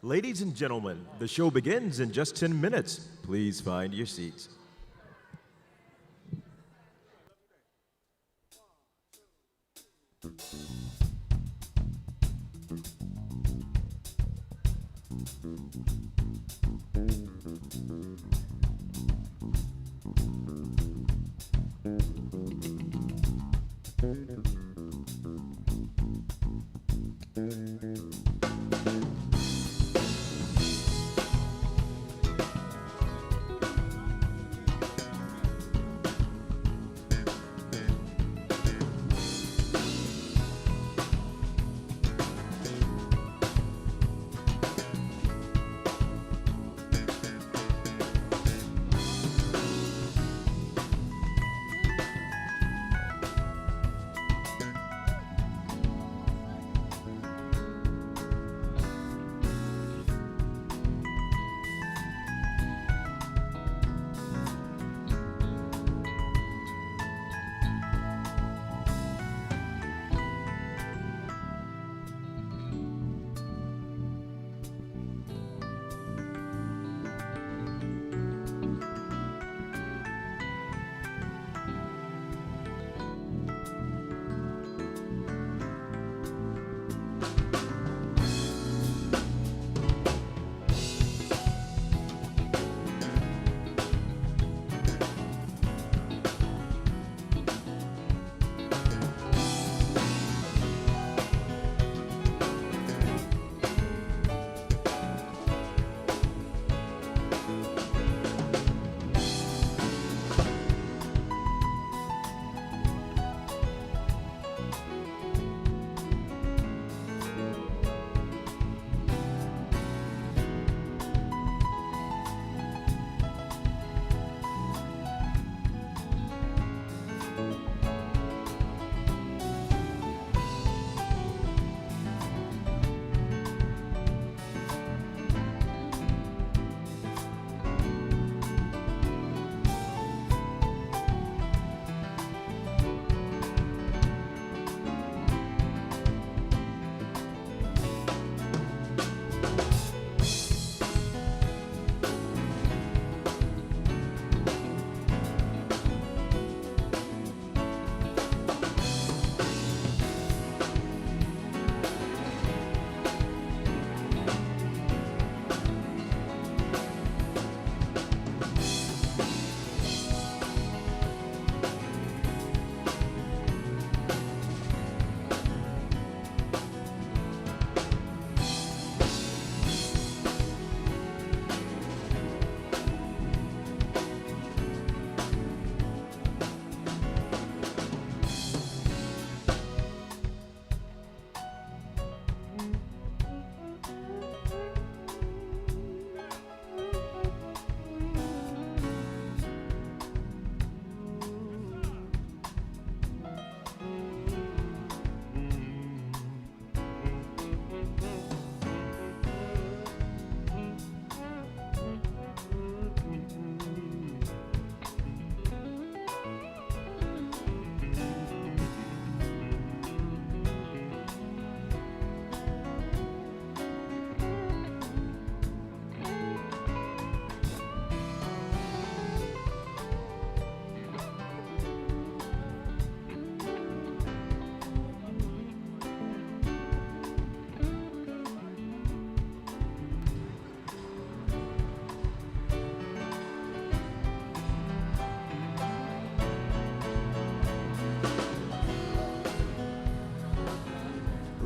Ladies and gentlemen, the show begins in just 10 minutes. Please find your seats.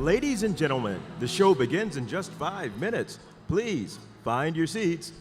Ladies and gentlemen, the show begins in just 5 minutes. Please find your seats.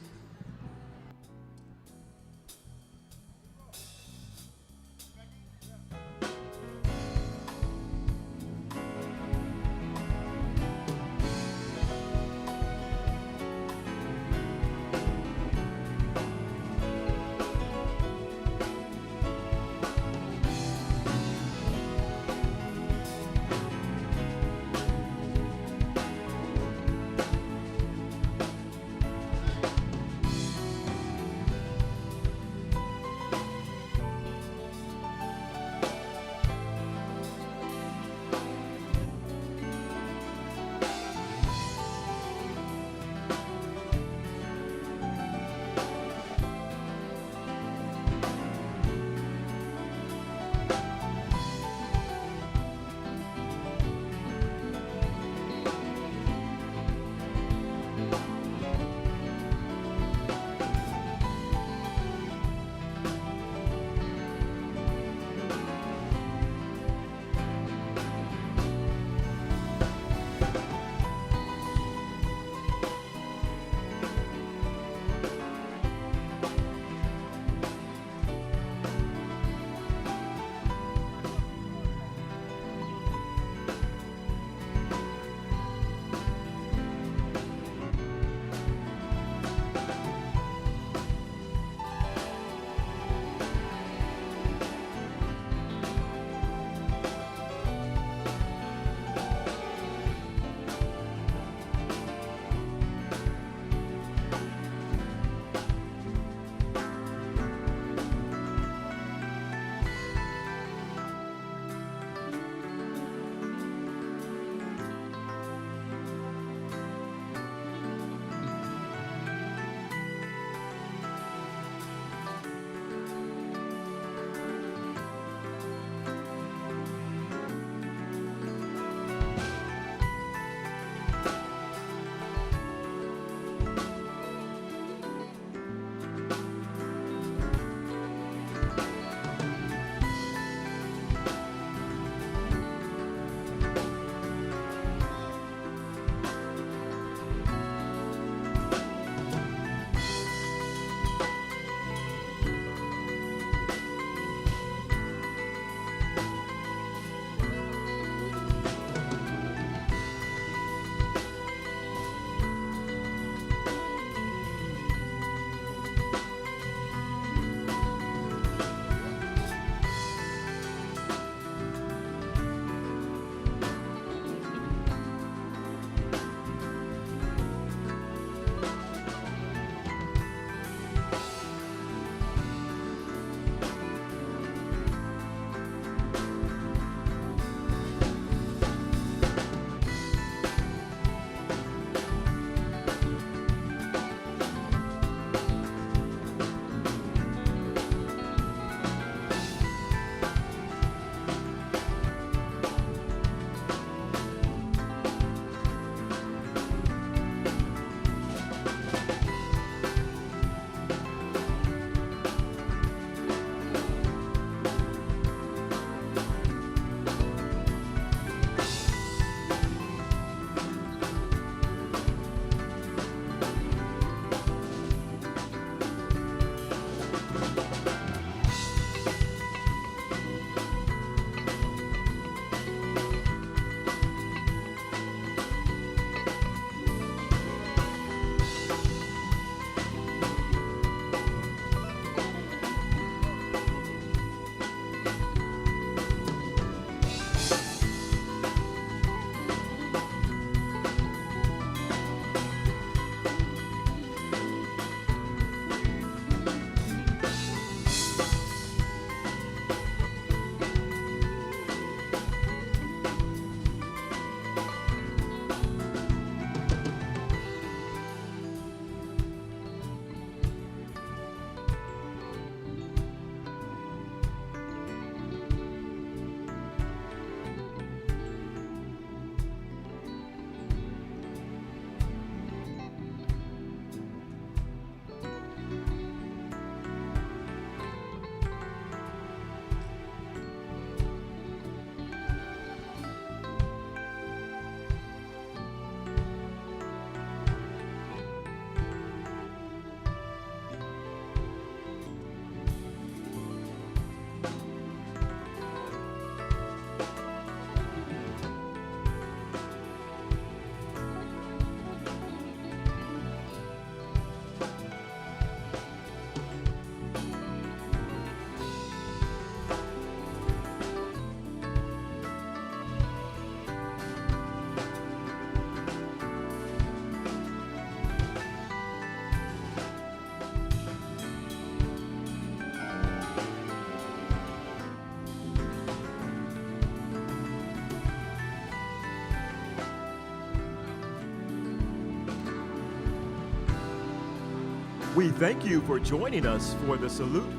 We thank you for joining us for the salute.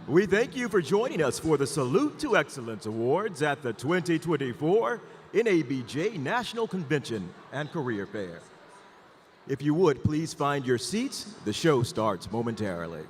We thank you for joining us for the Salute to Excellence Awards at the 2024 NABJ National Convention and Career Fair. If you would, please find your seats. The show starts momentarily.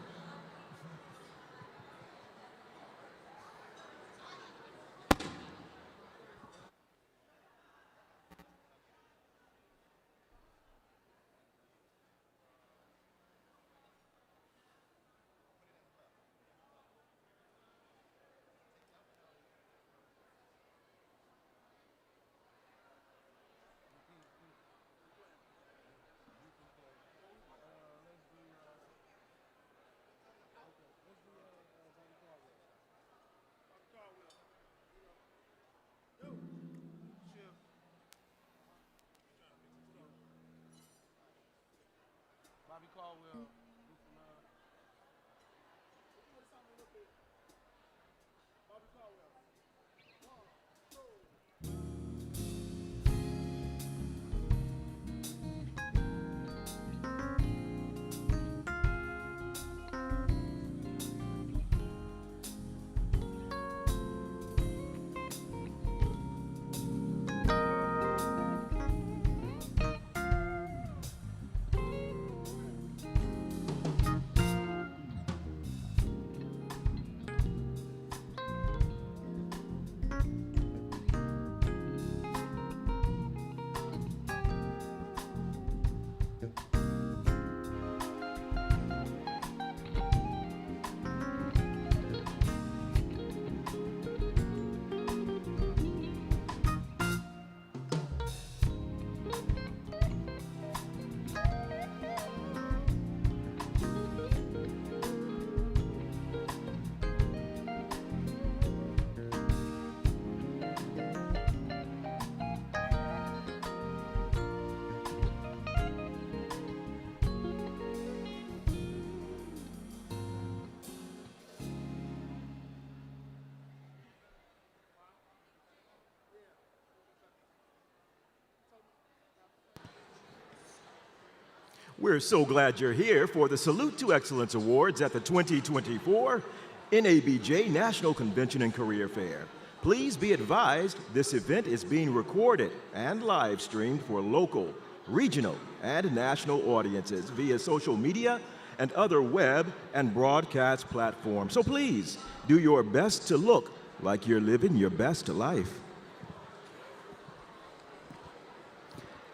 We're so glad you're here for the Salute to Excellence Awards at the 2024 NABJ National Convention and Career Fair. Please be advised this event is being recorded and live streamed for local, regional, and national audiences via social media and other web and broadcast platforms. So please do your best to look like you're living your best life.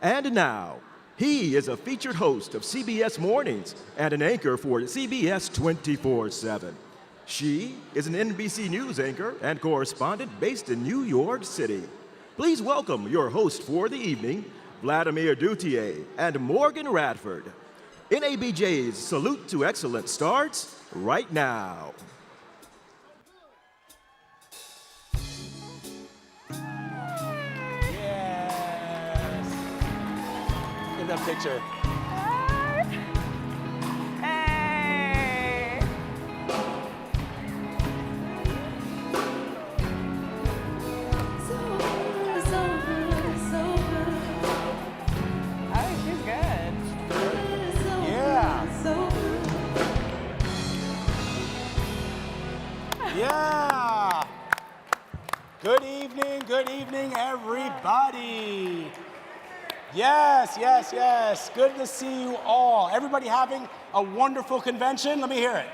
And now, he is a featured host of CBS Mornings and an anchor for CBS 24/7. She is an NBC News anchor and correspondent based in New York City. Please welcome your host for the evening, Vladimir Duthiers and Morgan Radford. NABJ's Salute to Excellence starts right now. That picture. Hey! So good, so good, so good. Oh, she's good. Yeah. So good. Yeah. Good evening, everybody. Yes, yes, yes. Good to see you all. Everybody having a wonderful convention? Let me hear it.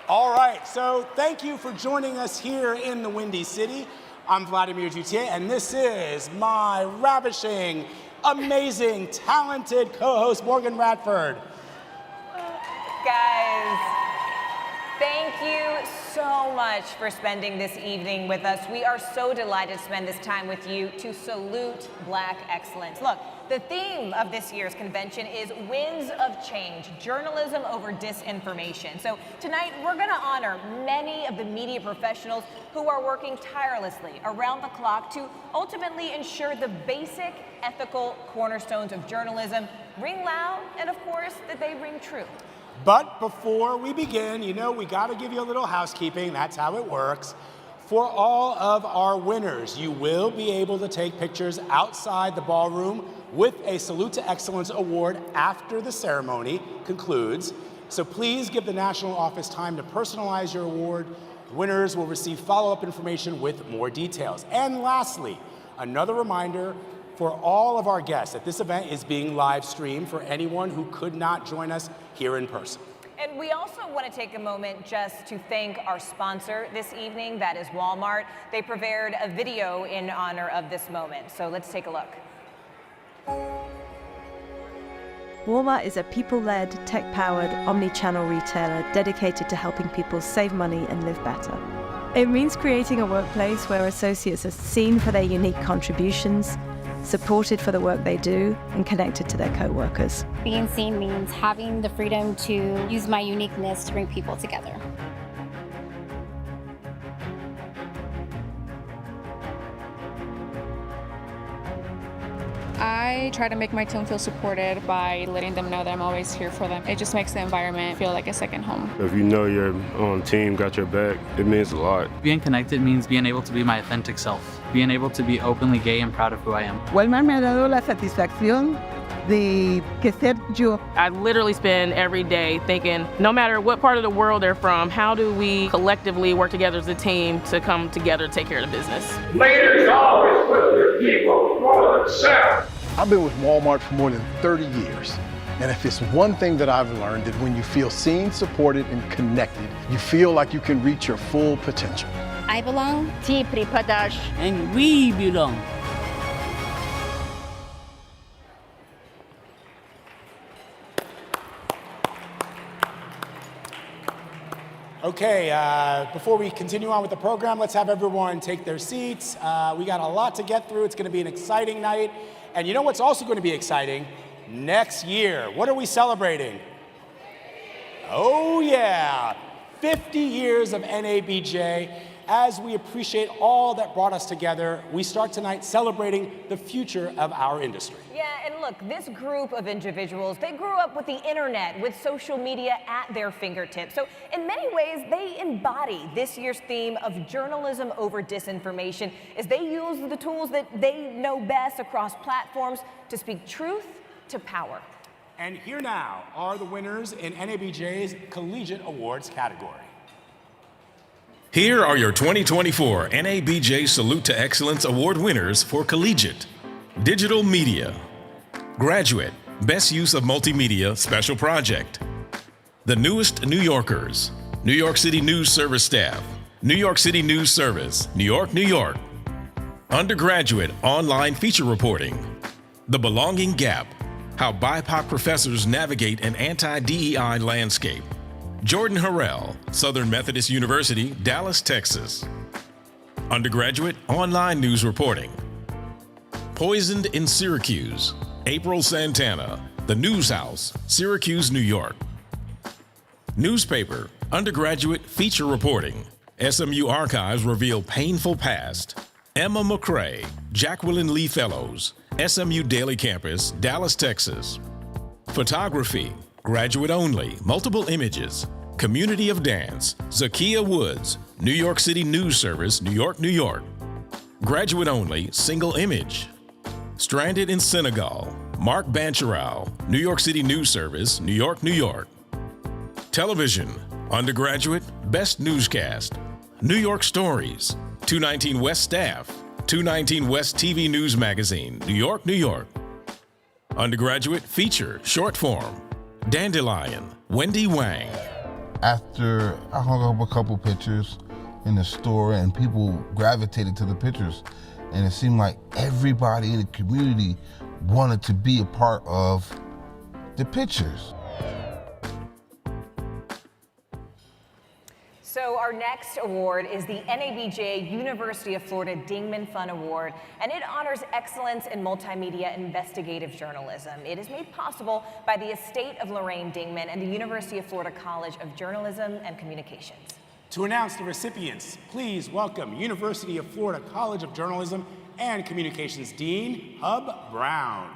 All right, so thank you for joining us here in the Windy City. I'm Vladimir Duthiers, and this is my ravishing, amazing, talented co-host, Morgan Radford. Guys, thank you so much for spending this evening with us. We are so delighted to spend this time with you to salute Black excellence. Look, the theme of this year's convention is Winds of Change, Journalism over Disinformation. So tonight, we're going to honor many of the media professionals who are working tirelessly around the clock to ultimately ensure the basic ethical cornerstones of journalism ring loud and, of course, that they ring true. But before we begin, you know, we got to give you a little housekeeping. That's how it works. For all of our winners, you will be able to take pictures outside the ballroom with a Salute to Excellence Award after the ceremony concludes. So please give the national office time to personalize your award. Winners will receive follow-up information with more details. And lastly, another reminder for all of our guests that this event is being live streamed for anyone who could not join us here in person. And we also want to take a moment just to thank our sponsor this evening, that is Walmart. They prepared a video in honor of this moment. So let's take a look. Walmart is a people-led, tech-powered, omni-channel retailer dedicated to helping people save money and live better. It means creating a workplace where associates are seen for their unique contributions, supported for the work they do, and connected to their co-workers. Being seen means having the freedom to use my uniqueness to bring people together. I try to make my team feel supported by letting them know that I'm always here for them. It just makes the environment feel like a second home. If you know your team got your back, it means a lot. Being connected means being able to be my authentic self, being able to be openly gay and proud of who I am. Walmart me ha dado la satisfacción de que ser yo. I literally spend every day thinking, no matter what part of the world they're from, how do we collectively work together as a team to come together to take care of the business? Leaders always put their people before themselves. I've been with Walmart for more than 30 years. And if it's one thing that I've learned, that when you feel seen, supported, and connected, you feel like you can reach your full potential. I belong. Ti pripadash. And we belong. Okay, before we continue on with the program, let's have everyone take their seats. We got a lot to get through. It's going to be an exciting night. And you know what's also going to be exciting? Next year. What are we celebrating? Oh, yeah. 50 years of NABJ. As we appreciate all that brought us together, we start tonight celebrating the future of our industry. Yeah, and look, this group of individuals, they grew up with the internet, with social media at their fingertips. So in many ways, they embody this year's theme of journalism over disinformation as they use the tools that they know best across platforms to speak truth to power. And here now are the winners in NABJ's Collegiate Awards category. Here are your 2024 NABJ Salute to Excellence Award winners for Collegiate. Digital Media. Graduate, Best Use of Multimedia Special Project. The Newest New Yorkers. New York City News Service Staff. New York City News Service, New York, New York. Undergraduate Online Feature Reporting. The Belonging Gap. How BIPOC professors navigate an anti-DEI landscape. Jordan Harrell, Southern Methodist University, Dallas, Texas. Undergraduate Online News Reporting. Poisoned in Syracuse, April Santana, The News House, Syracuse, New York. Newspaper, Undergraduate Feature Reporting. SMU Archives Reveal Painful Past. Emma McCrae, Jacqueline Lee Fellows, SMU Daily Campus, Dallas, Texas. Photography, Graduate Only, Multiple Images. Community of Dance, Zakiya Woods, New York City News Service, New York, New York. Graduate Only, Single Image. Stranded in Senegal, Mark Bancherau, New York City News Service, New York, New York. Television, Undergraduate, Best Newscast. New York Stories, 219 West Staff, 219 West TV News Magazine, New York, New York. Undergraduate Feature, Short Form. Dandelion, Wendy Wang. After I hung up a couple pictures in the store and people gravitated to the pictures, and it seemed like everybody in the community wanted to be a part of the pictures. So our next award is the NABJ University of Florida Dingman Fun Award, and it honors excellence in multimedia investigative journalism. It is made possible by the estate of Lorraine Dingman and the University of Florida College of Journalism and Communications. To announce the recipients, please welcome University of Florida College of Journalism and Communications Dean Hub Brown.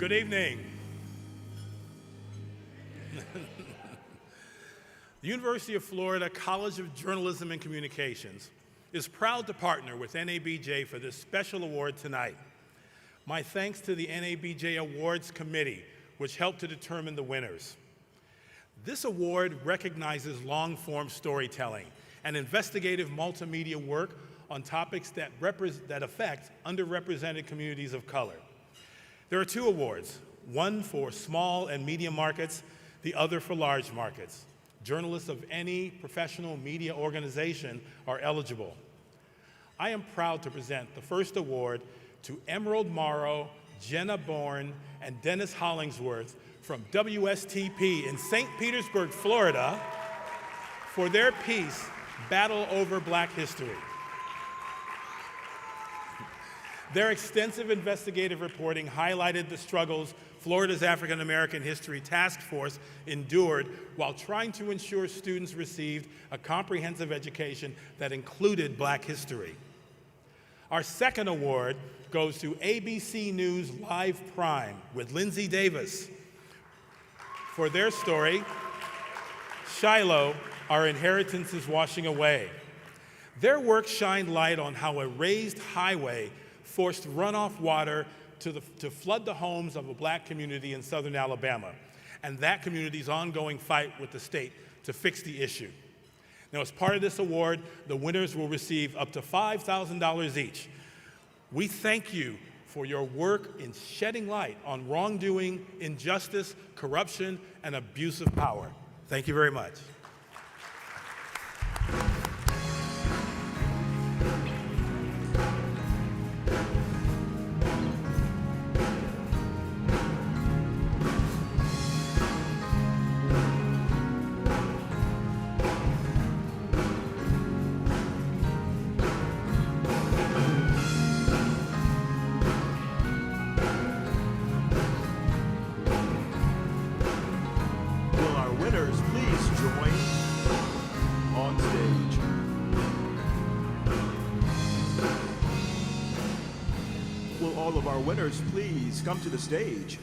Good evening. The University of Florida College of Journalism and Communications is proud to partner with NABJ for this special award tonight. My thanks to the NABJ Awards Committee, which helped to determine the winners. This award recognizes long-form storytelling and investigative multimedia work on topics that affect underrepresented communities of color. There are two awards, one for small and medium markets, the other for large markets. Journalists of any professional media organization are eligible. I am proud to present the first award to Emerald Morrow, Jenna Bourne, and Dennis Hollingsworth from WSTP in St. Petersburg, Florida, for their piece, Battle Over Black History. Their extensive investigative reporting highlighted the struggles Florida's African American History Task Force endured while trying to ensure students received a comprehensive education that included Black history. Our second award goes to ABC News Live Prime with Lindsay Davis for their story, Shiloh, Our Inheritance is Washing Away. Their work shined light on how a raised highway forced runoff water to flood the homes of a Black community in southern Alabama, and that community's ongoing fight with the state to fix the issue. Now, as part of this award, the winners will receive up to $5,000 each. We thank you for your work in shedding light on wrongdoing, injustice, corruption, and abuse of power. Thank you very much. All of our winners, please come to the stage.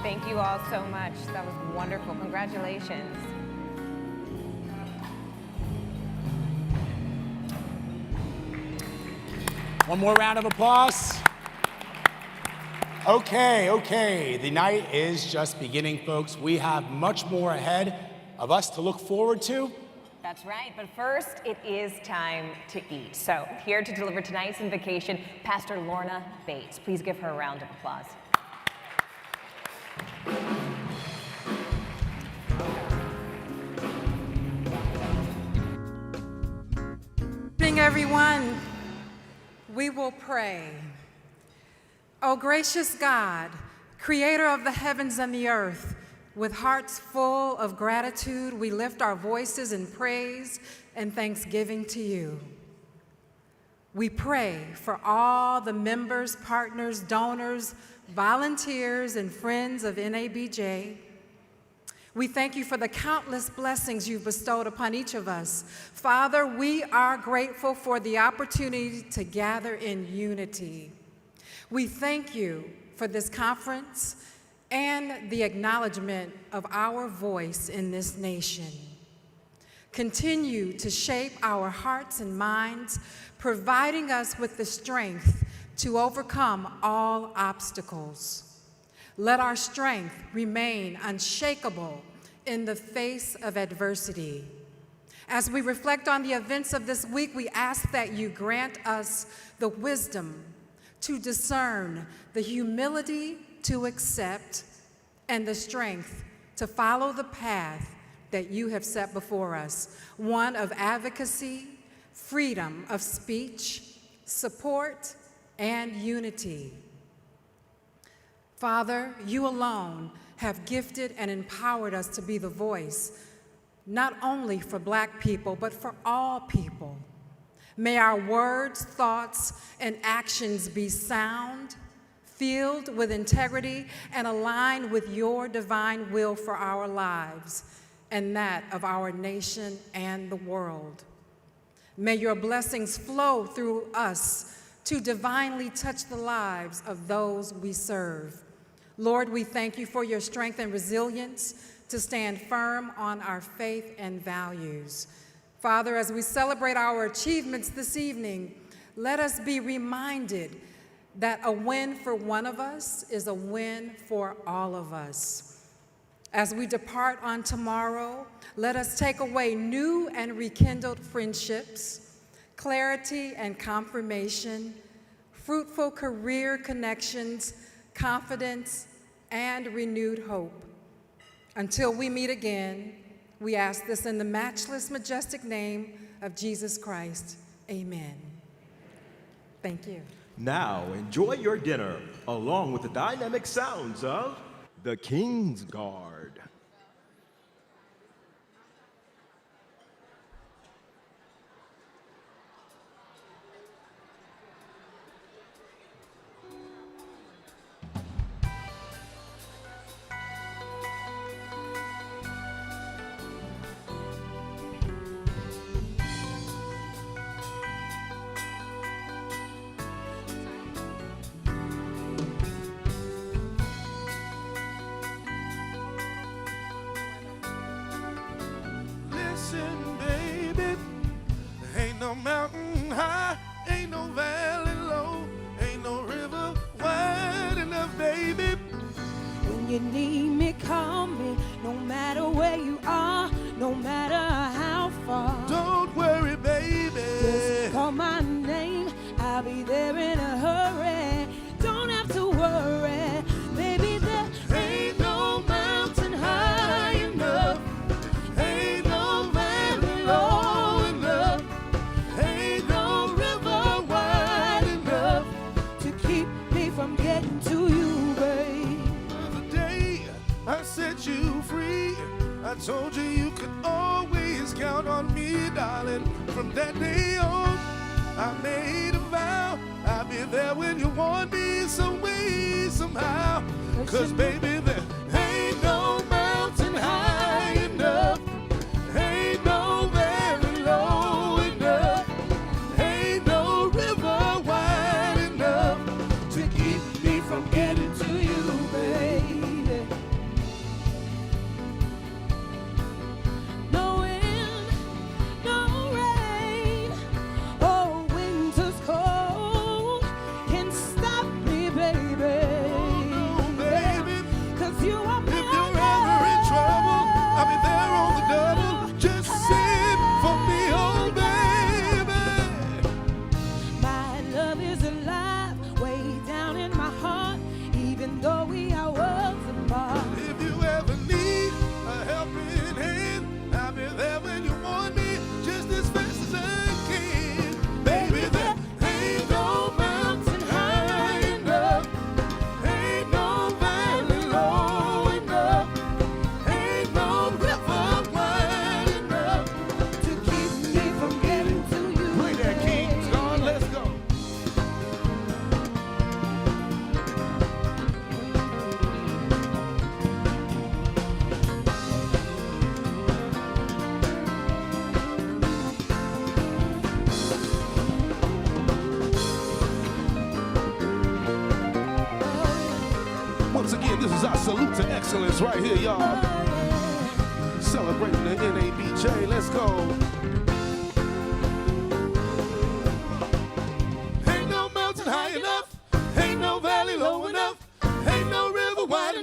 Thank you all so much. That was wonderful. Congratulations. One more round of applause. Okay. The night is just beginning, folks. We have much more ahead of us to look forward to. That's right, but first, it is time to eat. So, here to deliver tonight's invocation, Pastor Lorna Bates. Please give her a round of applause. Good evening, everyone. We will pray. O gracious God, creator of the heavens and the earth, with hearts full of gratitude, we lift our voices in praise and thanksgiving to you. We pray for all the members, partners, donors, volunteers, and friends of NABJ. We thank you for the countless blessings you've bestowed upon each of us. Father, we are grateful for the opportunity to gather in unity. We thank you for this conference and the acknowledgement of our voice in this nation. Continue to shape our hearts and minds, providing us with the strength to overcome all obstacles. Let our strength remain unshakable in the face of adversity. As we reflect on the events of this week, we ask that you grant us the wisdom to discern, the humility to accept, and the strength to follow the path that you have set before us, one of advocacy, freedom of speech, support, and unity. Father, you alone have gifted and empowered us to be the voice, not only for Black people, but for all people. May our words, thoughts, and actions be sound, filled with integrity, and aligned with your divine will for our lives and that of our nation and the world. May your blessings flow through us to divinely touch the lives of those we serve. Lord, we thank you for your strength and resilience to stand firm on our faith and values. Father, as we celebrate our achievements this evening, let us be reminded that a win for one of us is a win for all of us. As we depart on tomorrow, let us take away new and rekindled friendships, clarity and confirmation, fruitful career connections, confidence, and renewed hope. Until we meet again, we ask this in the matchless, majestic name of Jesus Christ. Amen. Thank you. Now, enjoy your dinner along with the dynamic sounds of the King's Guard. Listen, baby, ain't no mountain high, ain't no valley low, ain't no river wide enough, baby. When you need me, call me, no matter where you are, no matter how far. Don't worry, baby. Just call my name, I'll be there in a hurry. Don't have to worry, baby, there ain't no mountain high enough. Ain't no valley low enough, ain't no river wide enough to keep me from getting to you, babe. The day I set you free, I told you you could always count on me, darling. From that day on, I made a vow I'll be there when you want me, some way, somehow. 'Cause baby, there ain't no mountain high enough, ain't no valley low enough, ain't no river wide enough to keep me from getting to you, baby. No wind, no rain, oh, winter's cold can stop me, baby. Baby, 'Cause you are my if you're ever in trouble, I'll be there on the double. Just send for me, oh baby. My love is alive, way down in my heart, even though we are worlds apart. If you ever need a helping hand, I'll be there when you want me, just as fast as I can. Baby, there ain't no mountain high enough, ain't no valley low enough, ain't no river wide enough to keep me from getting to you. Play that King's Guard, let's go. Once again, this is our salute to excellence right here, y'all. Celebrating the NABJ, let's go. Ain't no mountain high enough, ain't no valley low enough, ain't no river wide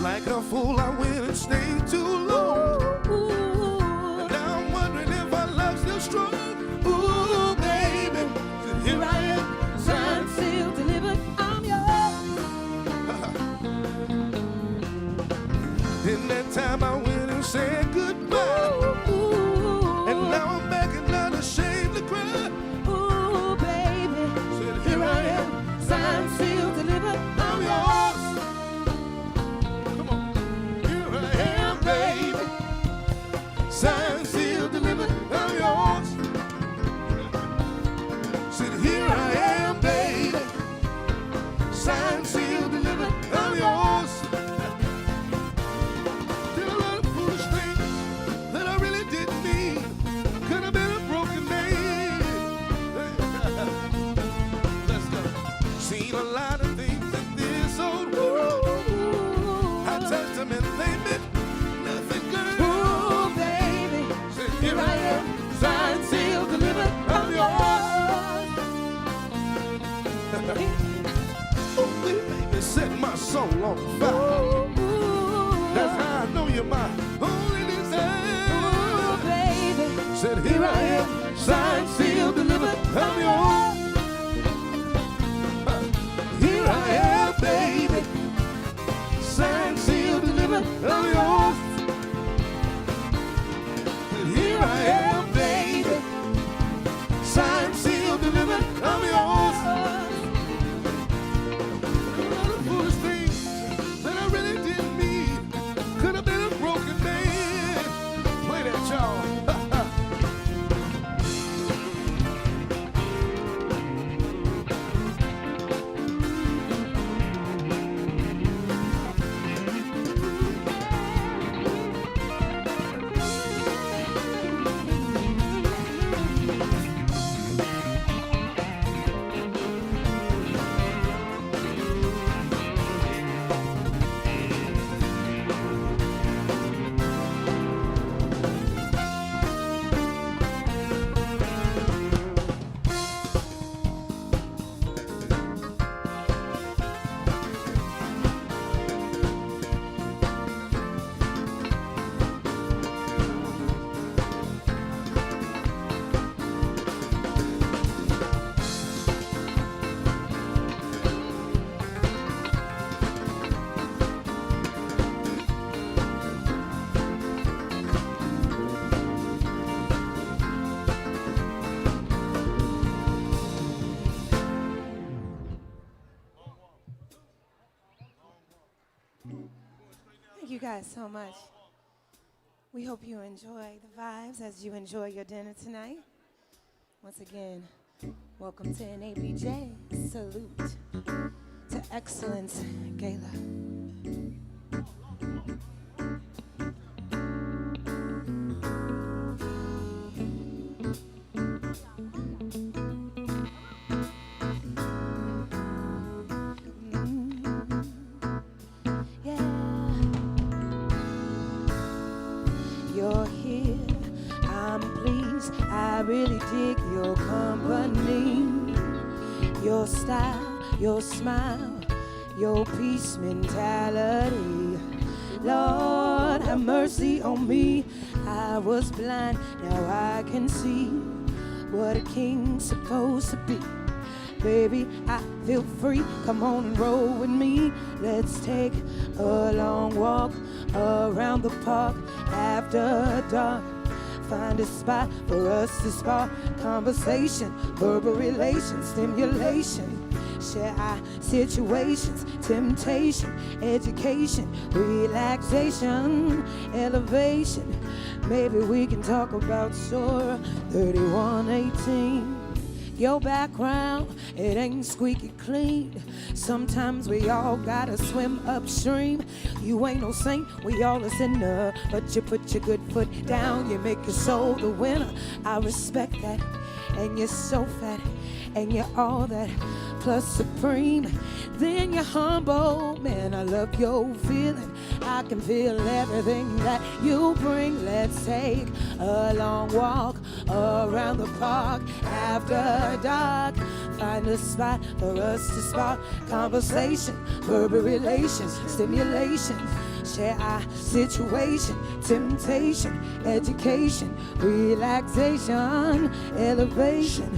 Like a fool, I went and stayed too long. And now I'm wondering if our love's still strong. Ooh, baby, so here I am, signed, sealed, delivered, I'm yours. In that time I went and said goodbye. And now I'm back and not ashamed to cry. Ooh, baby, said here I am, signed, sealed, delivered, I'm yours. Signed, sealed, delivered, I'm yours. Said, here I am, baby. Signed, sealed, delivered, I'm yours. Did a lot of foolish things that I really didn't mean. Could have been a broken man. Let's go. Seen a lot of things in this old world. I touched them and they meant nothing good. Here I am, signed, sealed, delivered, I'm yours. Oh, baby, set my soul on fire. That's how I know you're my only desire. Ooh, baby, said here I am, signed, sealed, delivered, I'm yours. Here I am, baby, signed, sealed, delivered, I'm yours. Here I am, baby. Signed, sealed, delivered, I'm yours. A lot of foolish things that I really didn't mean. Could have been a broken man. Play that, y'all. Thank you guys so much. We hope you enjoy the vibes as you enjoy your dinner tonight. Once again, welcome to NABJ. Salute to Excellence Gala. You're here, I'm pleased, I really dig your company. Your style, your smile, your peace mentality. Lord, have mercy on me. I was blind, now I can see what a king's supposed to be. Baby, I feel free, come on and roll with me. Let's take a long walk around the park after dark. Find a spot for us to spark conversation, verbal relations, stimulation. Share our situations, temptation, education, relaxation, elevation. Maybe we can talk about Surah 31:18. Your background, it ain't squeaky clean. Sometimes we all gotta swim upstream. You ain't no saint, we all a sinner. But you put your good foot down, you make your soul the winner. I respect that, and you're so fat, and you're all that, plus supreme. Then you're humble, man, I love your feeling. I can feel everything that you bring. Let's take a long walk around the park after dark. Find a spot for us to spark conversation, verbal relations, stimulation. share our situation, temptation, education, relaxation, elevation.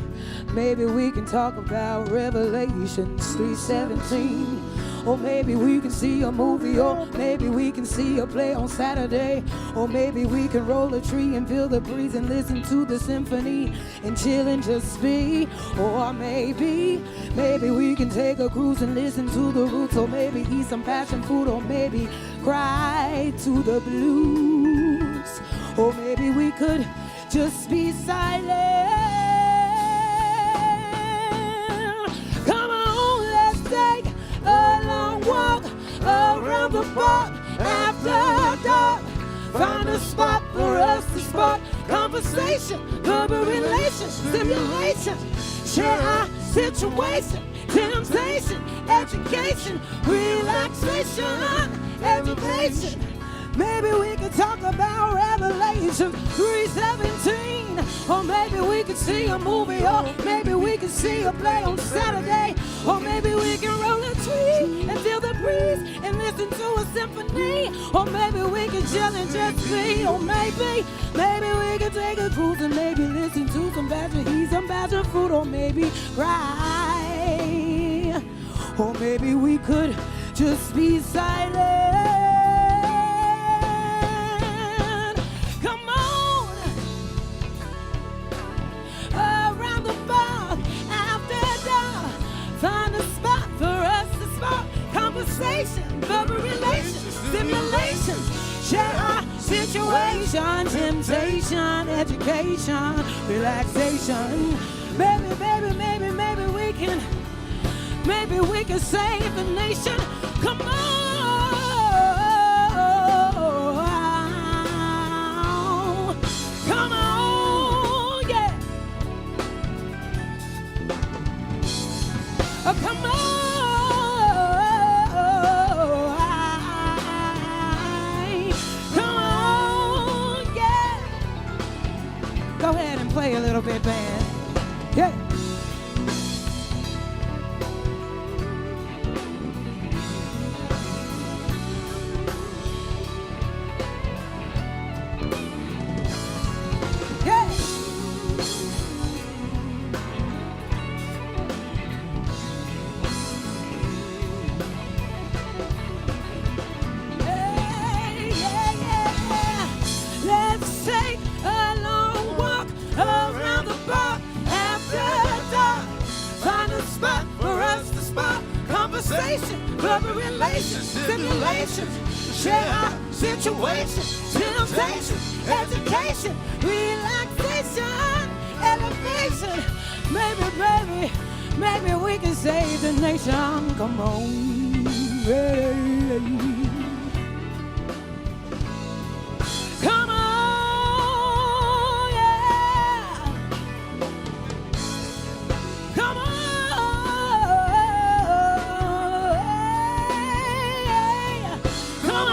Maybe we can talk about Revelations 3:17. Or maybe we can see a movie, or maybe we can see a play on Saturday. Or maybe we can roll a tree and feel the breeze and listen to the symphony and chill and just be. Or maybe we can take a cruise and listen to the roots. Or maybe eat some passion food, or maybe cry to the blues. Or maybe we could just be silent. Come on, let's take a long walk around the park after dark. Find a spot for us to spark conversation, verbal relations, stimulation. Share our situation, temptation, education, relaxation, elevation. Maybe we could talk about Revelation 3:17. Or maybe we could see a movie, or maybe we could see a play on Saturday. Or maybe we can roll a tree and feel the breeze and listen to a symphony. Or maybe we can chill and just be. Or maybe we can take a cruise and maybe listen to some passion, eat some passion fruit. Or maybe cry. Or maybe we could just be silent. Find a spot for us to spark conversation, verbal relations, stimulation. Share our situation, temptation, education, relaxation. Maybe we can save the nation. Come on. Come on, yeah. Oh, come on, come on, yeah. Go ahead and play a little bit, band. Yeah. Verbal relations, stimulations, share our situation, temptation, education, relaxation, elevation. Maybe we can save the nation. Come on. Come on, yeah. Come on.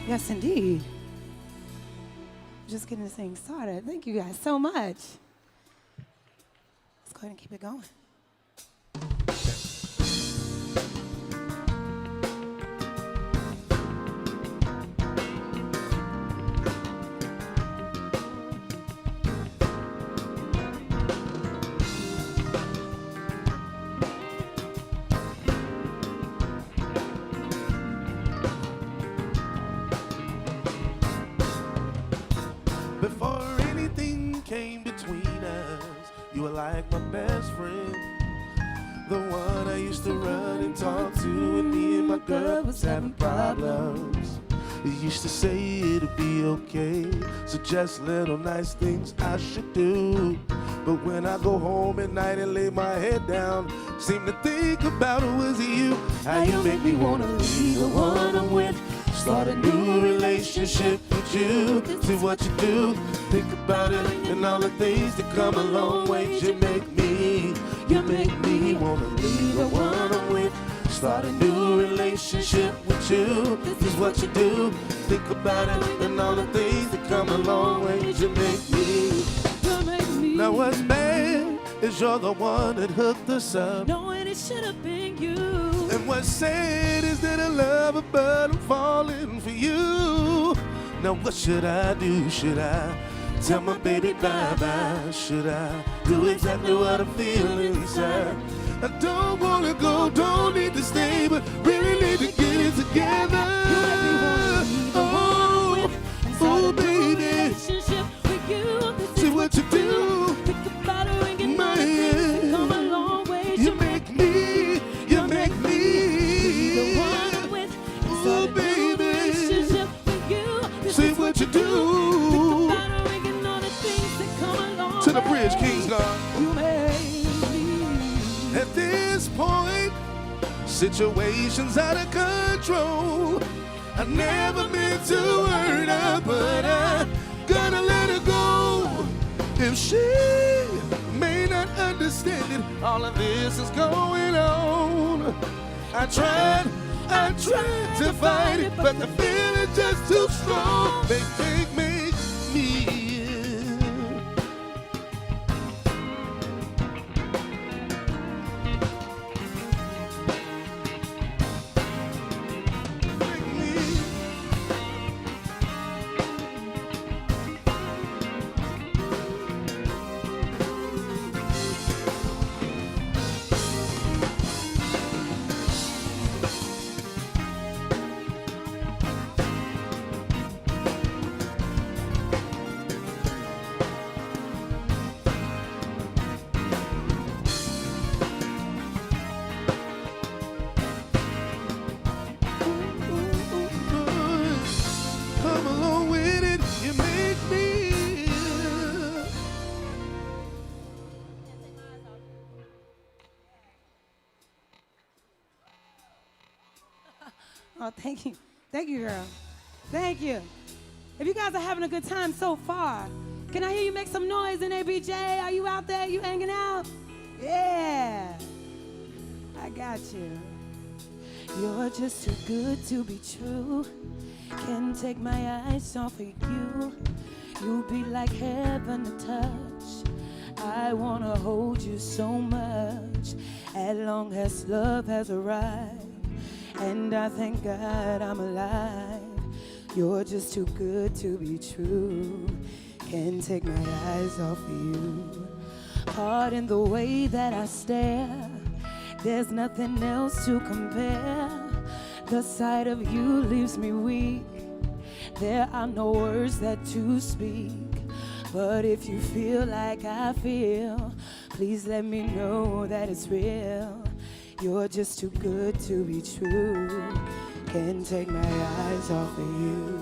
Yes, indeed. Just getting this thing started. Thank you guys so much. Let's go ahead and keep it going. Before anything came between us, you were like my best friend. The one I used to run and talk to when me and my girl was having problems. You used to say it'll be okay, suggest little nice things I should do. But when I go home at night and lay my head down, seem to think about it was you. How you make me wanna leave the one I'm with, start a new relationship with you. See what you do, think about it, and all the things that come a long way. You make me wanna leave the one I'm with, start a new relationship with you. This is what you do, think about it, and all the things that come a long way. You make me. Now what's bad is 'cause you're the one that hooked us up. Knowing it should have been you. And what's sad is that I love her, but I'm falling for you. Now what should I do? Should I tell my baby bye-bye? Should I do exactly what I feel inside? I don't wanna go, don't need to stay, but really need to get it together. Oh, baby, see what you do. Man, you make me. Oh, baby, see what you do. To the bridge, King's Guard. At this point, situation's out of control. I never meant to hurt her, but I gotta let her go. If she may not understand it, all of this is going on. I tried to fight it, but the feeling's just too strong. They make me. Oh, thank you. Thank you, girl. Thank you. If you guys are having a good time so far, can I hear you make some noise in NABJ? Are you out there? You hanging out? Yeah. I got you. You're just too good to be true. Can't take my eyes off of you. You'll be like heaven to touch. I wanna hold you so much. As long as love has arrived. And I thank God I'm alive. You're just too good to be true. Can't take my eyes off of you. Pardon the way that I stare. There's nothing else to compare. The sight of you leaves me weak. There are no words that to speak. But if you feel like I feel, please let me know that it's real. You're just too good to be true. Can't take my eyes off of you.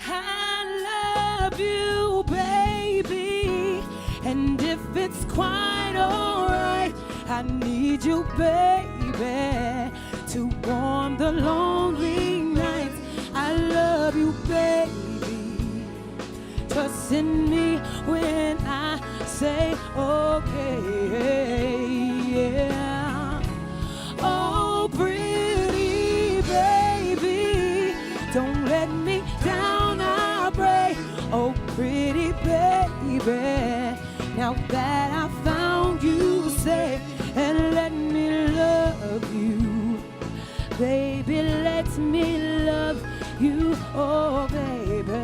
I love you, baby. And if it's quite alright, I need you, baby, to warm the lonely nights. I love you, baby. Trust in me when I say okay, yeah. Oh, pretty baby, don't let me down, I pray. Oh, pretty baby, now that I found you, stay and let me love you. Baby, let me love you, oh, baby.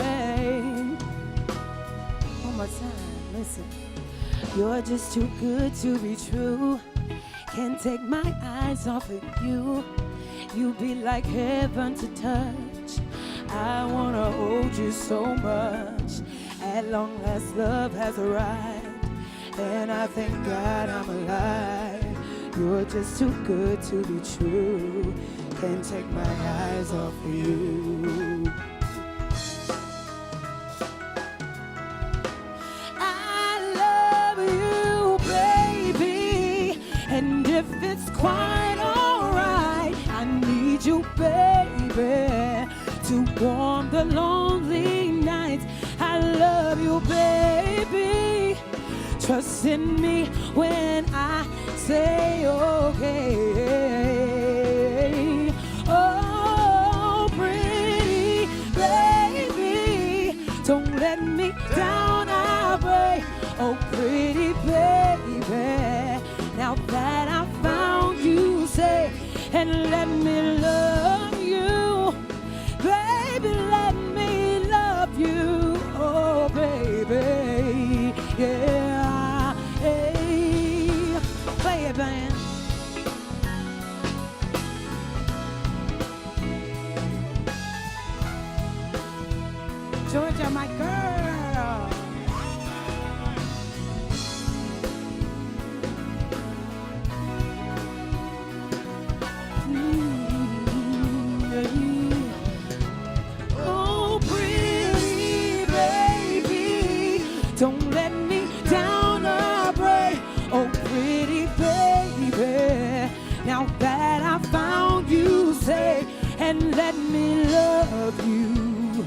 One more time, listen. You're just too good to be true. Can't take my eyes off of you. You be like heaven to touch. I wanna hold you so much. At long last love has arrived. And I thank God I'm alive. You're just too good to be true. Can't take my eyes off of you. And if it's quite alright, I need you, baby, to warm the lonely nights. I love you, baby. Trust in me when I say okay. Oh, pretty baby, don't let me down, I pray. Oh, pretty baby, now that I found you, say, and let me love you. Baby, let me love you. Oh, baby, yeah. Hey, play it, band. Georgia, my girl. Oh, pretty baby, don't let me down, I pray. Oh, pretty baby, now that I found you, say, and let me love you.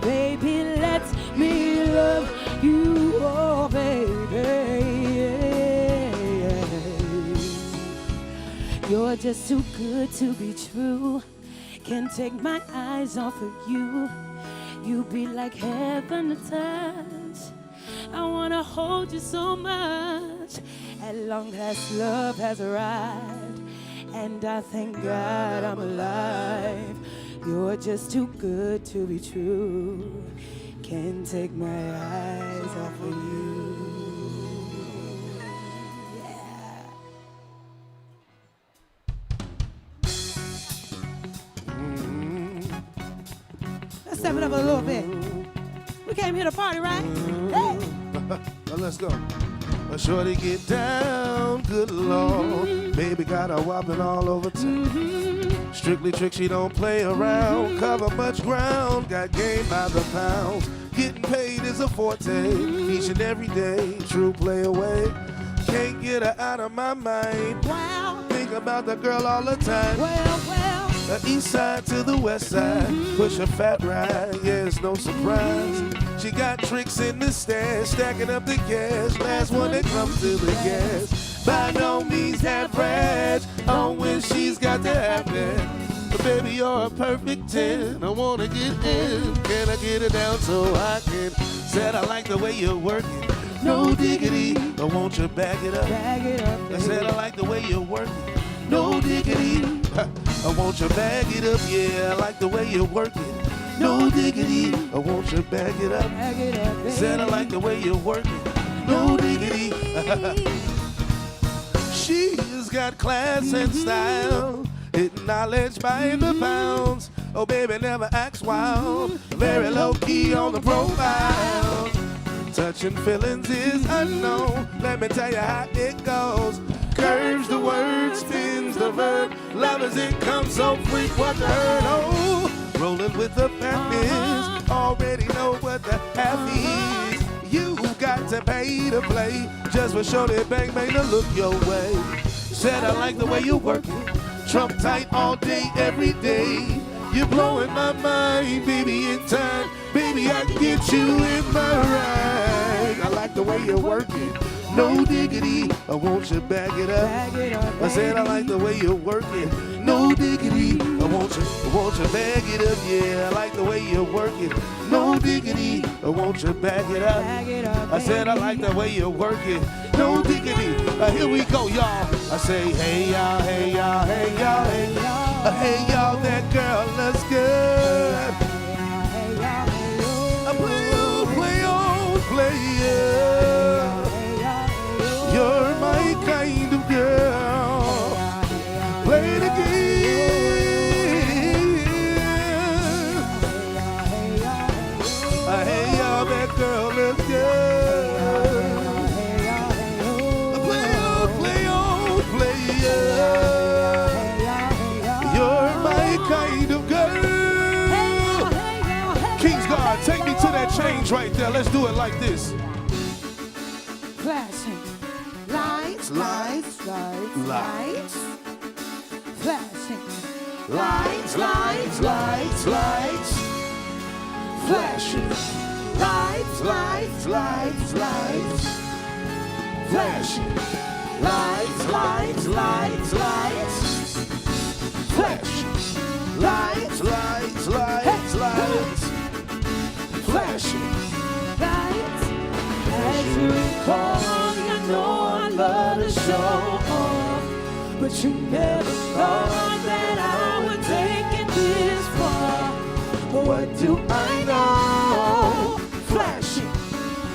Baby, let me love you, oh baby. You're just too good to be true. Can't take my eyes off of you. You be like heaven to touch. I wanna hold you so much. At long last, love has arrived, and I thank God I'm alive. You're just too good to be true. Can't take my eyes off of you. Yeah. Let's step it up a little bit. We came here to party, right? Hey. Now let's go. Shorty get down, good Lord. Baby got her whopping all over town. Strictly trick, she don't play around. Cover much ground, got game by the pound. Getting paid is a forte, each and every day. True play away, can't get her out of my mind. Wow. Think about the girl all the time. Well. The east side to the west side, push a fat ride, yeah, it's no surprise. She got tricks in the stash, stacking up the cash. Last one that comes to the gas. By no means average, on when she's got to have it. But baby, you're a perfect 10. I wanna get in. Can I get it down so I can? Said I like the way you're working. No diggity, but won't you back it up? Bag it up, I said I like the way you're working. No diggity, I want you bag it up, yeah, I like the way you're working. No diggity, I want you bag it up. Bag it up, baby. Said I like the way you're working. No diggity. She's got class and style, hitting knowledge by the pounds. Oh baby, never acts wild, very low key on the profile. Touching feelings is unknown, let me tell you how it goes. Curves the word, spins the verb. Lovers it comes so freak what the herd. Oh, rolling with the fatness. Already know what the half is. You got to pay to play. Just for sure that bang bang to look your way. Said I like the way you're working. Trump tight all day, every day. You're blowing my mind, baby, in time. Baby, I can get you in my ride. I like the way you're working. No diggity, I want you back it up. I said I like the way you're working. No diggity, I want you bag it up. Yeah, I like the way you're working. No diggity, I want you back it up. I said I like the way you're working. No diggity, here we go, y'all. I say, hey y'all, hey y'all, hey y'all, hey y'all, hey y'all, that girl looks good. Play on, play. You're my kind of girl. Play the game. Hey, y'all, that girl is good. Play on, play. You're my kind of girl. King's God, take me to that change right there. Let's do it like this. Flashing. Lights, lights, lights, lights. Flashing. Lights, lights, lights, lights. Flashing. Lights, lights, lights, lights. Flashing. Lights, lights, lights, lights. Flashing. Lights, lights, lights, lights. Flashing. to show off. But you never thought that I would take it this far. What do I know? Flashing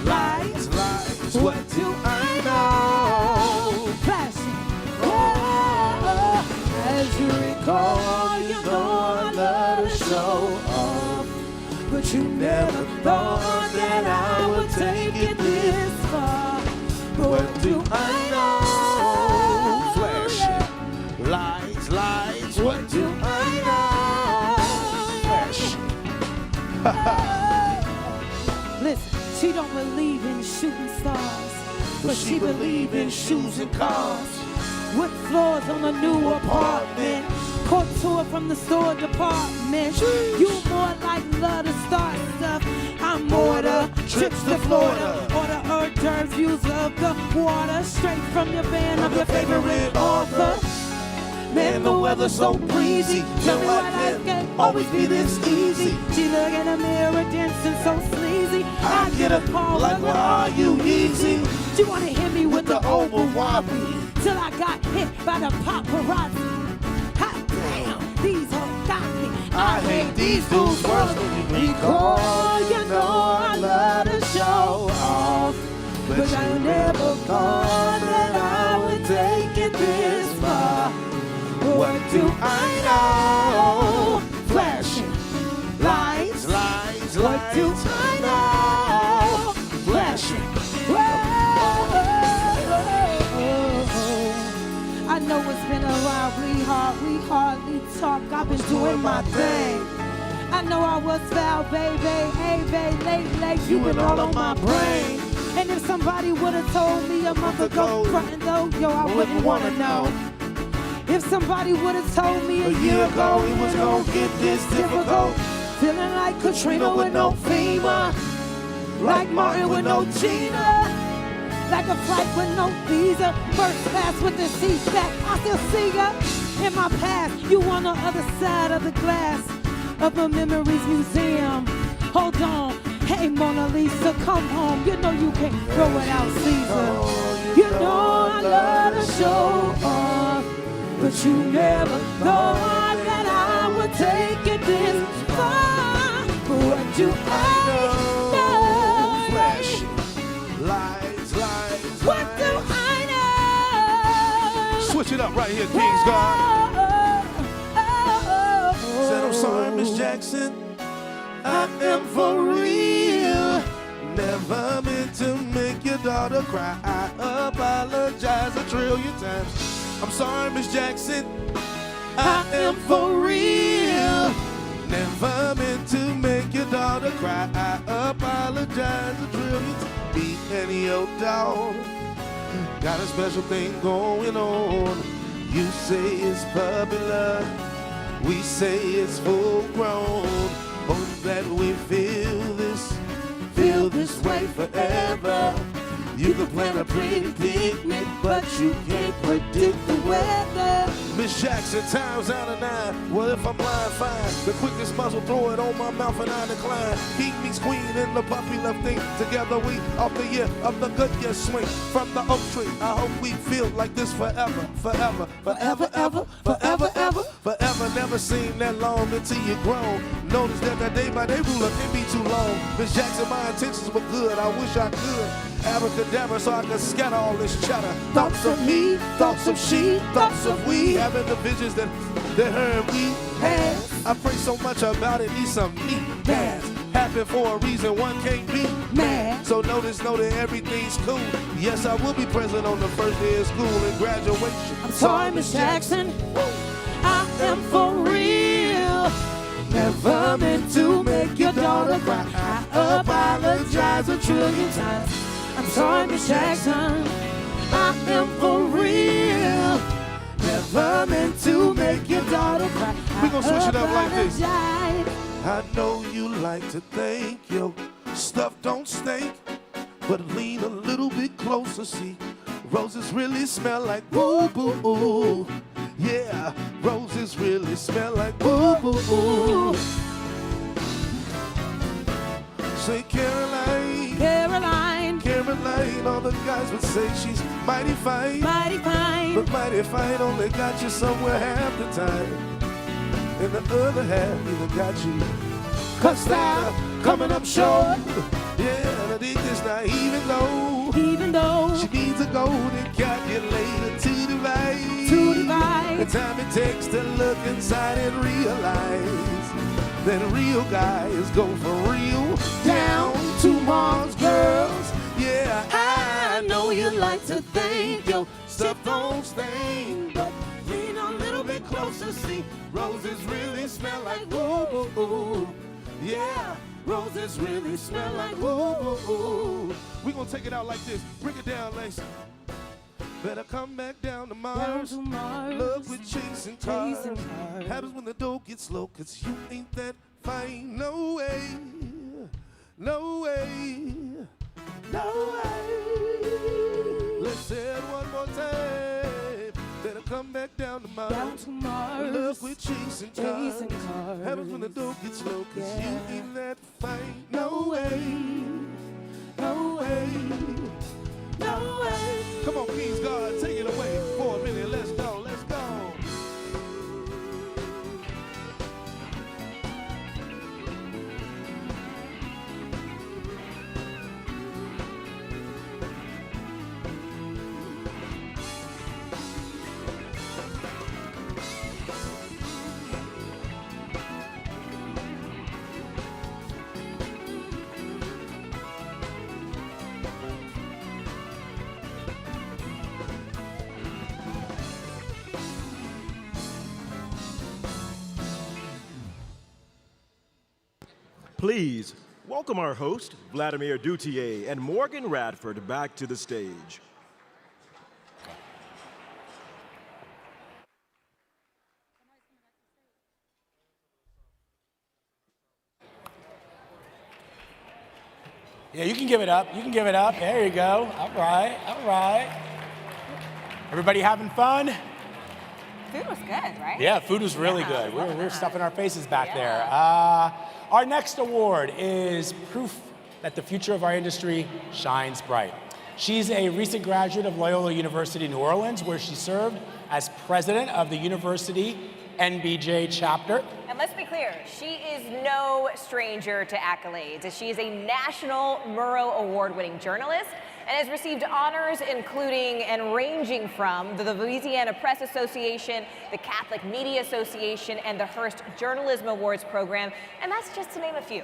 lights, lights. What do I know? Flashing. Oh, as you recall, you know I love to show off. But you never thought that I would take it this far. What do I know? Flashing lights, lights. What do I know? Listen, she don't believe in shooting stars, but she believe in shoes and cars. Wood floors on a new apartment. Court tour from the store department. You more like love to start stuff. I'm more the trips to Florida, or the hors d'oeuvres views of the water, straight from your band of your favorite author. Man, the weather's so breezy. Tell me why life can always be this easy. She look in the mirror dancing so sleazy. I get a call like, where are you, easy? She wanna hit me with the over wobbly till I got hit by the paparazzi. Hot damn, these hoes got me. I hate these dudes worse than you recall. You know I love to show off, but I never thought that I would take it this far. What do I know? Flashing lights, lights, what do I know? Flashing. I know it's been a while, we hardly talk. I've been doing my thing. I know I was foul, baby, hey, babe, late, you been all on my brain. And if somebody would've told me a month ago, frontin' though, yo, I wouldn't wanna know. If somebody would've told me a year ago it was gonna get this difficult, feeling like Katrina with no FEMA, like Martin with no Gina, like a flight with no visa, first class with the seat back. I still see ya in my past. You on the other side of the glass of the Memories Museum. Hold on, hey Mona Lisa, come home. You know you can't throw it out, Caesar. You know I love to show off, but you never thought that I would take it this far. But what do I know? Flash, lights, lights. What do I know? Switch it up right here, Kings God. Said I'm sorry, Miss Jackson. I am for real. Never meant to make your daughter cry. I apologize a trillion times. I'm sorry, Miss Jackson. I am for real. Never meant to make your daughter cry. I apologize a trillion times. Me and your dog got a special thing going on. You say it's popular, we say it's full grown. Hope that we feel this way forever. You can plan a pretty picnic, but you can't predict the weather. Miss Jackson, times out of 9. Well, if I'm blind, fine. The quickest muzzle, throw it on my mouth and I decline. King meets queen and the puppy left thing. Together we off the year of the good year swing. From the oak tree, I hope we feel like this forever, forever, forever, ever, forever, ever, forever. Never seem that long until you're grown. Notice that the day by day ruler can be too long. Miss Jackson, my intentions were good. I wish I could. Abracadabra so I could scatter all this chatter. Thoughts of me, thoughts of she, thoughts of we. Having the visions that her we had. I pray so much about it, need some neat paths. Happen for a reason, one can't be mad. So know that everything's cool. Yes, I will be present on the first day of school and graduation. I'm sorry, Miss Jackson. I am for real. Never meant to make your daughter cry. I apologize a trillion times. I'm sorry, Miss Jackson. I am for real. Never meant to make your daughter cry. We gonna switch it up like this. I know you like to think your stuff don't stink, but lean a little bit closer. See, roses really smell like boo boo. Yeah, roses really smell like boo boo. Say Caroline, Caroline, Caroline, all the guys would say she's mighty fine. Mighty fine. But mighty fine only got you somewhere half the time. And the other half either got you cussed out, coming up short. Yeah, I dig this now, even though she needs a golden calculator to divide the time it takes to look inside and realize that real guys go for real. Down to Mars, girls. Yeah, I know you like to think your stuff don't stink, but lean a little bit closer, see roses really smell like woo. Yeah, roses really smell like woo. We gonna take it out like this. Bring it down, Lace. Better come back down to Mars. Love with chasing cars. Happens when the dough gets low, 'cause you ain't that fine. No way, no way, no way. Let's say it one more time. Better come back down to Mars. Love with chasing cars. Happens when the dough gets low, 'cause you ain't that fine. No way, no way, no way. Come on, Kings God, take it away for a minute. Let's go, let's go. Please welcome our host, Vladimir Duthiers and Morgan Radford, back to the stage. Yeah, you can give it up. You can give it up. There you go. All right, all right. Everybody having fun? Food was good, right? Yeah, food was really good. We're stuffing our faces back there. Our next award is proof that the future of our industry shines bright. She's a recent graduate of Loyola University New Orleans, where she served as president of the university NBJ chapter. And let's be clear, she is no stranger to accolades, as she is a National Murrow Award-winning journalist and has received honors including and ranging from the Louisiana Press Association, the Catholic Media Association, and the Hearst Journalism Awards program, and that's just to name a few.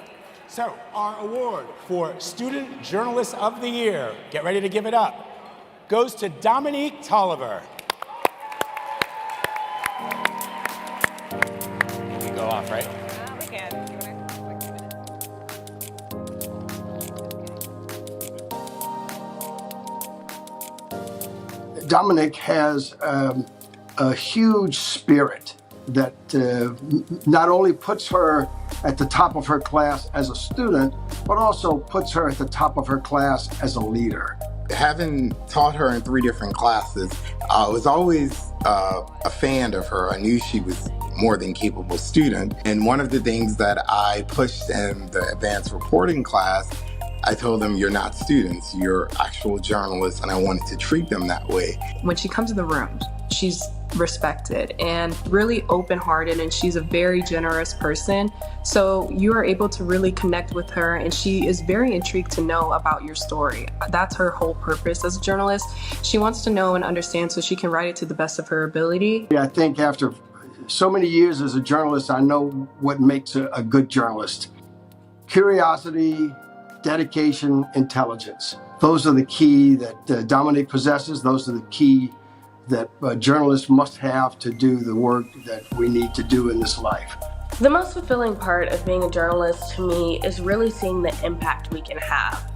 So, our award for Student Journalist of the Year, get ready to give it up, goes to Domonique Tolliver. We can go off, right? We can. Domonique has a huge spirit that not only puts her at the top of her class as a student, but also puts her at the top of her class as a leader. Having taught her in 3 different classes, I was always a fan of her. I knew she was more than capable student. And one of the things that I pushed in the advanced reporting class, I told them, you're not students, you're actual journalists, and I wanted to treat them that way. When she comes in the room, she's respected and really open-hearted, and she's a very generous person. So you are able to really connect with her, and she is very intrigued to know about your story. That's her whole purpose as a journalist. She wants to know and understand so she can write it to the best of her ability. I think after so many years as a journalist, I know what makes a good journalist. Curiosity, dedication, intelligence. Those are the key that Domonique possesses. Those are the key that journalists must have to do the work that we need to do in this life. The most fulfilling part of being a journalist to me is really seeing the impact we can have.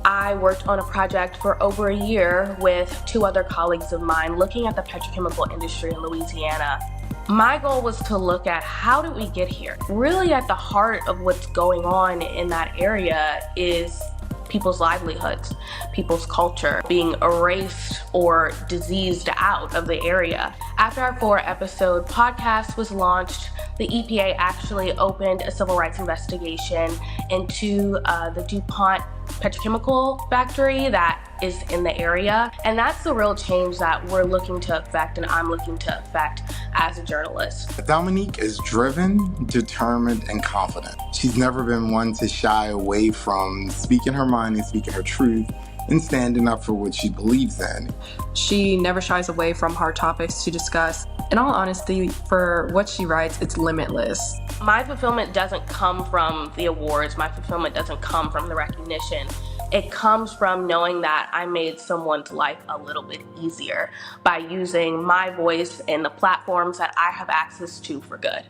I worked on a project for over a year with 2 other colleagues of mine looking at the petrochemical industry in Louisiana. My goal was to look at how did we get here? Really at the heart of what's going on in that area is people's livelihoods, people's culture being erased or diseased out of the area. After our 4-episode podcast was launched, the EPA actually opened a civil rights investigation into the DuPont petrochemical factory that is in the area. And that's the real change that we're looking to affect and I'm looking to affect as a journalist. Domonique is driven, determined, and confident. She's never been one to shy away from speaking her mind and speaking her truth and standing up for what she believes in. She never shies away from hard topics to discuss. In all honesty, for what she writes, it's limitless. My fulfillment doesn't come from the awards. My fulfillment doesn't come from the recognition. It comes from knowing that I made someone's life a little bit easier by using my voice and the platforms that I have access to for good.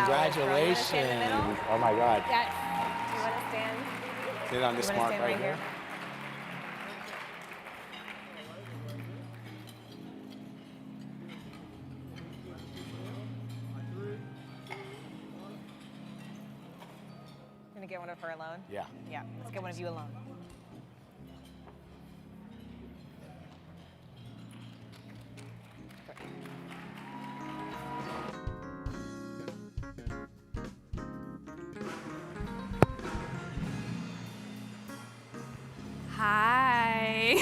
Congratulations. Oh my God. Yes. Do you want to stand? Sit on this mark right here. Gonna get one of her alone? Yeah. Yeah, let's get one of you alone. Hi.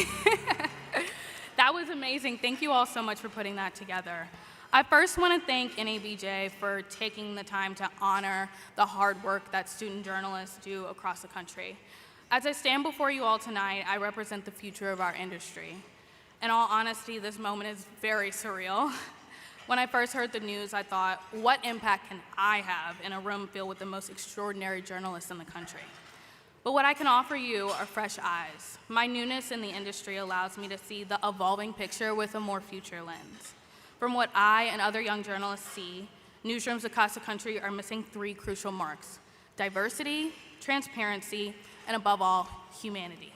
That was amazing. Thank you all so much for putting that together. I first want to thank NABJ for taking the time to honor the hard work that student journalists do across the country. As I stand before you all tonight, I represent the future of our industry. In all honesty, this moment is very surreal. When I first heard the news, I thought, what impact can I have in a room filled with the most extraordinary journalists in the country? But what I can offer you are fresh eyes. My newness in the industry allows me to see the evolving picture with a more future lens. From what I and other young journalists see, newsrooms across the country are missing 3 crucial marks: diversity, transparency, and above all, humanity.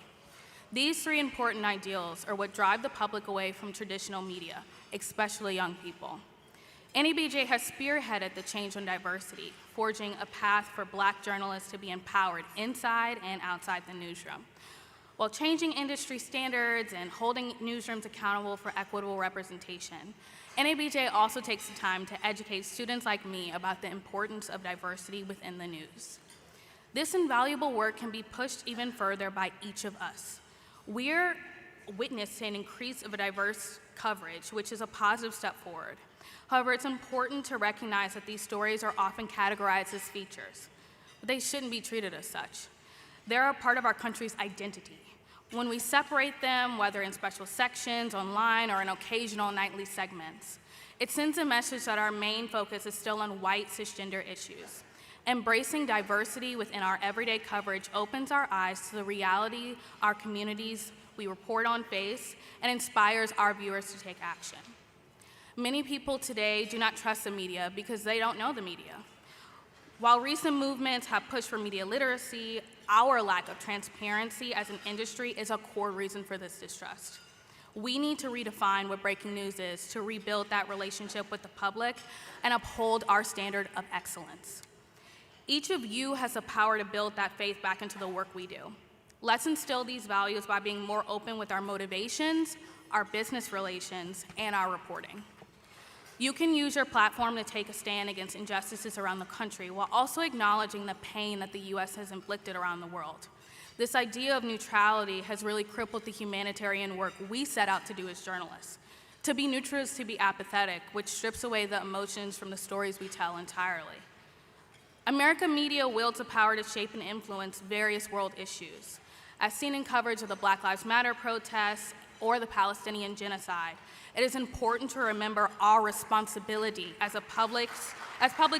These 3 important ideals are what drive the public away from traditional media, especially young people. NABJ has spearheaded the change on diversity, forging a path for Black journalists to be empowered inside and outside the newsroom, while changing industry standards and holding newsrooms accountable for equitable representation. NABJ also takes the time to educate students like me about the importance of diversity within the news. This invaluable work can be pushed even further by each of us. We're witness to an increase of a diverse coverage, which is a positive step forward. However, it's important to recognize that these stories are often categorized as features, but they shouldn't be treated as such. They're a part of our country's identity. When we separate them, whether in special sections, online, or in occasional nightly segments, it sends a message that our main focus is still on white cisgender issues. Embracing diversity within our everyday coverage opens our eyes to the reality our communities we report on face and inspires our viewers to take action. Many people today do not trust the media because they don't know the media. While recent movements have pushed for media literacy, our lack of transparency as an industry is a core reason for this distrust. We need to redefine what breaking news is to rebuild that relationship with the public and uphold our standard of excellence. Each of you has the power to build that faith back into the work we do. Let's instill these values by being more open with our motivations, our business relations, and our reporting. You can use your platform to take a stand against injustices around the country while also acknowledging the pain that the U.S. has inflicted around the world. This idea of neutrality has really crippled the humanitarian work we set out to do as journalists. To be neutral is to be apathetic, which strips away the emotions from the stories we tell entirely. American media wields the power to shape and influence various world issues. As seen in coverage of the Black Lives Matter protests or the Palestinian genocide, it is important to remember our responsibility as public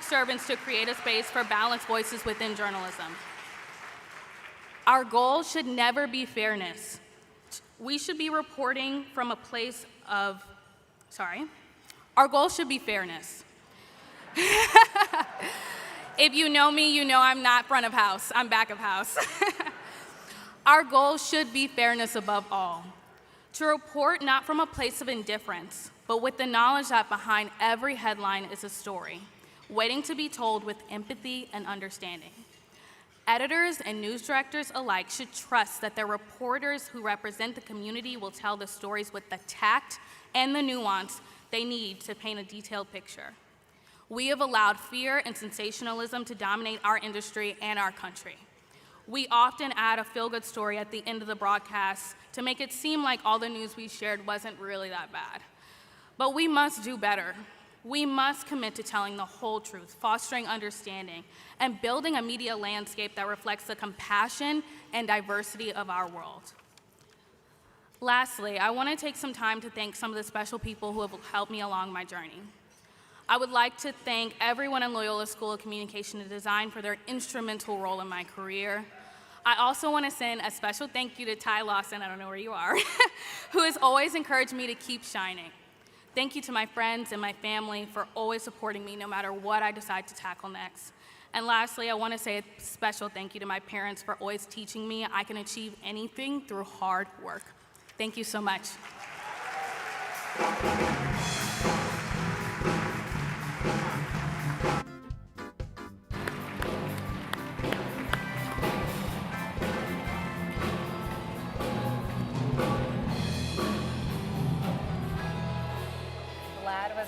servants to create a space for balanced voices within journalism. Our goal should never be fairness. We should be reporting from a place of, our goal should be fairness. If you know me, you know I'm not front of house, I'm back of house. Our goal should be fairness above all. To report not from a place of indifference, but with the knowledge that behind every headline is a story, waiting to be told with empathy and understanding. Editors and news directors alike should trust that their reporters who represent the community will tell the stories with the tact and the nuance they need to paint a detailed picture. We have allowed fear and sensationalism to dominate our industry and our country. We often add a feel-good story at the end of the broadcast to make it seem like all the news we shared wasn't really that bad. But we must do better. We must commit to telling the whole truth, fostering understanding, and building a media landscape that reflects the compassion and diversity of our world. Lastly, I want to take some time to thank some of the special people who have helped me along my journey. I would like to thank everyone in Loyola School of Communication and Design for their instrumental role in my career. I also want to send a special thank you to Ty Lawson, I don't know where you are, who has always encouraged me to keep shining. Thank you to my friends and my family for always supporting me no matter what I decide to tackle next. And lastly, I want to say a special thank you to my parents for always teaching me I can achieve anything through hard work. Thank you so much.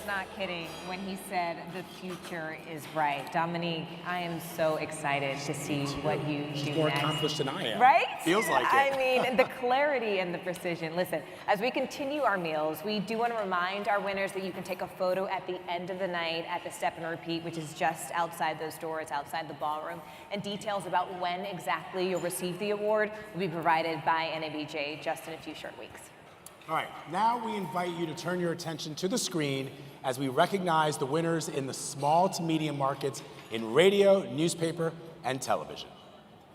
Not kidding when he said the future is bright. Domonique, I am so excited to see what you do more next. accomplished than I am. Right? Feels like it. I mean, the clarity and the precision. Listen, as we continue our meals, we do want to remind our winners that you can take a photo at the end of the night at the Step and Repeat, which is just outside those doors, outside the ballroom. And details about when exactly you'll receive the award will be provided by NABJ just in a few short weeks. All right, now we invite you to turn your attention to the screen as we recognize the winners in the small to medium markets in radio, newspaper, and television.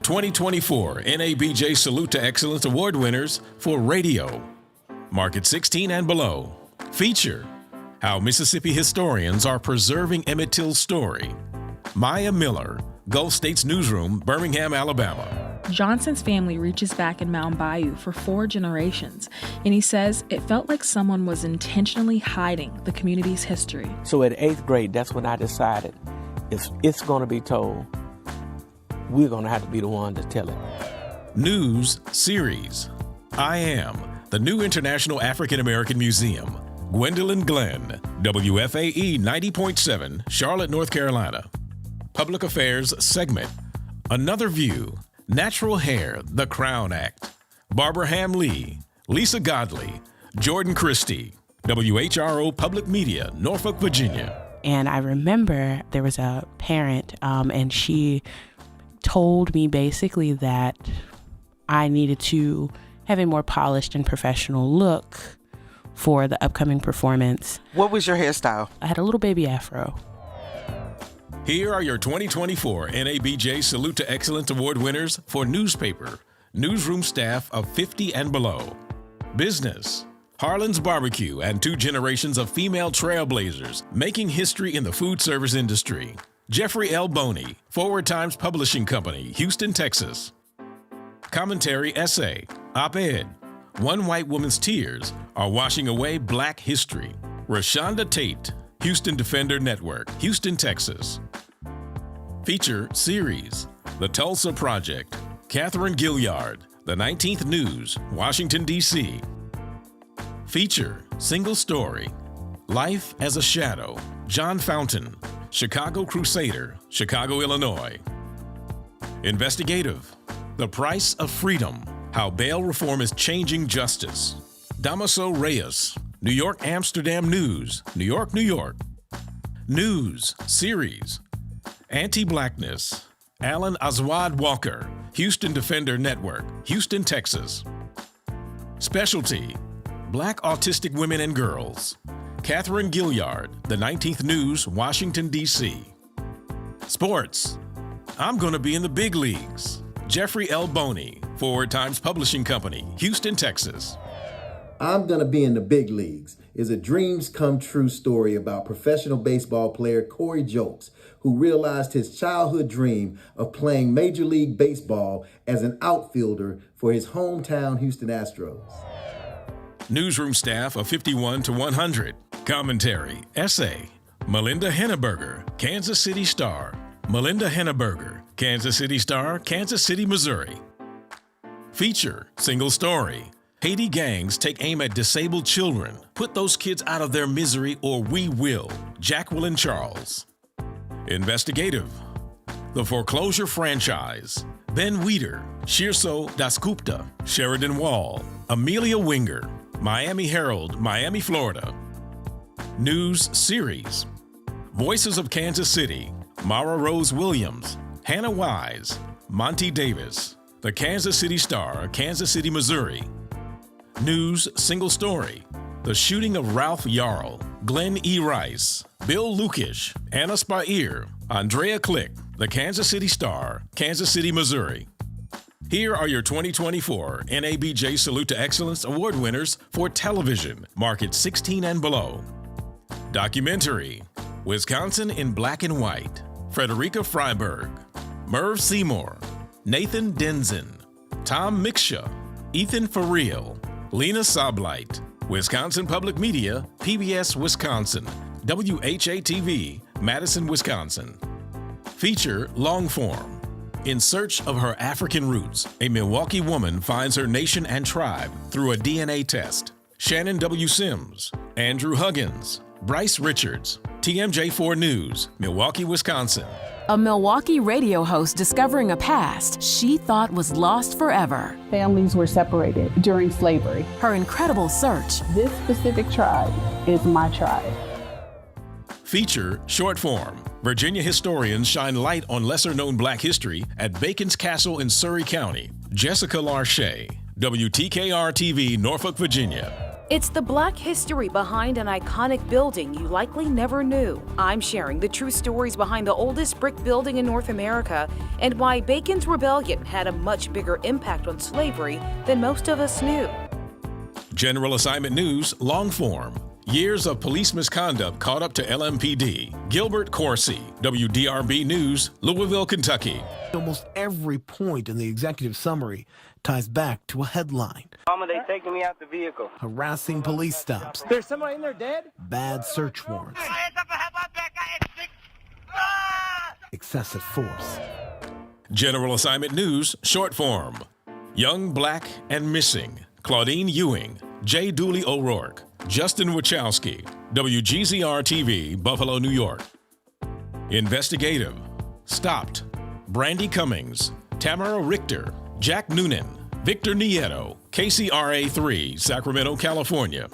2024 NABJ Salute to Excellence Award winners for radio. Market 16 and below. Feature: How Mississippi Historians Are Preserving Emmett Till's Story. Maya Miller, Gulf States Newsroom, Birmingham, Alabama. Johnson's family reaches back in Mound Bayou for 4 generations, and he says it felt like someone was intentionally hiding the community's history. So at 8th grade, that's when I decided if it's going to be told, we're going to have to be the one to tell it. News Series. I Am, the new International African American Museum. Gwendolyn Glenn, WFAE 90.7, Charlotte, North Carolina. Public Affairs segment. Another View. Natural Hair, The Crown Act. Barbara Ham Lee, Lisa Godley, Jordan Christie, WHRO Public Media, Norfolk, Virginia. And I remember there was a parent, and she told me basically that I needed to have a more polished and professional look for the upcoming performance. What was your hairstyle? I had a little baby afro. Here are your 2024 NABJ Salute to Excellence Award winners for newspaper, newsroom staff of 50 and below. Business, Harlan's Barbecue and 2 generations of female trailblazers making history in the food service industry. Jeffrey L. Boney, Forward Times Publishing Company, Houston, Texas. Commentary essay, op-ed, One White Woman's Tears Are Washing Away Black History. Rashonda Tate, Houston Defender Network, Houston, Texas. Feature series, The Tulsa Project, Catherine Gilliard, The 19th News, Washington, D.C. Feature, single story, Life as a Shadow, John Fountain, Chicago Crusader, Chicago, Illinois. Investigative, The Price of Freedom, How Bail Reform is Changing Justice. Damaso Reyes, New York Amsterdam News, New York, New York. News series, Anti-Blackness, Alan Aswad Walker, Houston Defender Network, Houston, Texas. Specialty, Black Autistic Women and Girls, Catherine Gilliard, The 19th News, Washington, D.C. Sports, I'm Gonna Be in the Big Leagues, Jeffrey L. Boney, Forward Times Publishing Company, Houston, Texas. I'm Gonna Be in the Big Leagues is a dreams come true story about professional baseball player Corey Jokes, who realized his childhood dream of playing Major League Baseball as an outfielder for his hometown Houston Astros. Newsroom staff of 51 to 100. Commentary, essay, Melinda Henneberger, Kansas City Star. Melinda Henneberger, Kansas City Star, Kansas City, Missouri. Feature, single story. Haiti gangs take aim at disabled children. Put those kids out of their misery or we will. Jacqueline Charles. Investigative. The Foreclosure Franchise. Ben Weider, Shirso Dasgupta, Sheridan Wall, Amelia Winger, Miami Herald, Miami, Florida. News Series. Voices of Kansas City, Mara Rose Williams, Hannah Wise, Monty Davis, The Kansas City Star, Kansas City, Missouri. News Single Story. The Shooting of Ralph Yarl, Glenn E. Rice, Bill Lukish, Anna Spair, Andrea Click, The Kansas City Star, Kansas City, Missouri. Here are your 2024 NABJ Salute to Excellence Award winners for television, market 16 and below. Documentary, Wisconsin in Black and White, Frederica Freiberg, Merv Seymour, Nathan Denzin, Tom Miksha, Ethan Farrell, Lena Soblight, Wisconsin Public Media, PBS Wisconsin, WHA-TV, Madison, Wisconsin. Feature long form. In search of her African roots, a Milwaukee woman finds her nation and tribe through a DNA test. Shannon W. Sims, Andrew Huggins, Bryce Richards, TMJ4 News, Milwaukee, Wisconsin. A Milwaukee radio host discovering a past she thought was lost forever. Families were separated during slavery. Her incredible search. This specific tribe is my tribe. Feature short form. Virginia historians shine light on lesser-known Black history at Bacon's Castle in Surrey County. Jessica Larche, WTKR-TV, Norfolk, Virginia. It's the Black history behind an iconic building you likely never knew. I'm sharing the true stories behind the oldest brick building in North America and why Bacon's Rebellion had a much bigger impact on slavery than most of us knew. General Assignment News, long form. Years of police misconduct caught up to LMPD. Gilbert Corsi, WDRB News, Louisville, Kentucky. Almost every point in the executive summary ties back to a headline. Mama, they taking me out the vehicle. Harassing police stops. There's somebody in there dead? Bad search warrants. Excessive force. General Assignment News, short form. Young, Black, and Missing. Claudine Ewing, J. Dooley O'Rourke, Justin Wachowski, WGZR-TV, Buffalo, New York. Investigative. Stopped. Brandy Cummings, Tamara Richter, Jack Noonan, Victor Nieto, KCRA3, Sacramento, California.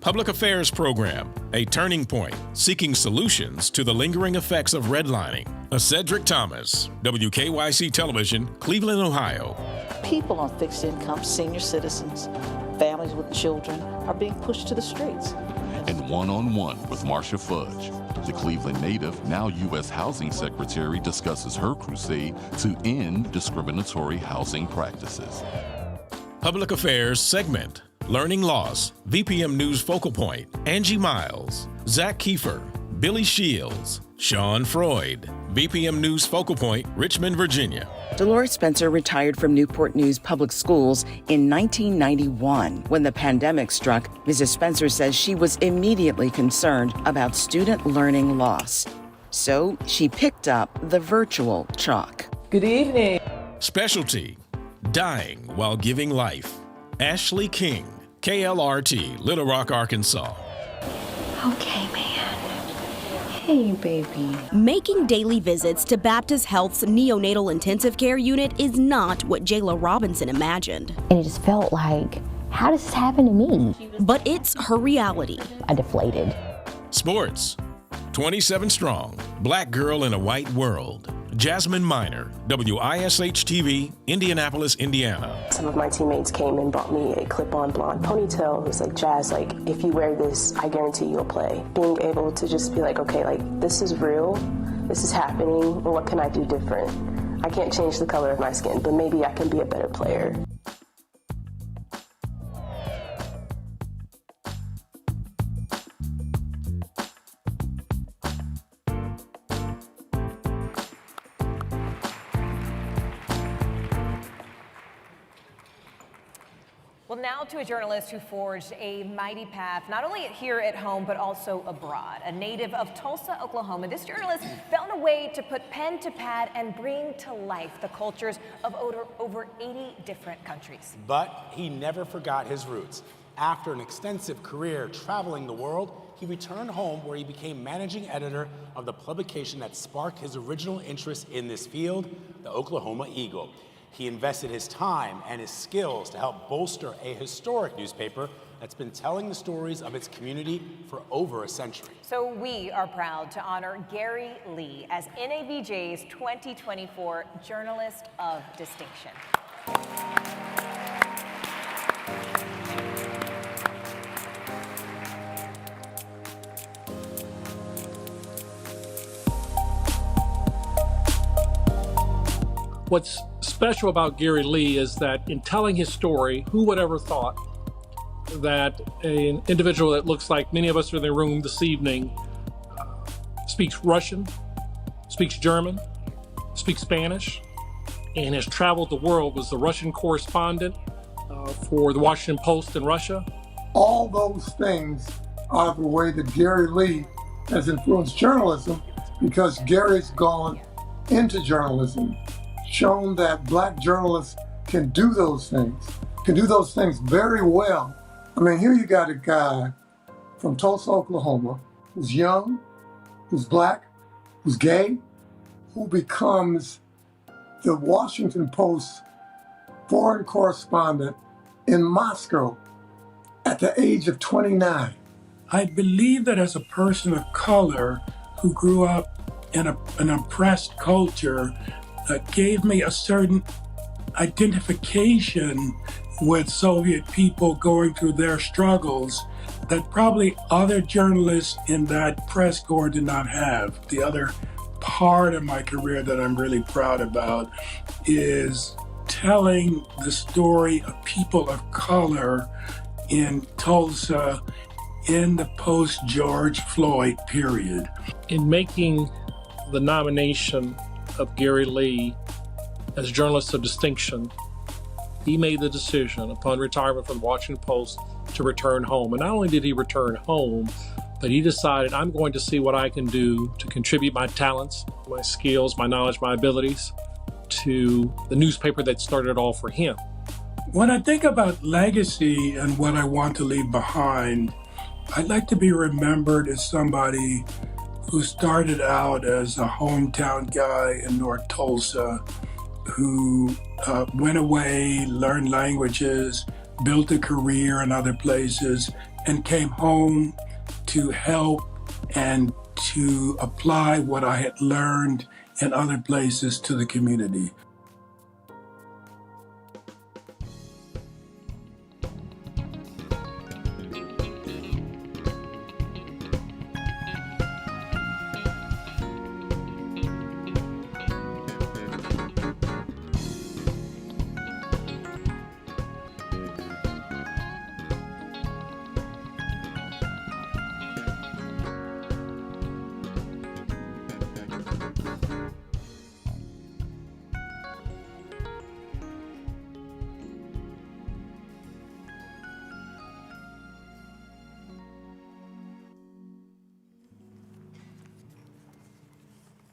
Public Affairs Program, A Turning Point, Seeking Solutions to the Lingering Effects of Redlining. A Cedric Thomas, WKYC Television, Cleveland, Ohio. People on fixed income, senior citizens, families with children are being pushed to the streets. And one-on-one with Marcia Fudge, the Cleveland native, now U.S. Housing Secretary, discusses her crusade to end discriminatory housing practices. Public Affairs Segment, Learning Loss, VPM News Focal Point, Angie Miles, Zach Kiefer, Billy Shields, Sean Freud, VPM News Focal Point, Richmond, Virginia. Dolores Spencer retired from Newport News Public Schools in 1991. When the pandemic struck, Mrs. Spencer says she was immediately concerned about student learning loss. So she picked up the virtual chalk. Good evening. Specialty, Dying While Giving Life. Ashley King, KLRT, Little Rock, Arkansas. Okay, man. Hey, baby. Making daily visits to Baptist Health's neonatal intensive care unit is not what Jayla Robinson imagined. And it just felt like, how does this happen to me? But it's her reality. I deflated. Sports, 27 strong, Black girl in a white world. Jasmine Miner, WISH-TV, Indianapolis, Indiana. Some of my teammates came and brought me a clip-on blonde ponytail. It was like, Jazz, like, if you wear this, I guarantee you'll play. Being able to just be like, okay, like, this is real, this is happening, and what can I do different? I can't change the color of my skin, but maybe I can be a better player. Well, now to a journalist who forged a mighty path, not only here at home, but also abroad. A native of Tulsa, Oklahoma, this journalist found a way to put pen to pad and bring to life the cultures of over 80 different countries. But he never forgot his roots. After an extensive career traveling the world, he returned home where he became managing editor of the publication that sparked his original interest in this field, the Oklahoma Eagle. He invested his time and his skills to help bolster a historic newspaper that's been telling the stories of its community for over a century. So we are proud to honor Gary Lee as NABJ's 2024 Journalist of Distinction. What's special about Gary Lee is that in telling his story, who would ever thought that an individual that looks like many of us are in the room this evening speaks Russian, speaks German, speaks Spanish, and has traveled the world, was the Russian correspondent for the Washington Post in Russia. All those things are the way that Gary Lee has influenced journalism, because Gary's gone into journalism, shown that Black journalists can do those things very well. I mean, here you got a guy from Tulsa, Oklahoma, who's young, who's Black, who's gay, who becomes the Washington Post foreign correspondent in Moscow at the age of 29. I believe that as a person of color who grew up in an oppressed culture, gave me a certain identification with Soviet people going through their struggles that probably other journalists in that press corps did not have. The other part of my career that I'm really proud about is telling the story of people of color in Tulsa in the post-George Floyd period. In making the nomination of Gary Lee as Journalist of Distinction, he made the decision upon retirement from the Washington Post to return home. And not only did he return home, but he decided, I'm going to see what I can do to contribute my talents, my skills, my knowledge, my abilities to the newspaper that started it all for him. When I think about legacy and what I want to leave behind, I'd like to be remembered as somebody who started out as a hometown guy in North Tulsa, who went away, learned languages, built a career in other places, and came home to help and to apply what I had learned in other places to the community.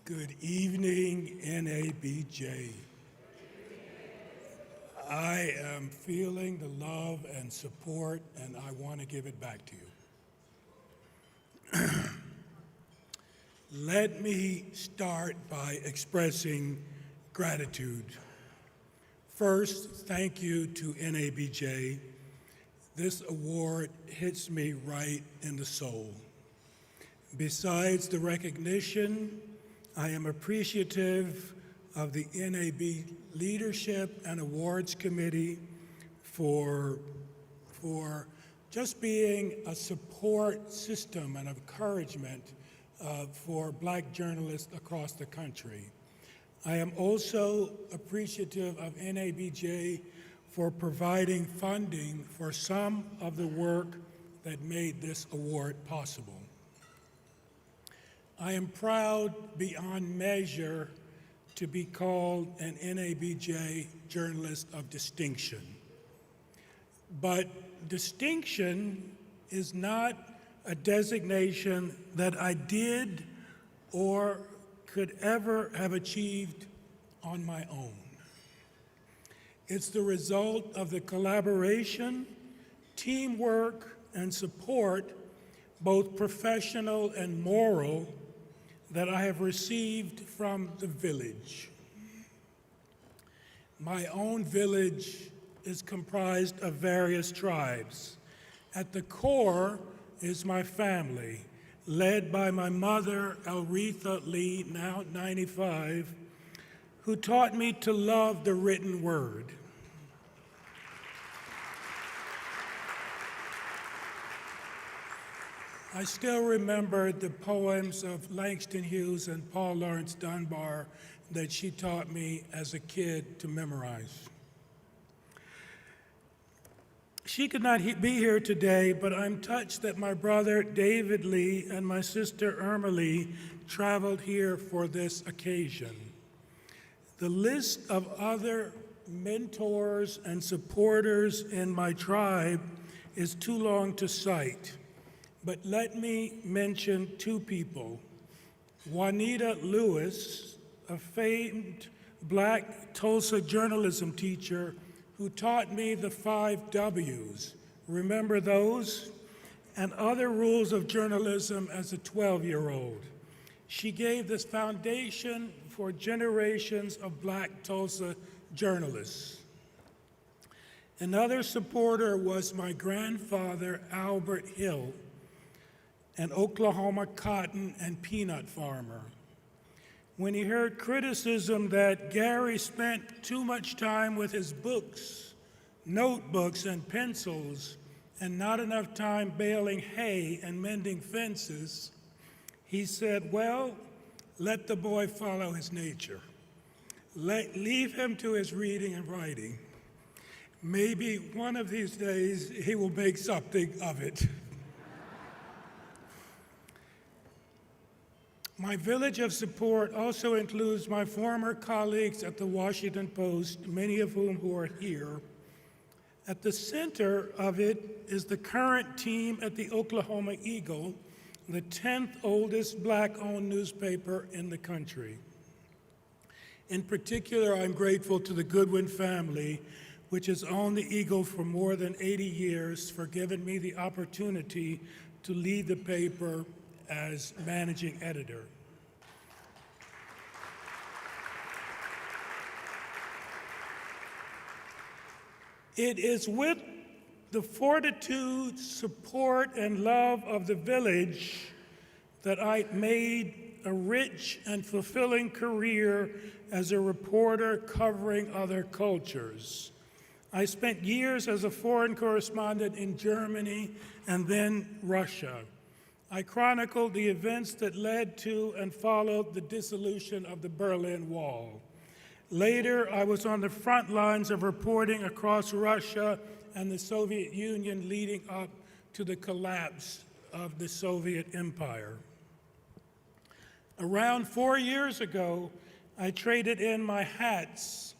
Good evening, NABJ. I am feeling the love and support, and I want to give it back to you. Let me start by expressing gratitude. First, thank you to NABJ. This award hits me right in the soul. Besides the recognition, I am appreciative of the NAB Leadership and Awards Committee for just being a support system and encouragement for Black journalists across the country. I am also appreciative of NABJ for providing funding for some of the work that made this award possible. I am proud beyond measure to be called an NABJ Journalist of Distinction. But distinction is not a designation that I did or could ever have achieved on my own. It's the result of the collaboration, teamwork, and support, both professional and moral, that I have received from the village. My own village is comprised of various tribes. At the core is my family, led by my mother, Elretha Lee, now 95, who taught me to love the written word. I still remember the poems of Langston Hughes and Paul Laurence Dunbar that she taught me as a kid to memorize. She could not be here today, but I'm touched that my brother David Lee and my sister Irma Lee traveled here for this occasion. The list of other mentors and supporters in my tribe is too long to cite, but let me mention two people. Juanita Lewis, a famed Black Tulsa journalism teacher who taught me the 5 W's. Remember those? And other rules of journalism as a 12-year-old. She gave this foundation for generations of Black Tulsa journalists. Another supporter was my grandfather, Albert Hill, an Oklahoma cotton and peanut farmer. When he heard criticism that Gary spent too much time with his books, notebooks, and pencils, and not enough time baling hay and mending fences, he said, well, let the boy follow his nature. Leave him to his reading and writing. Maybe one of these days he will make something of it. My village of support also includes my former colleagues at the Washington Post, many of whom are here. At the center of it is the current team at the Oklahoma Eagle, the 10th oldest Black-owned newspaper in the country. In particular, I'm grateful to the Goodwin family, which has owned the Eagle for more than 80 years, for giving me the opportunity to lead the paper as managing editor. It is with the fortitude, support, and love of the village that I made a rich and fulfilling career as a reporter covering other cultures. I spent years as a foreign correspondent in Germany and then Russia. I chronicled the events that led to and followed the dissolution of the Berlin Wall. Later, I was on the front lines of reporting across Russia and the Soviet Union leading up to the collapse of the Soviet Empire. Around 4 years ago, I traded in my hats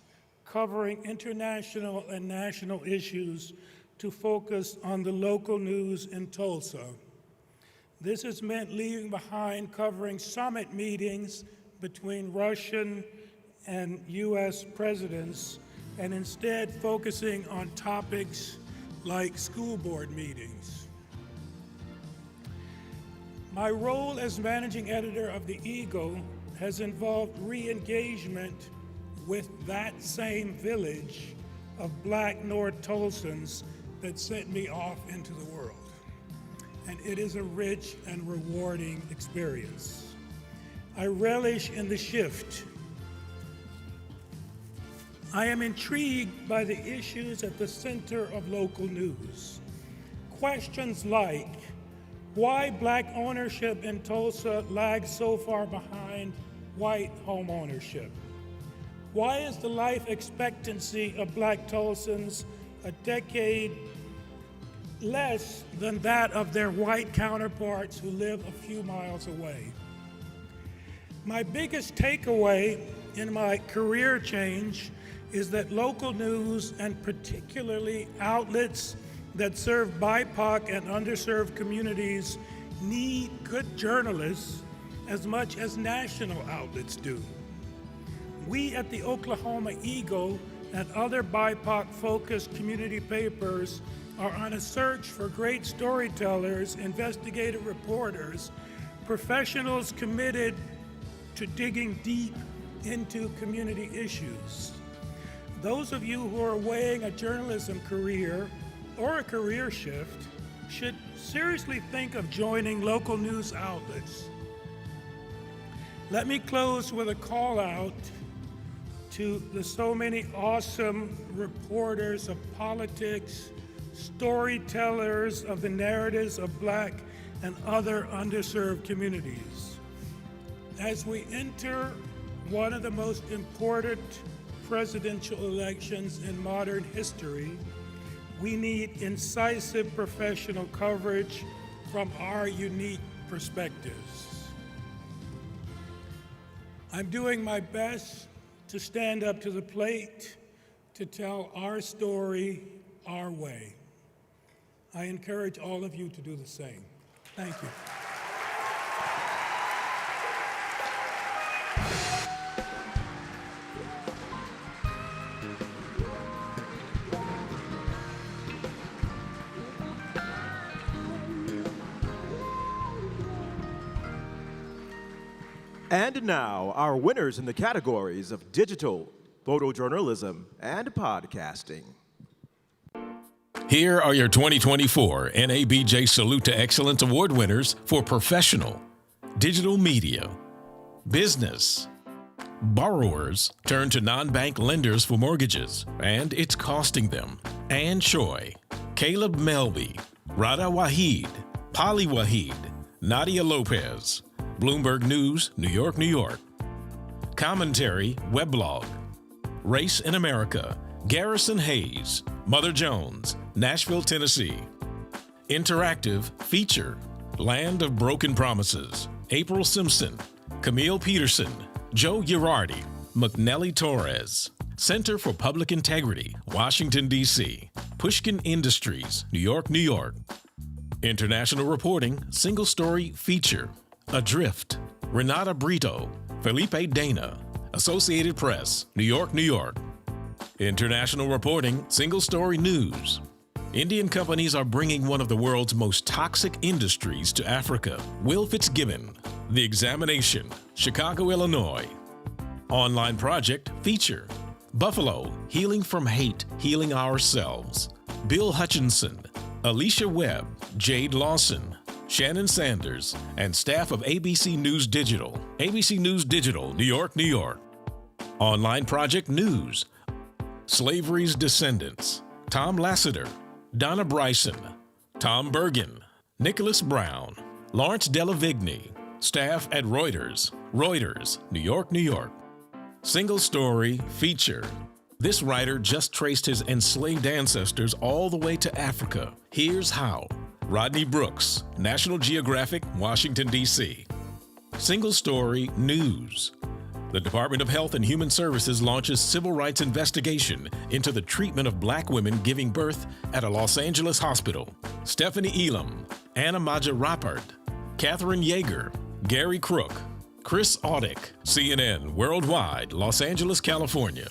covering international and national issues to focus on the local news in Tulsa. This has meant leaving behind covering summit meetings between Russian and U.S. presidents, and instead focusing on topics like school board meetings. My role as managing editor of the Eagle has involved re-engagement with that same village of Black North Tulsans that sent me off into the world. And it is a rich and rewarding experience. I relish in the shift. I am intrigued by the issues at the center of local news. Questions like, why Black ownership in Tulsa lags so far behind white home ownership? Why is the life expectancy of Black Tulsans a decade less than that of their white counterparts who live a few miles away? My biggest takeaway in my career change is that local news, and particularly outlets that serve BIPOC and underserved communities need good journalists as much as national outlets do. We at the Oklahoma Eagle and other BIPOC-focused community papers are on a search for great storytellers, investigative reporters, professionals committed to digging deep into community issues. Those of you who are weighing a journalism career or a career shift should seriously think of joining local news outlets. Let me close with a call out to the so many awesome reporters of politics, storytellers of the narratives of Black and other underserved communities. As we enter one of the most important presidential elections in modern history, we need incisive professional coverage from our unique perspectives. I'm doing my best to stand up to the plate to tell our story our way. I encourage all of you to do the same. Thank you. And now, our winners in the categories of digital, photojournalism, and podcasting. Here are your 2024 NABJ Salute to Excellence Award winners for professional, digital media, business. Borrowers turn to non-bank lenders for mortgages, and it's costing them. Ann Choi, Caleb Melby, Rada Waheed, Polly Waheed, Nadia Lopez, Bloomberg News, New York, New York. Commentary, Weblog. Race in America, Garrison Hayes, Mother Jones, Nashville, Tennessee. Interactive feature, Land of Broken Promises, April Simpson, Camille Peterson, Joe Girardi, McNelly Torres. Center for Public Integrity, Washington, D.C. Pushkin Industries, New York, New York. International reporting, single story feature, Adrift, Renata Brito, Felipe Dana, Associated Press, New York, New York. International reporting, single story news. Indian companies are bringing one of the world's most toxic industries to Africa. Will Fitzgibbon, The Examination, Chicago, Illinois. Online project feature, Buffalo, Healing from Hate, Healing Ourselves. Bill Hutchinson, Alicia Webb, Jade Lawson, Shannon Sanders, and staff of ABC News Digital. ABC News Digital, New York, New York. Online project news, Slavery's Descendants, Tom Lassiter, Donna Bryson, Tom Bergen, Nicholas Brown, Lawrence Delavigny, staff at Reuters, Reuters, New York, New York. Single story feature. This writer just traced his enslaved ancestors all the way to Africa. Here's how. Rodney Brooks, National Geographic, Washington, D.C. Single story news. The Department of Health and Human Services launches civil rights investigation into the treatment of Black women giving birth at a Los Angeles hospital. Stephanie Elam, Anna Maja Rappert, Catherine Yeager, Gary Crook, Chris Audick, CNN Worldwide, Los Angeles, California.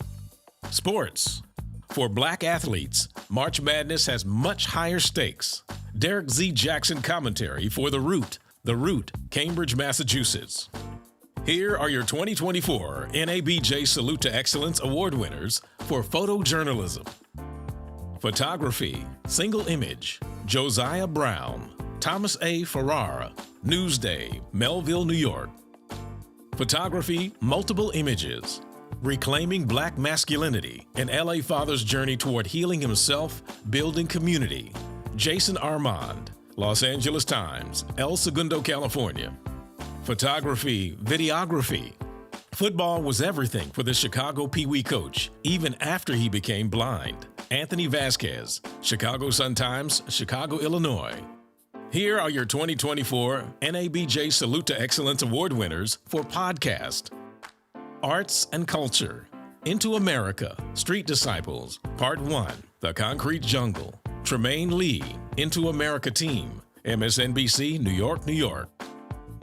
Sports. For Black athletes, March Madness has much higher stakes. Derek Z. Jackson commentary for The Root, Cambridge, Massachusetts. Here are your 2024 NABJ Salute to Excellence Award winners for photojournalism. Photography, single image, Josiah Brown, Thomas A. Ferrara, Newsday, Melville, New York. Photography, multiple images, Reclaiming Black Masculinity, an LA father's journey toward healing himself, building community. Jason Armand, Los Angeles Times, El Segundo, California. Photography, videography. Football was everything for the Chicago Pee Wee coach, even after he became blind. Anthony Vasquez, Chicago Sun-Times, Chicago, Illinois. Here are your 2024 NABJ Salute to Excellence Award winners for podcast. Arts and Culture, Into America, Street Disciples, Part 1. The Concrete Jungle, Tremaine Lee, Into America Team, MSNBC, New York, New York.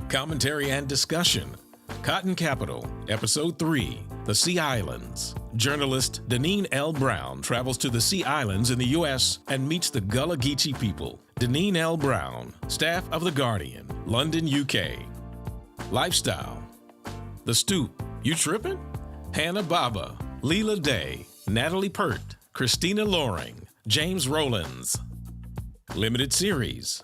Commentary and discussion, Cotton Capital, Episode 3, The Sea Islands. Journalist Deneen L. Brown travels to the Sea Islands in the U.S. and meets the Gullah Geechee people. Deneen L. Brown, staff of The Guardian, London, UK. Lifestyle, The Stoop, You Trippin'? Hannah Baba, Leela Day, Natalie Pert, Christina Loring, James Rollins. Limited series,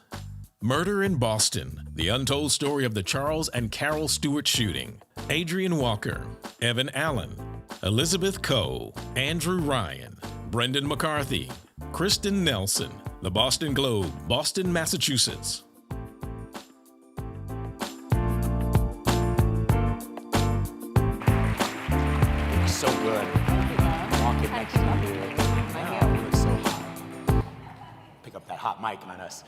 Murder in Boston, the untold story of the Charles and Carol Stewart shooting. Adrian Walker, Evan Allen, Elizabeth Coe, Andrew Ryan, Brendan McCarthy, Kristen Nelson, The Boston Globe, Boston, Massachusetts. So good. Walking next to you. Wow, you look so hot. Pick up that hot mic on us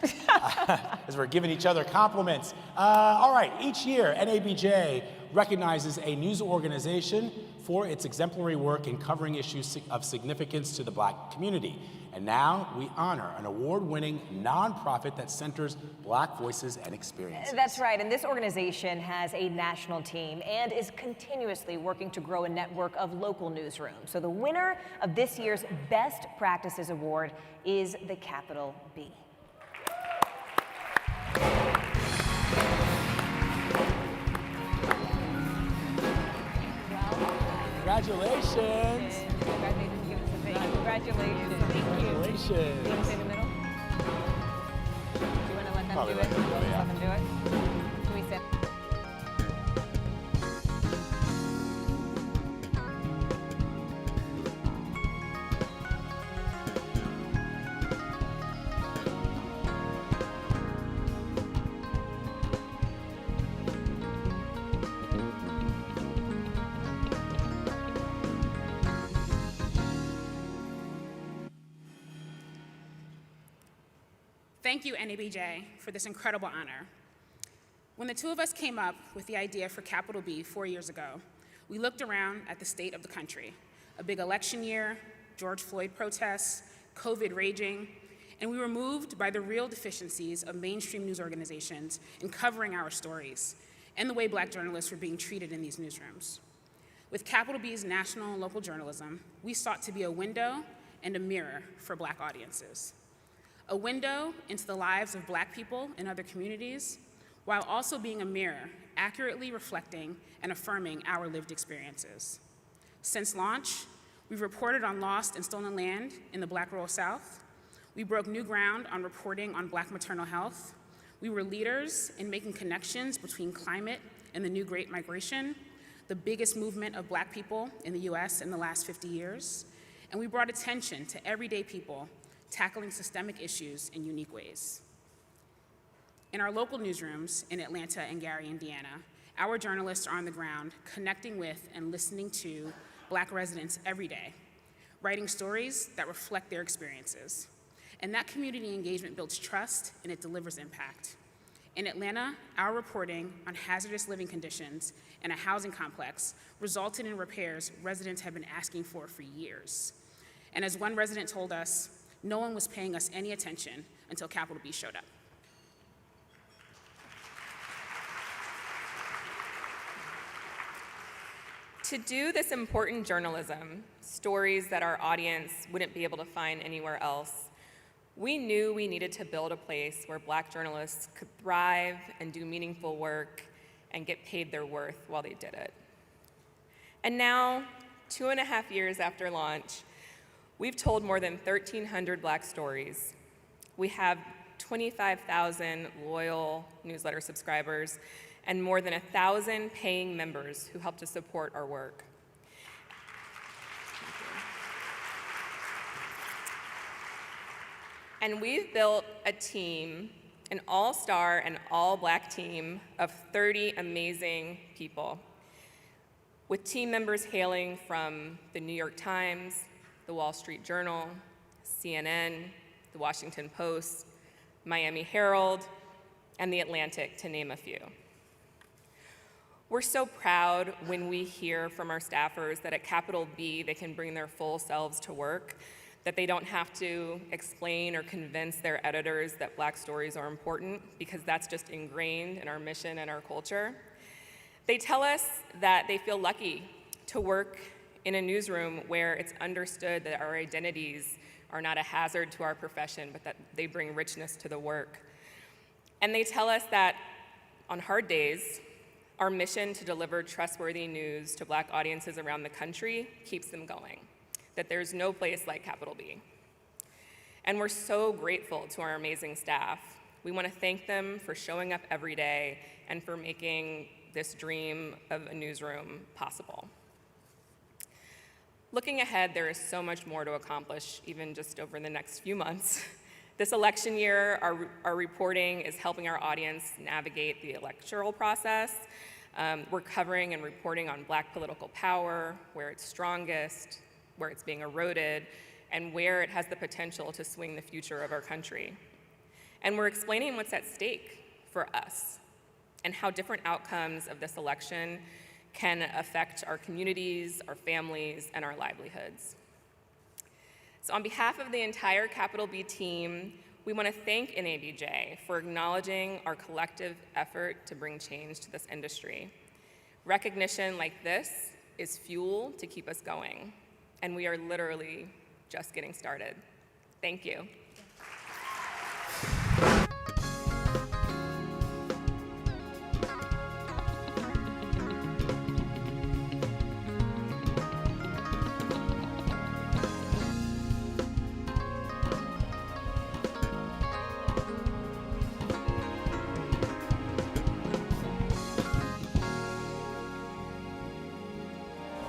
as we're giving each other compliments. All right, each year, NABJ recognizes a news organization for its exemplary work in covering issues of significance to the Black community. And now we honor an award-winning nonprofit that centers Black voices and experiences. That's right, and this organization has a national team and is continuously working to grow a network of local newsrooms. So the winner of this year's Best Practices Award is the capital B. Congratulations. Congratulations. Thank you. Congratulations. Do you want to stay in the middle? Do you want to let them Probably do let it? them do it, yeah. Let them do it? Can we sit? Thank you, NABJ, for this incredible honor. When the two of us came up with the idea for Capital B 4 years ago, we looked around at the state of the country. A big election year, George Floyd protests, COVID raging, and we were moved by the real deficiencies of mainstream news organizations in covering our stories and the way Black journalists were being treated in these newsrooms. With Capital B's national and local journalism, we sought to be a window and a mirror for Black audiences. A window into the lives of Black people in other communities, while also being a mirror accurately reflecting and affirming our lived experiences. Since launch, we've reported on lost and stolen land in the Black rural South. We broke new ground on reporting on Black maternal health. We were leaders in making connections between climate and the new Great Migration, the biggest movement of Black people in the US in the last 50 years. And we brought attention to everyday people tackling systemic issues in unique ways. In our local newsrooms in Atlanta and Gary, Indiana, our journalists are on the ground connecting with and listening to Black residents every day, writing stories that reflect their experiences. And that community engagement builds trust and it delivers impact. In Atlanta, our reporting on hazardous living conditions in a housing complex resulted in repairs residents have been asking for years. And as one resident told us, no one was paying us any attention until Capital B showed up. To do this important journalism, stories that our audience wouldn't be able to find anywhere else, we knew we needed to build a place where Black journalists could thrive and do meaningful work and get paid their worth while they did it. And now, 2.5 years after launch, we've told more than 1,300 Black stories. We have 25,000 loyal newsletter subscribers and more than 1,000 paying members who help to support our work. And we've built a team, an all-star and all-Black team of 30 amazing people, with team members hailing from the New York Times, the Wall Street Journal, CNN, the Washington Post, Miami Herald, and the Atlantic, to name a few. We're so proud when we hear from our staffers that at Capital B, they can bring their full selves to work, that they don't have to explain or convince their editors that Black stories are important, because that's just ingrained in our mission and our culture. They tell us that they feel lucky to work in a newsroom where it's understood that our identities are not a hazard to our profession, but that they bring richness to the work. And they tell us that on hard days, our mission to deliver trustworthy news to Black audiences around the country keeps them going, that there's no place like capital B. And we're so grateful to our amazing staff. We want to thank them for showing up every day and for making this dream of a newsroom possible. Looking ahead, there is so much more to accomplish, even just over the next few months. This election year, our reporting is helping our audience navigate the electoral process. We're covering and reporting on Black political power, where it's strongest, where it's being eroded, and where it has the potential to swing the future of our country. And we're explaining what's at stake for us and how different outcomes of this election can affect our communities, our families, and our livelihoods. So on behalf of the entire Capital B team, we want to thank NABJ for acknowledging our collective effort to bring change to this industry. Recognition like this is fuel to keep us going, and we are literally just getting started. Thank you.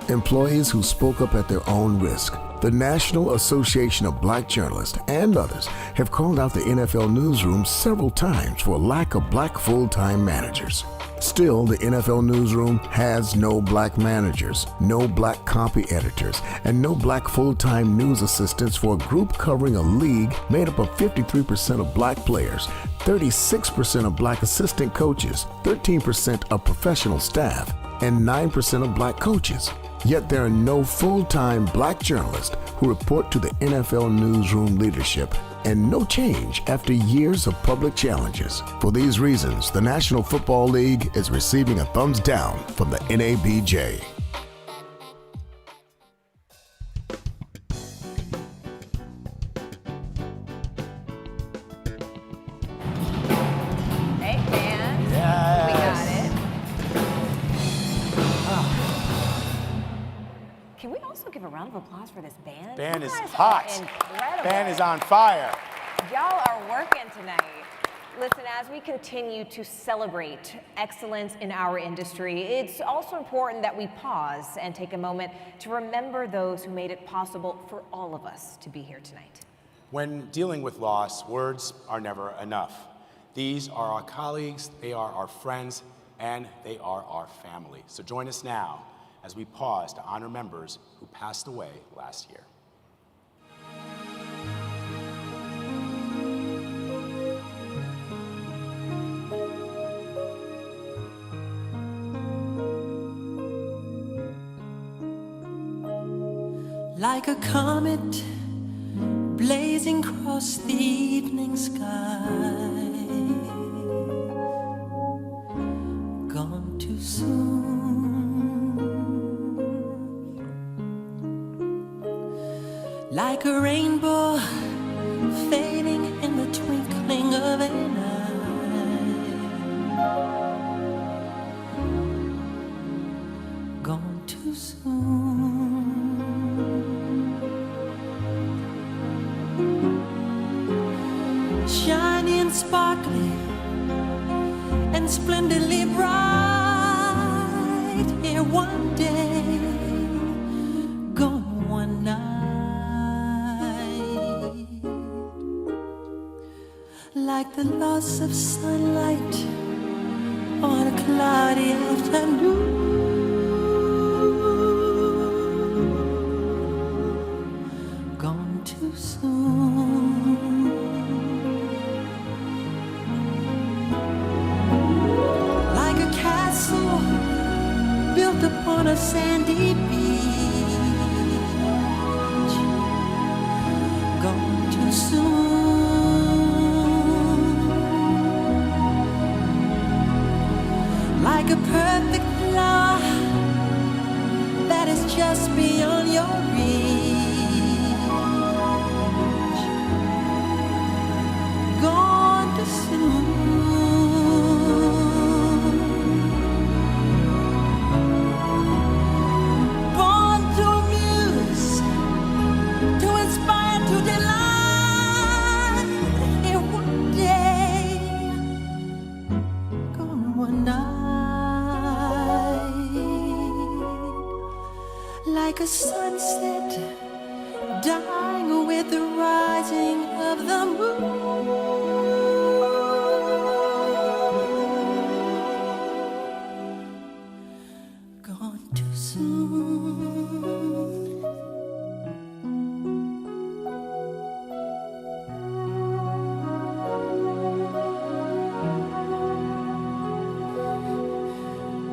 Employees who spoke up at their own risk. The National Association of Black Journalists and others have called out the NFL newsroom several times for a lack of Black full-time managers. Still, the NFL newsroom has no Black managers, no Black copy editors, and no Black full-time news assistants for a group covering a league made up of 53% of Black players, 36% of Black assistant coaches, 13% of professional staff, and 9% of Black coaches. Yet there are no full-time Black journalists who report to the NFL newsroom leadership, and no change after years of public challenges. For these reasons, the National Football League is receiving a thumbs down from the NABJ. Give a round of applause for this band. Band is hot. Incredible. Band is on fire. Y'all are working tonight. Listen, as we continue to celebrate excellence in our industry, it's also important that we pause and take a moment to remember those who made it possible for all of us to be here tonight. When dealing with loss, words are never enough. These are our colleagues, they are our friends, and they are our family. So join us now as we pause to honor members who passed away last year. Like a comet blazing across the evening sky, gone too soon. Like a rainbow fading in the twinkling of an eye, gone too soon. Shiny and sparkly and splendidly bright, here one day, gone one night. Like the loss of sunlight on a cloudy afternoon, gone too soon. Like a castle built upon a sandy beach, like a perfect flower that is just beyond your reach, gone too soon. Born to amuse, to inspire, to delight, in one day, gone one night, like a sunset dying with the rising of the moon. Gone too soon.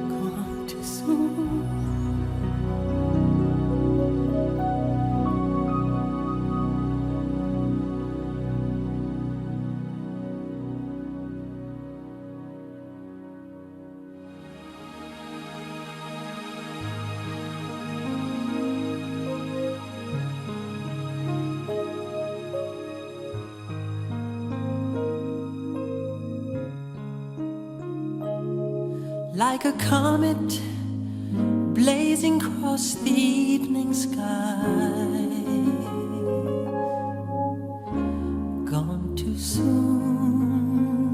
Gone too soon. Like a comet blazing across the evening sky, gone too soon.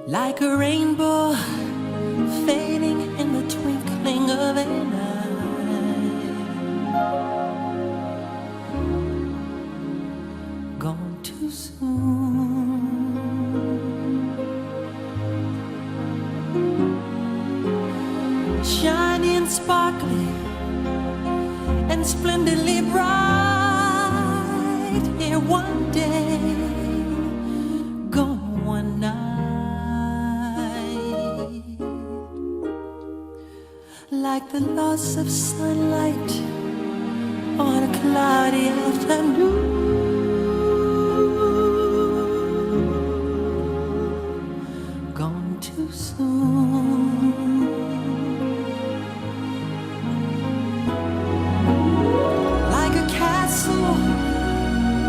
Like a rainbow fading in the twinkling of an eye, gone too soon. Shiny and sparkly and splendidly bright, here one day, gone one night, like the loss of sunlight on a cloudy afternoon, gone too soon.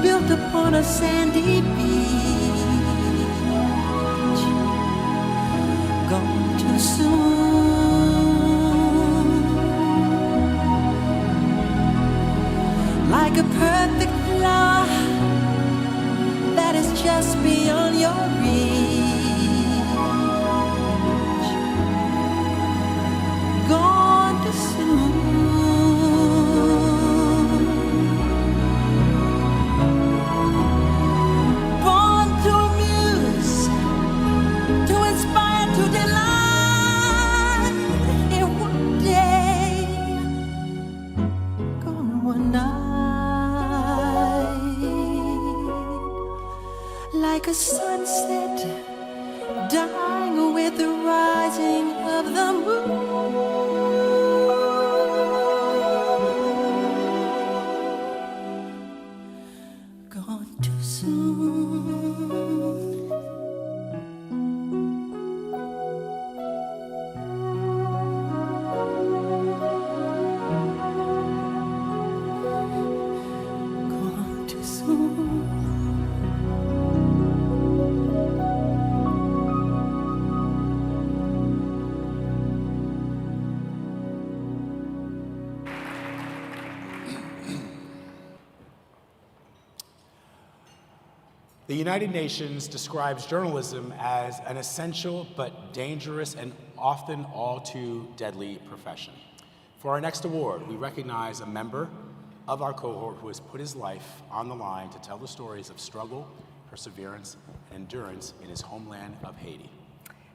Built upon a sandy beach, gone too soon. Like a perfect flower that is just beyond your reach, gone too soon. Like a sunset dying with the rising of the moon, gone too soon. Gone too soon. The United Nations describes journalism as an essential but dangerous and often all too deadly profession. For our next award, we recognize a member of our cohort who has put his life on the line to tell the stories of struggle, perseverance, and endurance in his homeland of Haiti.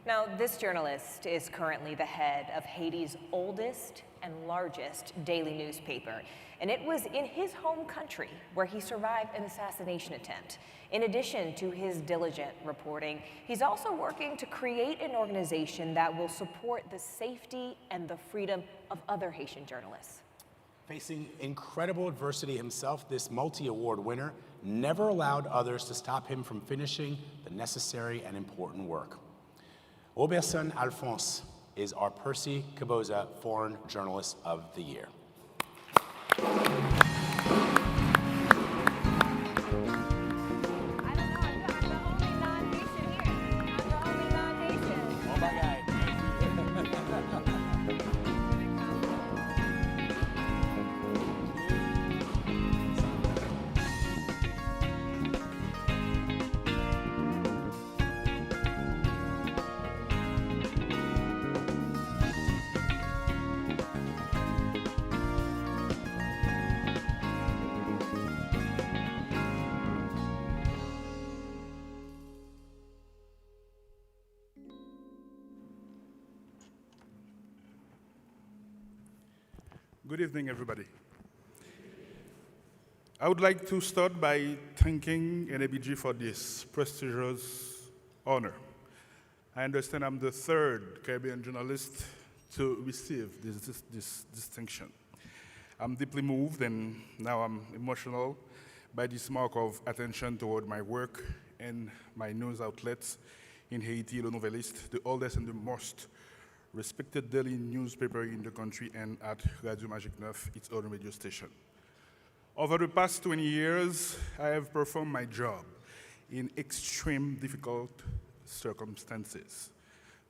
Now, this journalist is currently the head of Haiti's oldest and largest daily newspaper, and it was in his home country where he survived an assassination attempt. In addition to his diligent reporting, he's also working to create an organization that will support the safety and the freedom of other Haitian journalists. Facing incredible adversity himself, this multi-award winner never allowed others to stop him from finishing the necessary and important work. Oberson Alphonse is our Percy Kaboza Foreign Journalist of the Year. Good evening, everybody. I would like to start by thanking NABJ for this prestigious honor. I understand I'm the third Caribbean journalist to receive this distinction. I'm deeply moved and now I'm emotional by this mark of attention toward my work and my news outlets in Haiti, Le Nouvelliste, the oldest and the most respected daily newspaper in the country, and at Radio Magique 9, its own radio station. Over the past 20 years, I have performed my job in extreme difficult circumstances.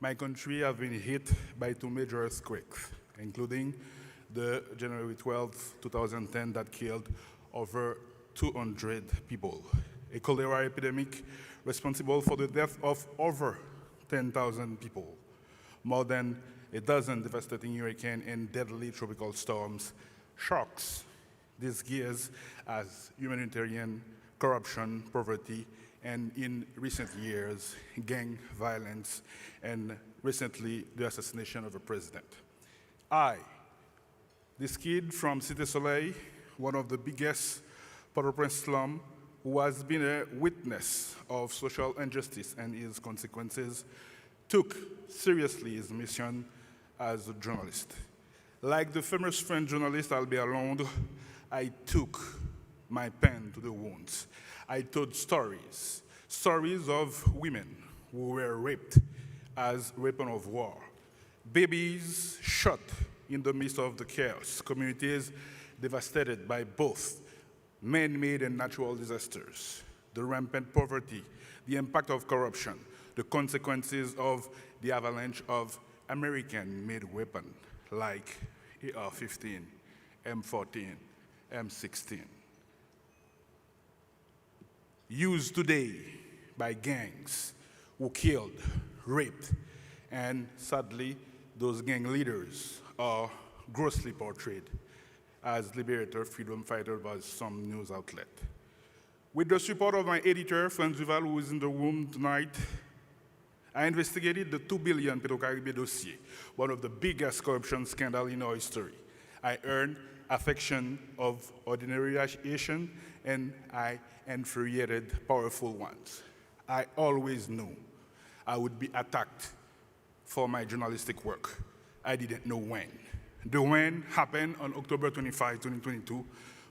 My country has been hit by 2 major earthquakes, including the January 12, 2010 that killed over 200 people, a cholera epidemic responsible for the death of over 10,000 people, more than a dozen devastating hurricanes and deadly tropical storms, shocks, disguised as humanitarian, corruption, poverty, and in recent years, gang violence, and recently the assassination of a president. I, this kid from Cité Soleil, one of the biggest Port-au-Prince slums, who has been a witness of social injustice and its consequences, took seriously his mission as a journalist. Like the famous French journalist Albert Londres, I took my pen to the wounds. I told stories of women who were raped as weapons of war, babies shot in the midst of the chaos, communities devastated by both man-made and natural disasters, the rampant poverty, the impact of corruption, the consequences of the avalanche of American-made weapons like AR-15, M14, M16, used today by gangs who killed, raped, and sadly, those gang leaders are grossly portrayed as liberator, freedom fighter by some news outlet. With the support of my editor, Franz Duval, who is in the room tonight, I investigated the 2 billion Petro-Caribbean dossier, one of the biggest corruption scandals in our history. I earned affection of ordinary Haitians, and I infuriated powerful ones. I always knew I would be attacked for my journalistic work. I didn't know when. The when happened on October 25, 2022,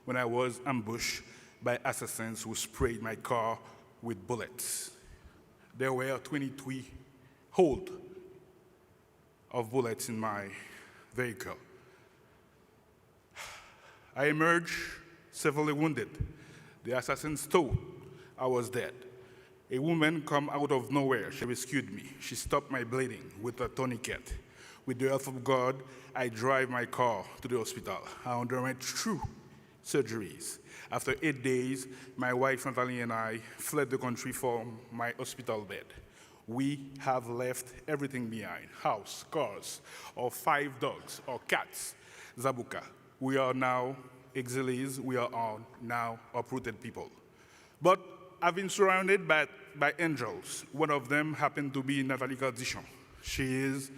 when I was ambushed by assassins who sprayed my car with bullets. There were 23 holes of bullets in my vehicle. I emerged severely wounded. The assassins thought I was dead. A woman came out of nowhere. She rescued me. She stopped my bleeding with a tourniquet. With the help of God, I drove my car to the hospital. I underwent 2 surgeries. After 8 days, my wife Natalie and I fled the country from my hospital bed. We have left everything behind: house, cars, our 5 dogs, our cats, Zabuka. We are now exiles. We are now uprooted people. But I've been surrounded by angels. One of them happened to be Nathalie Cardichon. She is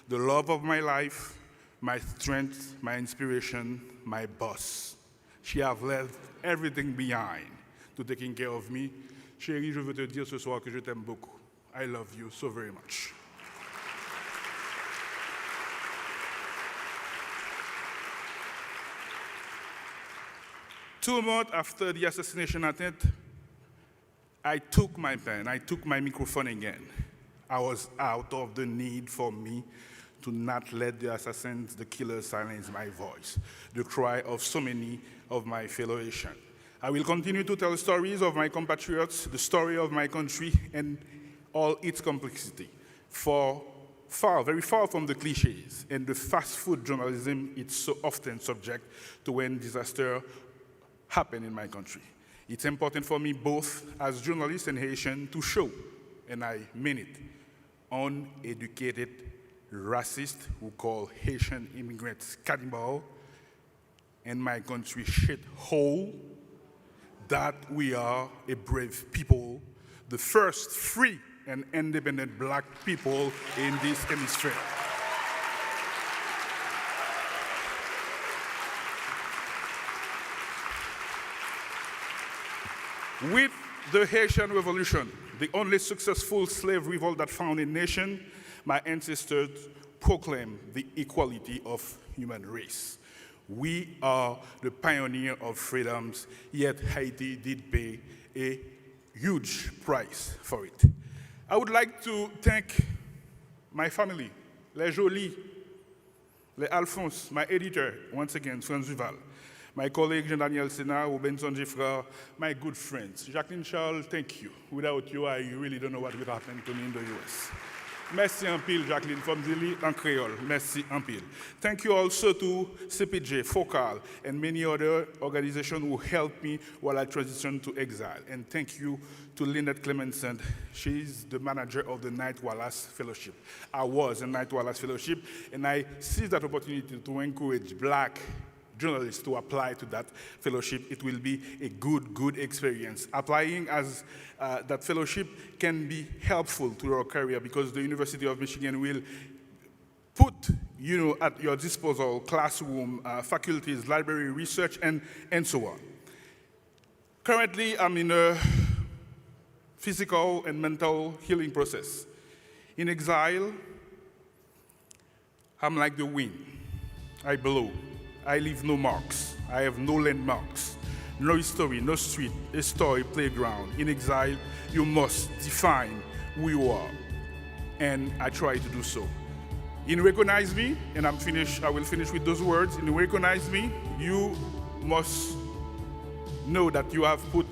the love of my life, my strength, my inspiration, my boss. She has left everything behind to taking care of me. Chérie, je veux te dire ce soir que je t'aime beaucoup. I love you so very much. 2 months after the assassination attempt, I took my pen, I took my microphone again. I was out of the need for me to not let the assassins, the killers, silence my voice, the cry of so many of my fellow Haitians. I will continue to tell stories of my compatriots, the story of my country, and all its complexity. Very far from the cliches and the fast food journalism it's so often subject to when disaster happen in my country. It's important for me both as journalist and Haitian to show, and I mean it, uneducated racist who call Haitian immigrants cannibal and my country shit hole, that we are a brave people, the first free and independent black people in this hemisphere. With the Haitian Revolution, the only successful slave revolt that found a nation, my ancestors proclaimed the equality of human race. We are the pioneer of freedoms, yet Haiti did pay a huge price for it. I would like to thank my family, Les Jolis, Les Alphonse, my editor, once again, Franz Duval, my colleague Jean-Daniel Sena, Robinson Giffra, my good friends. Jacqueline Charles, thank you. Without you, I really don't know what would happen to me in the US. Merci en pile, Jacqueline, from Zili en Creole. Merci en pile. Thank you also to CPJ, Focal, and many other organizations who helped me while I transitioned to exile. And thank you to Lynette Clemenson. She's the manager of the Knight Wallace Fellowship. I was in Knight Wallace Fellowship, and I seized that opportunity to encourage Black journalists to apply to that fellowship. It will be a good experience. Applying as that fellowship can be helpful to your career because the University of Michigan will put at your disposal classroom, faculties, library, research, and so on. Currently, I'm in a physical and mental healing process. In exile, I'm like the wind. I blow. I leave no marks. I have no landmarks. No history, no street, a story, playground. In exile, you must define who you are. And I try to do so. In recognize me, and I will finish with those words. In recognize me, you must know that you have put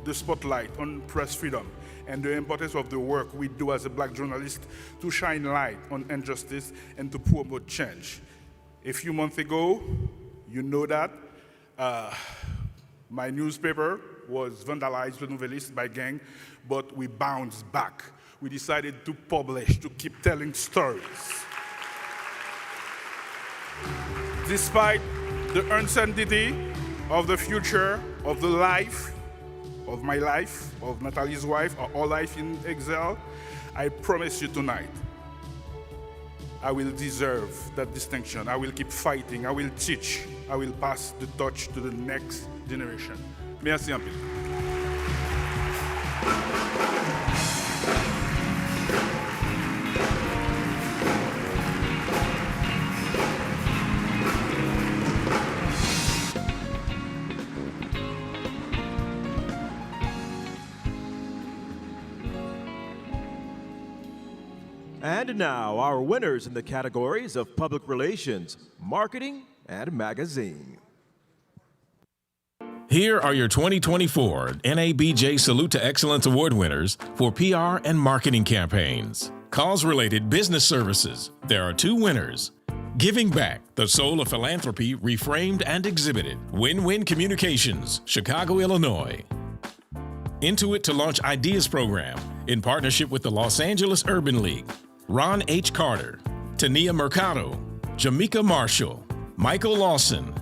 the spotlight on press freedom and the importance of the work we do as a Black journalist to shine light on injustice and to promote change. A few months ago, you know that my newspaper was vandalized, Le Nouvelliste, by gang, but we bounced back. We decided to publish, to keep telling stories. Despite the uncertainty of the future, of the life, of my life, of Natalie's wife, or our life in exile, I promise you tonight, I will deserve that distinction. I will keep fighting. I will teach. I will pass the torch to the next generation. Merci un peu. And now, our winners in the categories of Public Relations, Marketing, and Magazine. Here are your 2024 NABJ Salute to Excellence Award winners for PR and marketing campaigns. Cause-related business services. There are 2 winners. Giving Back, the soul of philanthropy reframed and exhibited. Win-Win Communications, Chicago, Illinois. Intuit to Launch Ideas program in partnership with the Los Angeles Urban League. Ron H. Carter, Tania Mercado, Jamaica Marshall, Michael Lawson,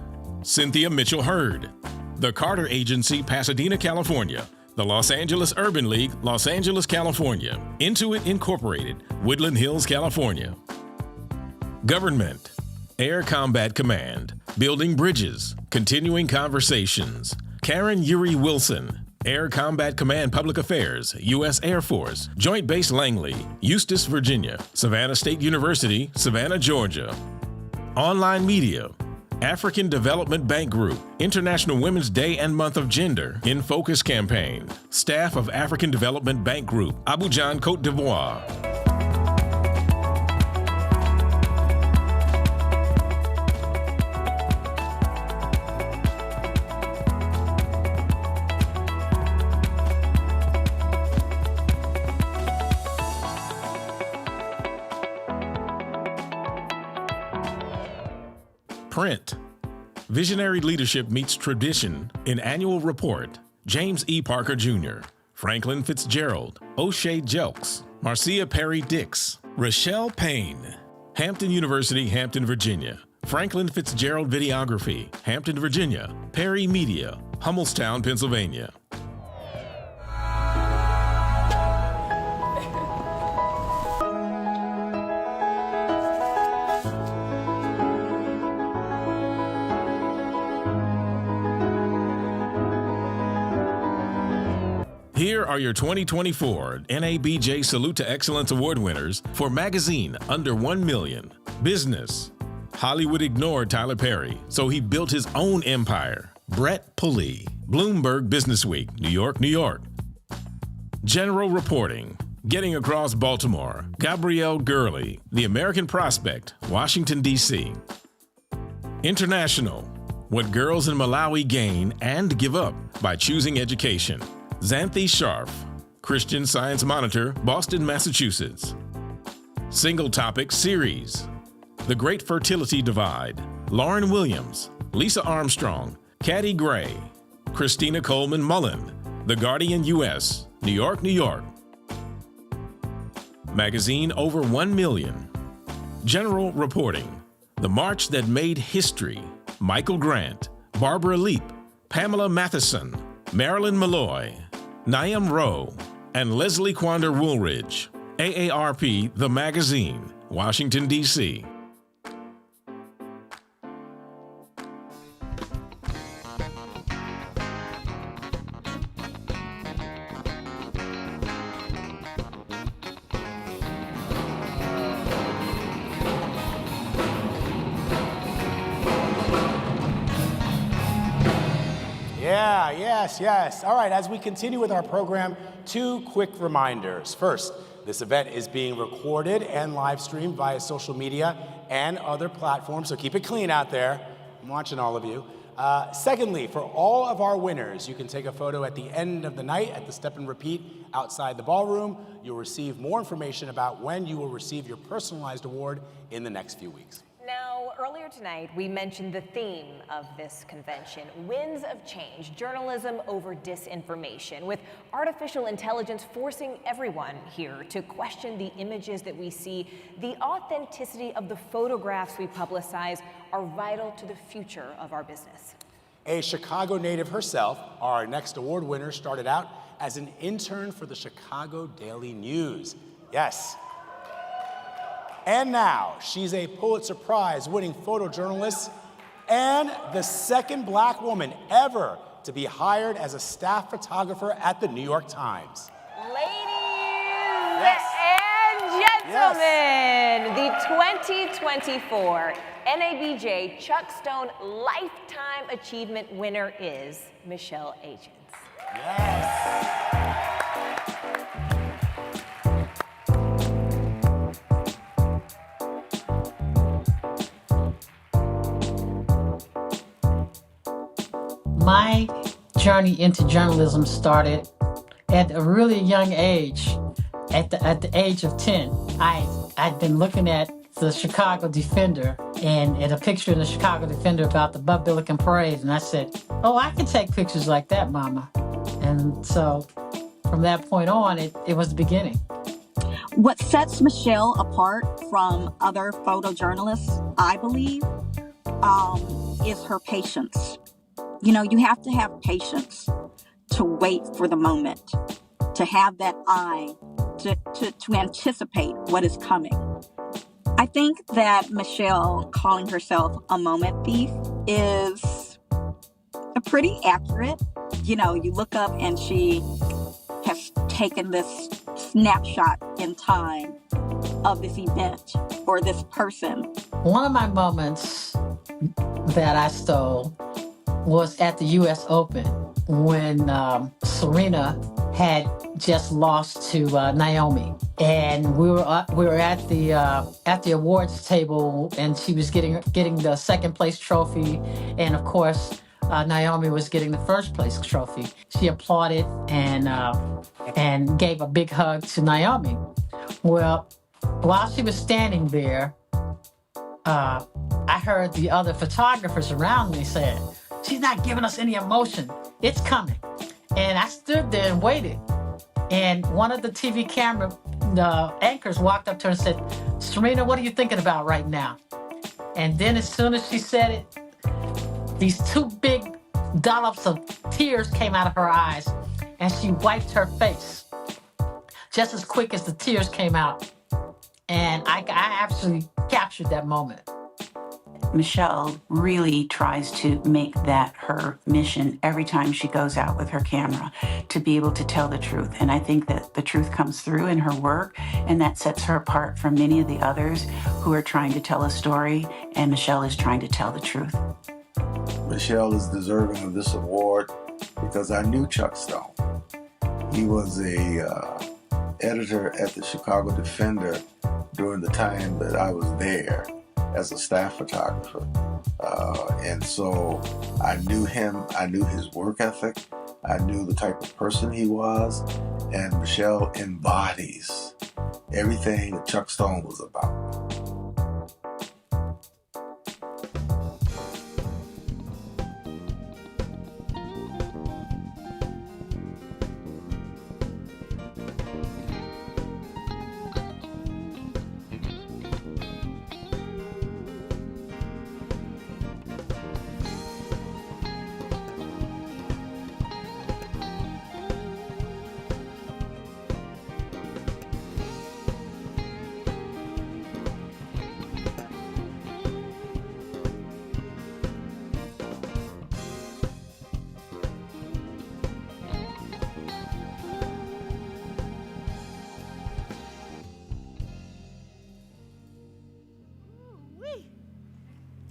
Cynthia Mitchell-Hurd, The Carter Agency, Pasadena, California, the Los Angeles Urban League, Los Angeles, California, Intuit Incorporated, Woodland Hills, California. Government, Air Combat Command, Building Bridges, Continuing Conversations, Karen Yuri Wilson, Air Combat Command Public Affairs, U.S. Air Force, Joint Base Langley, Eustis, Virginia, Savannah State University, Savannah, Georgia. Online Media, African Development Bank Group, International Women's Day and Month of Gender in Focus campaign. Staff of African Development Bank Group, Abidjan, Côte d'Ivoire. Print. Visionary Leadership Meets Tradition in Annual Report. James E. Parker Jr., Franklin Fitzgerald, O'Shea Jelks, Marcia Perry Dix, Rochelle Payne. Hampton University, Hampton, Virginia. Franklin Fitzgerald Videography, Hampton, Virginia. Perry Media, Hummelstown, Pennsylvania. Here are your 2024 NABJ Salute to Excellence Award winners for magazine under 1 million. Business. Hollywood ignored Tyler Perry, so he built his own empire. Brett Pulley. Bloomberg Businessweek, New York, New York. General reporting. Getting Across Baltimore. Gabrielle Gurley. The American Prospect, Washington, D.C. International. What girls in Malawi gain and give up by choosing education. Xanthi Sharf, Christian Science Monitor, Boston, Massachusetts. Single Topic Series. The Great Fertility Divide. Lauren Williams, Lisa Armstrong, Caddy Gray, Christina Coleman Mullen. The Guardian U.S., New York, New York. Magazine over 1 million. General reporting. The March That Made History. Michael Grant, Barbara Leap, Pamela Matheson, Marilyn Malloy, Naim Rowe, and Leslie Quander Woolridge. AARP, The Magazine, Washington, D.C. Yes. All right, as we continue with our program, 2 quick reminders. First, this event is being recorded and live streamed via social media and other platforms, so keep it clean out there. I'm watching all of you. Secondly, for all of our winners, you can take a photo at the end of the night at the Step and Repeat outside the ballroom. You'll receive more information about when you will receive your personalized award in the next few weeks. Now, earlier tonight, we mentioned the theme of this convention, Winds of Change, journalism over disinformation, with artificial intelligence forcing everyone here to question the images that we see. The authenticity of the photographs we publicize are vital to the future of our business. A Chicago native herself, our next award winner started out as an intern for the Chicago Daily News. Yes. And now, she's a Pulitzer Prize-winning photojournalist and the second Black woman ever to be hired as a staff photographer at the New York Times. Ladies and gentlemen, the 2024 NABJ Chuck Stone Lifetime Achievement winner is Michelle Agents. Yes. My journey into journalism started at a really young age. At the age of 10, I'd been looking at the Chicago Defender and at a picture in the Chicago Defender about the Buck Billiken Parade, and I said, "Oh, I can take pictures like that, Mama." And so, from that point on, it was the beginning. What sets Michelle apart from other photojournalists, I believe, is her patience. You know, you have to have patience to wait for the moment, to have that eye, to anticipate what is coming. I think that Michelle calling herself a moment thief is pretty accurate. You know, you look up and she has taken this snapshot in time of this event or this person. One of my moments that I stole was at the U.S. Open when Serena had just lost to Naomi, and we were at the awards table, and she was getting the second place trophy, and of course Naomi was getting the first place trophy. She applauded and gave a big hug to Naomi. Well, while she was standing there, I heard the other photographers around me saying, "She's not giving us any emotion. It's coming." And I stood there and waited. And one of the TV camera anchors walked up to her and said, "Serena, what are you thinking about right now?" And then as soon as she said it, these two big dollops of tears came out of her eyes, and she wiped her face just as quick as the tears came out. And I actually captured that moment. Michelle really tries to make that her mission every time she goes out with her camera, to be able to tell the truth. And I think that the truth comes through in her work, and that sets her apart from many of the others who are trying to tell a story, and Michelle is trying to tell the truth. Michelle is deserving of this award because I knew Chuck Stone. He was a editor at the Chicago Defender during the time that I was there as a staff photographer. And so I knew him, I knew his work ethic, I knew the type of person he was, and Michelle embodies everything that Chuck Stone was about.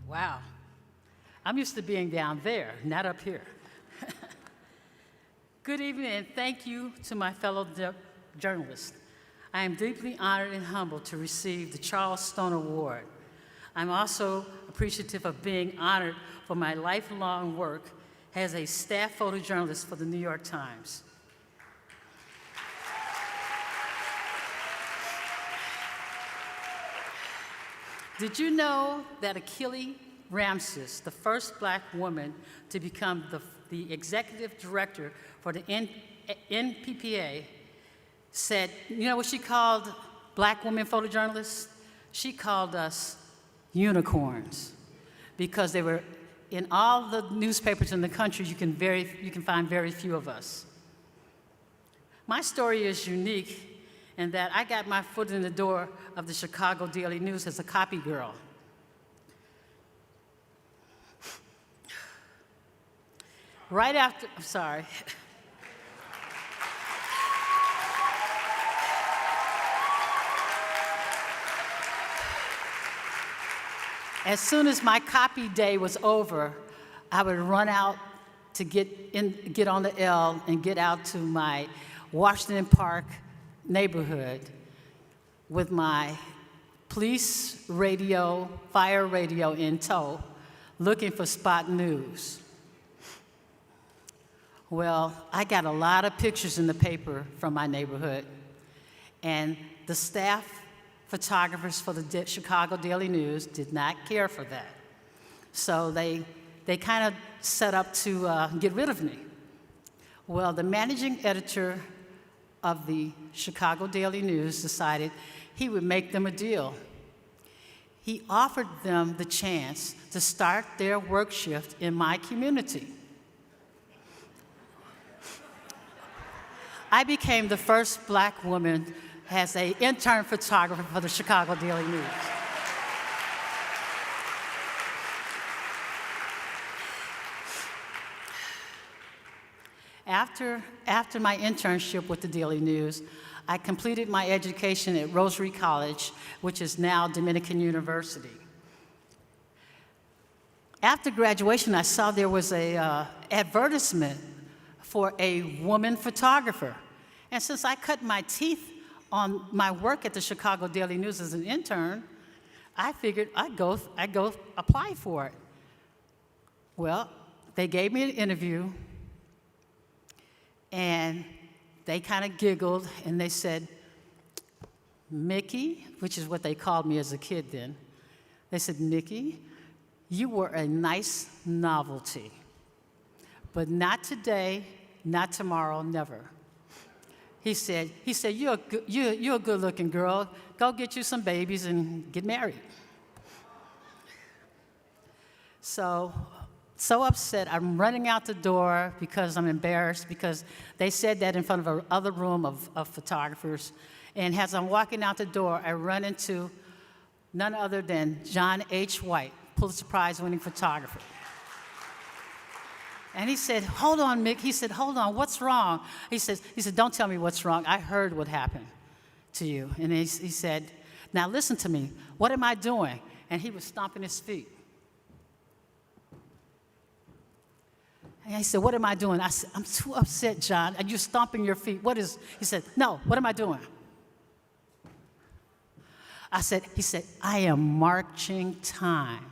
Wow. I'm used to being down there, not up here. Good evening, and thank you to my fellow journalists. I am deeply honored and humbled to receive the Charles Stone Award. I'm also appreciative of being honored for my lifelong work as a staff photojournalist for the New York Times. Did you know that Achille Ramses, the first Black woman to become the executive director for the NPPA, said, you know what she called Black women photojournalists? She called us unicorns, because they were in all the newspapers in the country. You can find very few of us. My story is unique in that I got my foot in the door of the Chicago Daily News as a copy girl. Right after, I'm sorry. As soon as my copy day was over, I would run out to get on the L and get out to my Washington Park neighborhood with my police radio, fire radio in tow, looking for spot news. Well, I got a lot of pictures in the paper from my neighborhood, and the staff photographers for the Chicago Daily News did not care for that. So they kind of set up to get rid of me. Well, the managing editor of the Chicago Daily News decided he would make them a deal. He offered them the chance to start their work shift in my community. I became the first Black woman as an intern photographer for the Chicago Daily News. After my internship with the Daily News, I completed my education at Rosary College, which is now Dominican University. After graduation, I saw there was a advertisement for a woman photographer. And since I cut my teeth on my work at the Chicago Daily News as an intern, I figured I'd go apply for it. Well, they gave me an interview, and they kind of giggled, and they said, Mickey, which is what they called me as a kid then, they said, Mickey, you were a nice novelty, but not today, not tomorrow, never. He said, you're a good-looking girl. Go get you some babies and get married. So upset, I'm running out the door because I'm embarrassed, because they said that in front of another room of photographers. And as I'm walking out the door, I run into none other than John H. White, Pulitzer Prize-winning photographer. And he said, hold on, Mick. He said, hold on, what's wrong? He said, don't tell me what's wrong. I heard what happened to you. And he said, now listen to me. What am I doing? And he was stomping his feet. And he said, what am I doing? I said, I'm too upset, John. Are you stomping your feet? He said, no, what am I doing? He said, I am marching time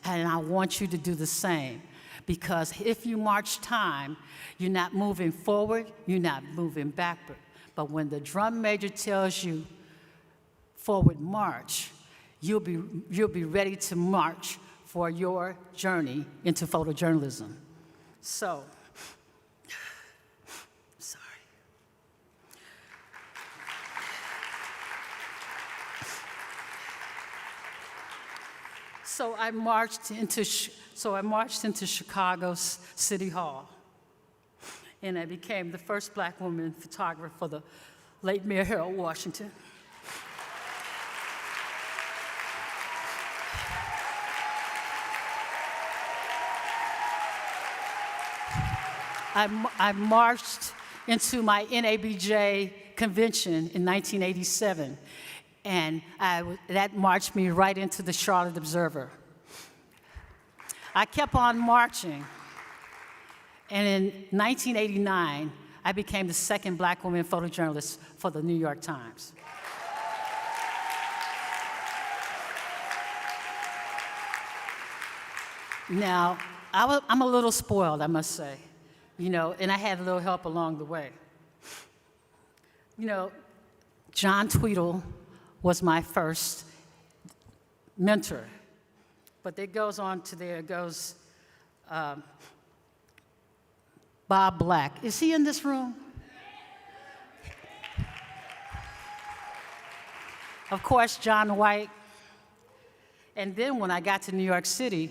and I want you to do the same. Because if you march time, you're not moving forward, you're not moving backward. But when the drum major tells you forward march, you'll be ready to march for your journey into photojournalism. So, sorry. So I marched into Chicago City Hall, and I became the first black woman photographer for the late Mayor Harold Washington. I marched into my NABJ convention in 1987, and that marched me right into the Charlotte Observer. I kept on marching, and in 1989, I became the second black woman photojournalist for the New York Times. Now, I'm a little spoiled, I must say, and I had a little help along the way. John Tweedle was my first mentor. But there goes Bob Black. Is he in this room? Of course, John White. And then when I got to New York City,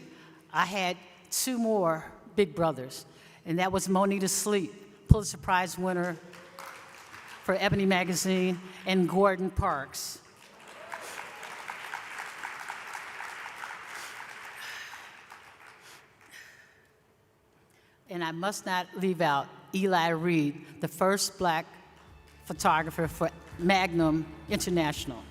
I had two more big brothers, and that was Monita Sleep, Pulitzer Prize winner for Ebony Magazine, and Gordon Parks. And I must not leave out Eli Reed, the first black photographer for Magnum International.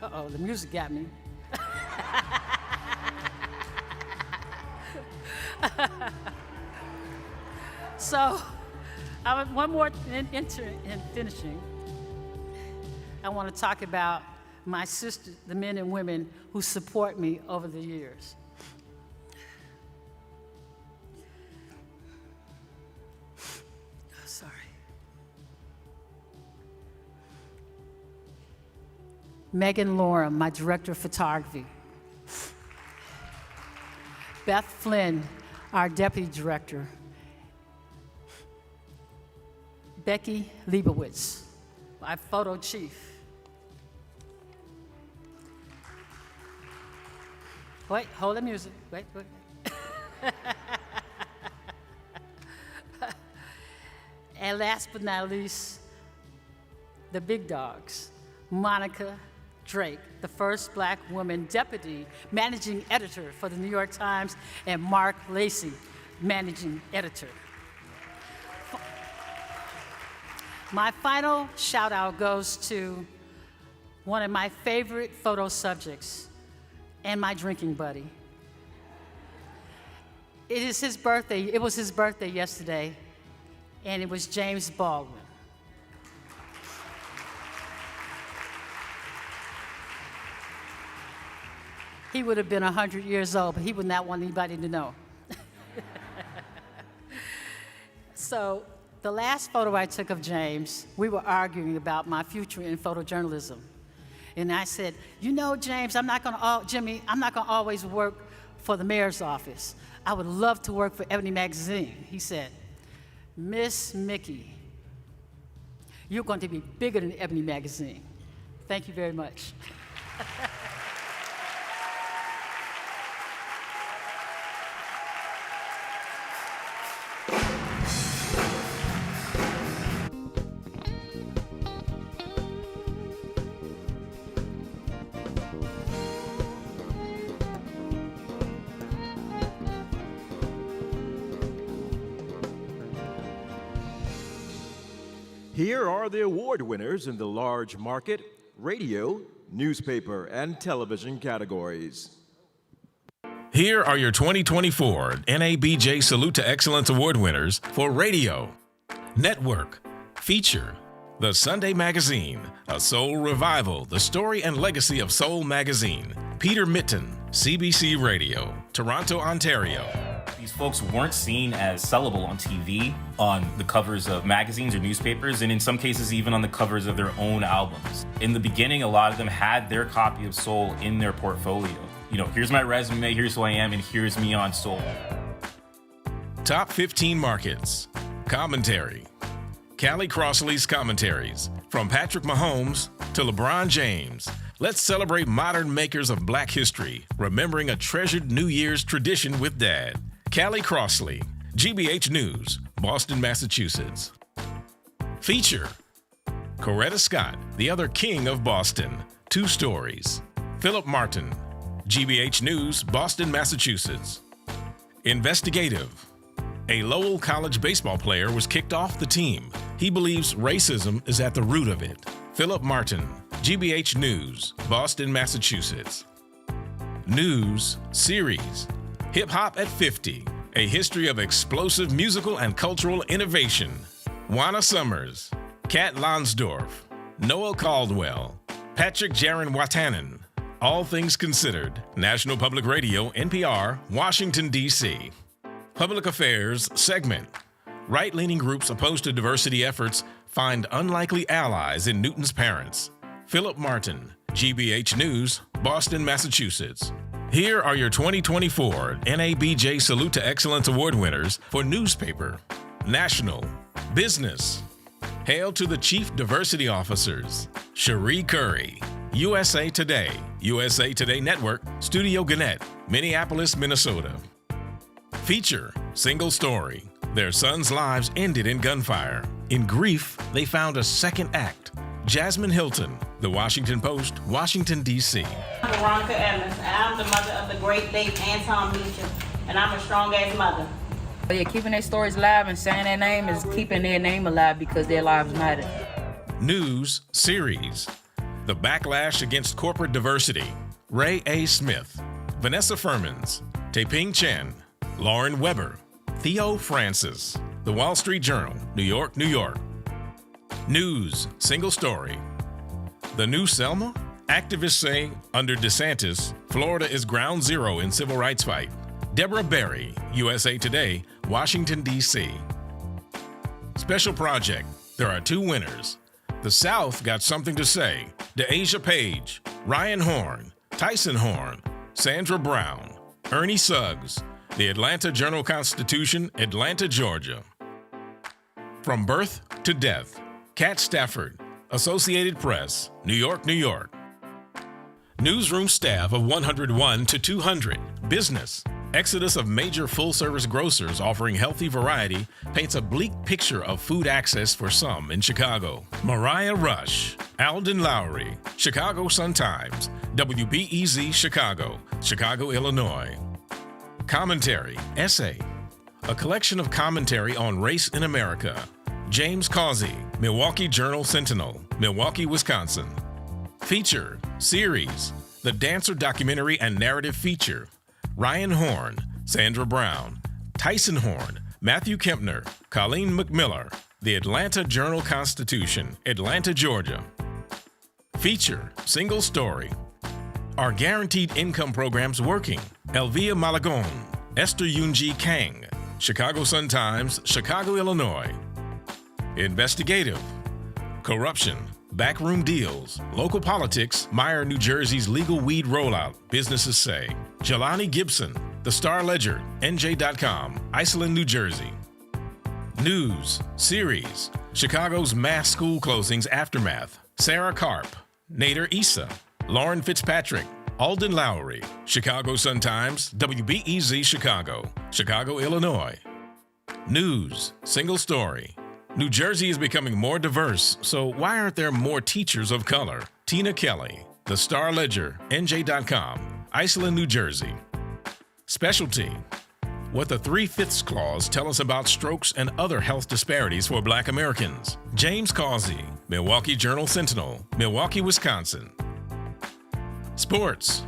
Uh-oh, the music got me. So, one more in finishing. I want to talk about my sisters, the men and women who support me over the years. Sorry. Megan Lorna, my director of photography. Beth Flynn, our deputy director. Becky Leibowitz, my photo chief. Wait, hold the music. Wait. And last but not least, the big dogs. Monica Drake, the first black woman deputy managing editor for the New York Times, and Mark Lacey, managing editor. My final shout out goes to one of my favorite photo subjects and my drinking buddy. It is his birthday. It was his birthday yesterday, and it was James Baldwin. He would have been 100 years old, but he would not want anybody to know. So the last photo I took of James, we were arguing about my future in photojournalism. And I said, you know, James, Jimmy, I'm not gonna always work for the mayor's office. I would love to work for Ebony Magazine. He said, Miss Mickey, you're going to be bigger than Ebony Magazine. Thank you very much. Here are the award winners in the large market, radio, newspaper, and television categories. Here are your 2024 NABJ Salute to Excellence Award winners for radio, network, feature, The Sunday Magazine, A Soul Revival, The Story and Legacy of Soul Magazine, Peter Mitten, CBC Radio, Toronto, Ontario. These folks weren't seen as sellable on TV, on the covers of magazines or newspapers, and in some cases even on the covers of their own albums. In the beginning, a lot of them had their copy of Soul in their portfolio. You know, here's my resume, here's who I am, and here's me on Soul. Top 15 markets. Commentary. Callie Crossley's commentaries. From Patrick Mahomes to LeBron James. Let's celebrate modern makers of Black history, remembering a treasured New Year's tradition with Dad. Callie Crossley, GBH News, Boston, Massachusetts. Feature. Coretta Scott, the other king of Boston, 2 stories. Philip Martin, GBH News, Boston, Massachusetts. Investigative. A Lowell College baseball player was kicked off the team. He believes racism is at the root of it. Philip Martin, GBH News, Boston, Massachusetts. News Series. Hip Hop at 50, a history of explosive musical and cultural innovation. Juana Summers, Kat Lonsdorf, Noel Caldwell, Patrick Jaron Watanen. All Things Considered, National Public Radio, NPR, Washington, D.C. Public Affairs segment. Right-leaning groups opposed to diversity efforts find unlikely allies in Newton's parents. Philip Martin, GBH News, Boston, Massachusetts. Here are your 2024 NABJ Salute to Excellence Award winners for newspaper, national, business. Hail to the Chief Diversity Officers, Cherie Curry, USA Today Network, Studio Gannett, Minneapolis, Minnesota. Feature, single story. Their sons' lives ended in gunfire. In grief, they found a second act. Jasmine Hilton, The Washington Post, Washington, D.C. I'm Veronica Evans, and I'm the mother of the great late Anton Meacham, and I'm a strong-ass mother. Yeah, keeping their stories alive and saying their name is keeping their name alive because their lives matter. News Series. The Backlash Against Corporate Diversity. Ray A. Smith, Vanessa Furmans, Taeping Chen, Lauren Weber, Theo Francis. The Wall Street Journal, New York, New York. News, single story. The new Selma? Activists say, under DeSantis, Florida is ground zero in civil rights fight. Deborah Berry, USA Today, Washington, D.C. Special project. There are 2 winners. The South got something to say. DeAsia Page, Ryan Horn, Tyson Horn, Sandra Brown, Ernie Suggs. The Atlanta Journal-Constitution, Atlanta, Georgia. From Birth to Death. Kat Stafford, Associated Press, New York, New York. Newsroom staff of 101 to 200. Business. Exodus of major full-service grocers offering healthy variety paints a bleak picture of food access for some in Chicago. Mariah Rush, Alden Lowry, Chicago Sun-Times, WBEZ Chicago, Chicago, Illinois. Commentary, essay. A collection of commentary on race in America. James Causey, Milwaukee Journal Sentinel, Milwaukee, Wisconsin. Feature, series, the dancer documentary and narrative feature. Ryan Horn, Sandra Brown, Tyson Horn, Matthew Kempner, Colleen McMillar, The Atlanta Journal-Constitution, Atlanta, Georgia. Feature, single story. Are guaranteed income programs working? Elvia Malagon, Esther Yoonji Kang, Chicago Sun-Times, Chicago, Illinois. Investigative. Corruption, backroom deals, local politics, Meyer, New Jersey's legal weed rollout, businesses say. Jelani Gibson, The Star Ledger, NJ.com, Iceland, New Jersey. News, series, Chicago's mass school closings aftermath, Sarah Karp, Nader Issa, Lauren Fitzpatrick, Alden Lowry, Chicago Sun-Times, WBEZ Chicago, Chicago, Illinois. News, single story. New Jersey is becoming more diverse, so why aren't there more teachers of color? Tina Kelly, The Star Ledger, NJ.com, Iceland, New Jersey. Specialty. What the 3/5 clause tell us about strokes and other health disparities for Black Americans. James Causey, Milwaukee Journal Sentinel, Milwaukee, Wisconsin. Sports.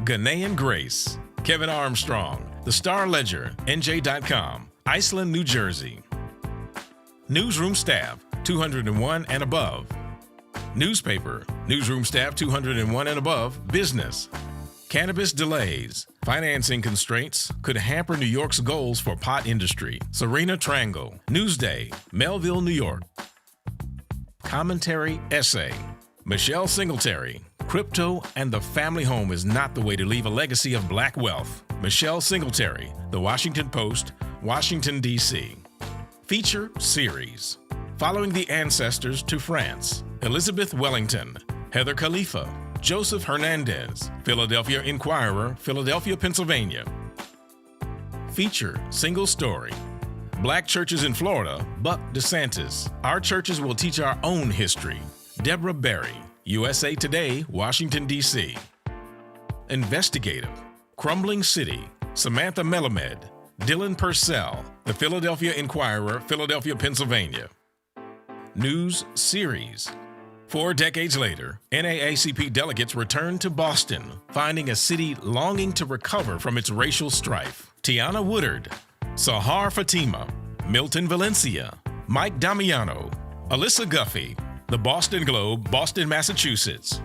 Ghanaian Grace, Kevin Armstrong, The Star Ledger, NJ.com, Iceland, New Jersey. Newsroom staff, 201 and above. Newspaper, newsroom staff 201 and above, business. Cannabis delays, financing constraints could hamper New York's goals for pot industry. Serena Trangle, Newsday, Melville, New York. Commentary essay, Michelle Singletary, Crypto and the Family Home is not the way to leave a legacy of Black wealth. Michelle Singletary, The Washington Post, Washington, D.C. Feature series, Following the Ancestors to France, Elizabeth Wellington, Heather Khalifa, Joseph Hernandez, Philadelphia Inquirer, Philadelphia, Pennsylvania. Feature, single story. Black churches in Florida, Buck DeSantis. Our churches will teach our own history. Deborah Berry, USA Today, Washington, D.C. Investigative. Crumbling City, Samantha Melamed, Dylan Purcell, The Philadelphia Inquirer, Philadelphia, Pennsylvania. News series. 4 decades later, NAACP delegates returned to Boston, finding a city longing to recover from its racial strife. Tiana Woodard, Sahar Fatima, Milton Valencia, Mike Damiano, Alyssa Guffey, The Boston Globe, Boston, Massachusetts.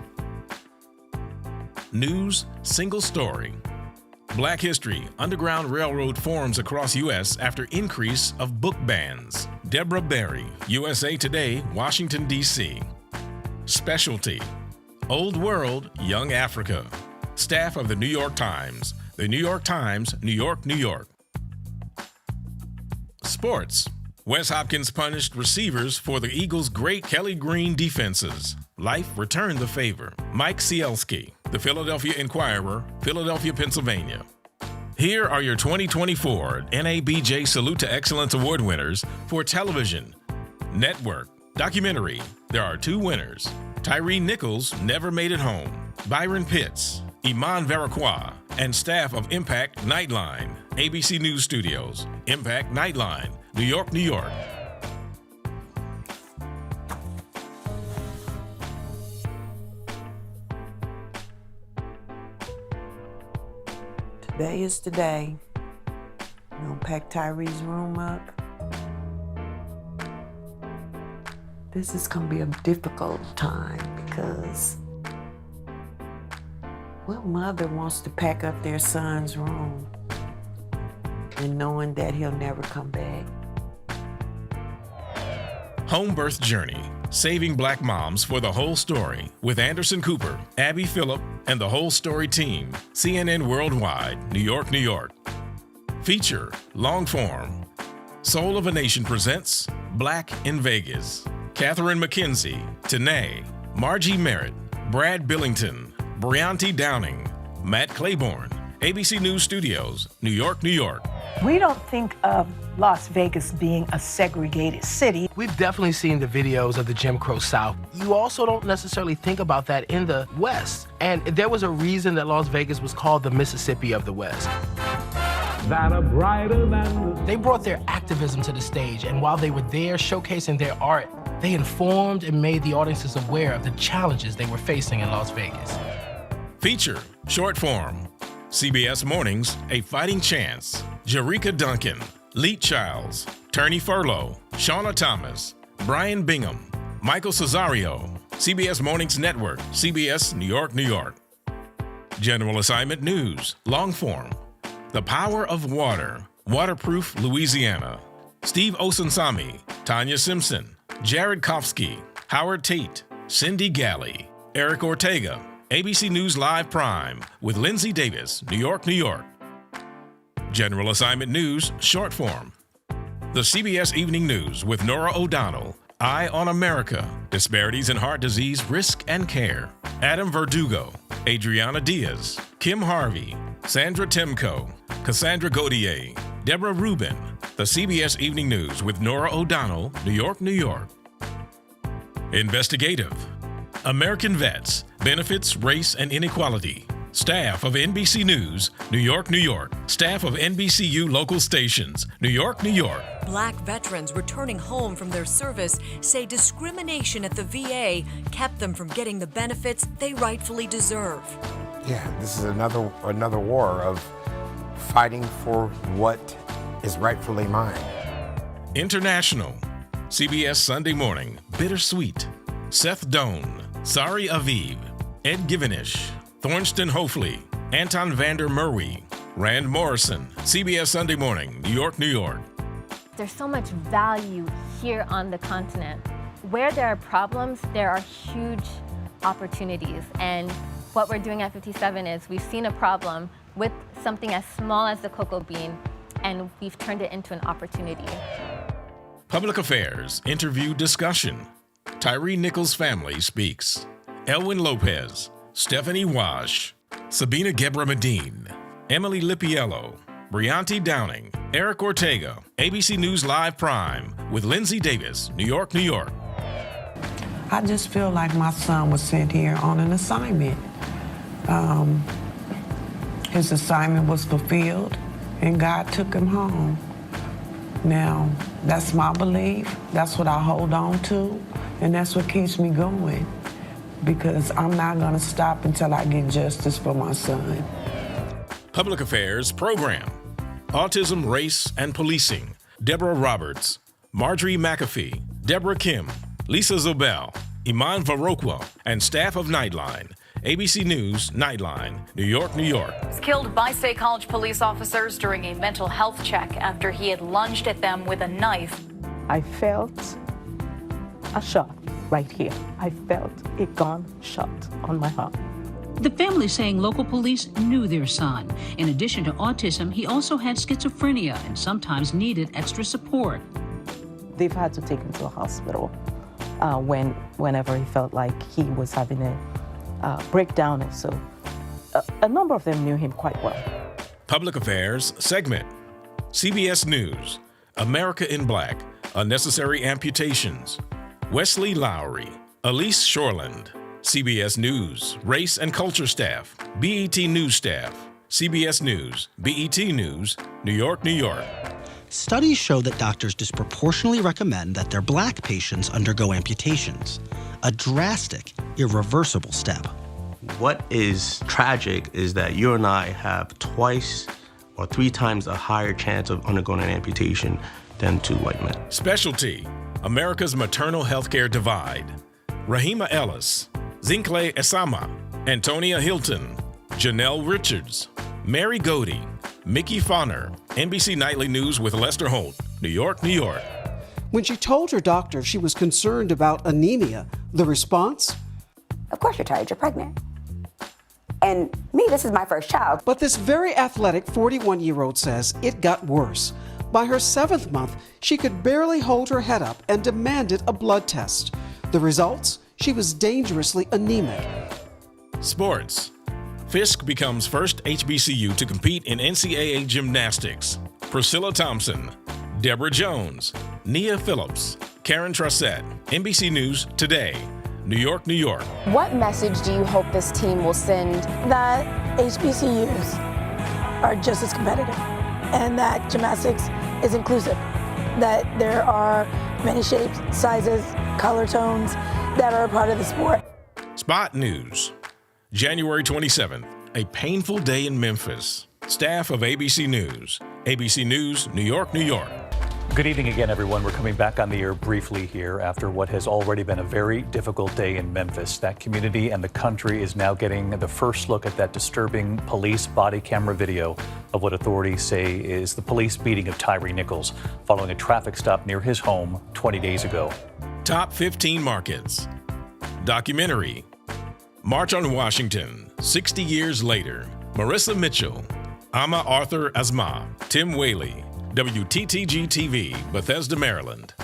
News single story. Black History, Underground Railroad forms across U.S. after increase of book bans. Deborah Berry, USA Today, Washington, D.C. Specialty. Old World, Young Africa. Staff of the New York Times. The New York Times, New York, New York. Sports. Wes Hopkins punished receivers for the Eagles' great Kelly Green defenses. Life returned the favor. Mike Cielski, The Philadelphia Inquirer, Philadelphia, Pennsylvania. Here are your 2024 NABJ Salute to Excellence Award winners for television, network, documentary. There are 2 winners. Tyree Nichols, Never Made It Home. Byron Pitts, Iman Veracruz, and staff of Impact Nightline, ABC News Studios. Impact Nightline, New York, New York. Today is the day. We're gonna pack Tyree's room up. This is gonna be a difficult time because what mother wants to pack up their son's room and knowing that he'll never come back? Home Birth Journey, Saving Black Moms for the Whole Story with Anderson Cooper, Abby Phillip, and the Whole Story team. CNN Worldwide, New York, New York. Feature, long form. Soul of a Nation presents Black in Vegas. Catherine McKenzie, Tanae, Margie Merritt, Brad Billington, Brianti Downing, Matt Claiborne, ABC News Studios, New York, New York. We don't think of Las Vegas being a segregated city. We've definitely seen the videos of the Jim Crow South. You also don't necessarily think about that in the West. And there was a reason that Las Vegas was called the Mississippi of the West. They brought their activism to the stage, and while they were there showcasing their art, They informed and made the audiences aware of the challenges they were facing in Las Vegas. Feature, short form. CBS Mornings, A Fighting Chance. Jerika Duncan, Leet Childs, Turney Furlow, Shauna Thomas, Brian Bingham, Michael Cesario. CBS Mornings Network, CBS New York, New York. General Assignment News, long form. The Power of Water, Waterproof Louisiana. Steve Osunsami, Tanya Simpson, Jared Kofsky, Howard Tate, Cindy Galley, Eric Ortega. ABC News Live Prime with Lindsay Davis, New York, New York. General Assignment News, short form. The CBS Evening News with Nora O'Donnell, Eye on America, Disparities in Heart Disease Risk and Care. Adam Verdugo, Adriana Diaz, Kim Harvey, Sandra Timko, Cassandra Gautier, Deborah Rubin. The CBS Evening News with Nora O'Donnell, New York, New York. Investigative. American Vets, Benefits, Race, and Inequality. Staff of NBC News, New York, New York. Staff of NBCU local stations, New York, New York. Black veterans returning home from their service say discrimination at the VA kept them from getting the benefits they rightfully deserve. Yeah, this is another war of fighting for what is rightfully mine. International. CBS Sunday Morning, Bittersweet. Seth Doan, Sari Aviv, Ed Givenish, Thornston Hofley, Anton Vander Merwe, Rand Morrison, CBS Sunday Morning, New York, New York. There's so much value here on the continent. Where there are problems, there are huge opportunities. And what we're doing at 57 is we've seen a problem with something as small as the cocoa bean, and we've turned it into an opportunity. Public Affairs, Interview Discussion. Tyree Nichols' family speaks. Elwin Lopez, Stephanie Wash, Sabina Gebra-Medine, Emily Lipiello, Brianti Downing, Eric Ortega, ABC News Live Prime with Lindsay Davis, New York, New York. I just feel like my son was sent here on an assignment. His assignment was fulfilled and God took him home. Now, that's my belief. That's what I hold on to. And that's what keeps me going, because I'm not going to stop until I get justice for my son. Public Affairs Program. Autism, Race, and Policing. Deborah Roberts, Marjorie McAfee, Deborah Kim, Lisa Zobel, Iman Varokwa, and staff of Nightline. ABC News, Nightline, New York, New York. Was killed by State College police officers during a mental health check after he had lunged at them with a knife. I felt a shot right here. I felt a gunshot on my heart. The family saying local police knew their son. In addition to autism, he also had schizophrenia and sometimes needed extra support. They've had to take him to a hospital whenever he felt like he was having a breakdown. And so a number of them knew him quite well. Public Affairs Segment. CBS News, America in Black, Unnecessary Amputations. Wesley Lowry, Elise Shoreland, CBS News, Race and Culture Staff, BET News Staff, CBS News, BET News, New York, New York. Studies show that doctors disproportionately recommend that their Black patients undergo amputations, a drastic, irreversible step. What is tragic is that you and I have twice or 3 times a higher chance of undergoing an amputation than 2 white men. Specialty, America's Maternal Healthcare Divide. Rahima Ellis, Zincle Esama, Antonia Hilton, Janelle Richards, Mary Godey, Mickey Fonner, NBC Nightly News with Lester Holt, New York, New York. When she told her doctor she was concerned about anemia, the response? Of course you're tired, you're pregnant. And me, this is my first child. But this very athletic 41-year-old says it got worse. By her 7th month, she could barely hold her head up and demanded a blood test. The results? She was dangerously anemic. Sports. Fisk becomes first HBCU to compete in NCAA gymnastics. Priscilla Thompson, Deborah Jones, Nia Phillips, Karen Tressett, NBC News Today, New York, New York. What message do you hope this team will send? That HBCUs are just as competitive and that gymnastics is inclusive, that there are many shapes, sizes, color tones that are a part of the sport. Spot News. January 27th, a painful day in Memphis. Staff of ABC News. ABC News, New York, New York. Good evening again, everyone. We're coming back on the air briefly here after what has already been a very difficult day in Memphis. That community and the country is now getting the first look at that disturbing police body camera video of what authorities say is the police beating of Tyree Nichols following a traffic stop near his home 20 days ago. Top 15 markets. Documentary. March on Washington, 60 years later. Marissa Mitchell, Ama Arthur Asma, Tim Whaley, WTTG TV, Bethesda, Maryland.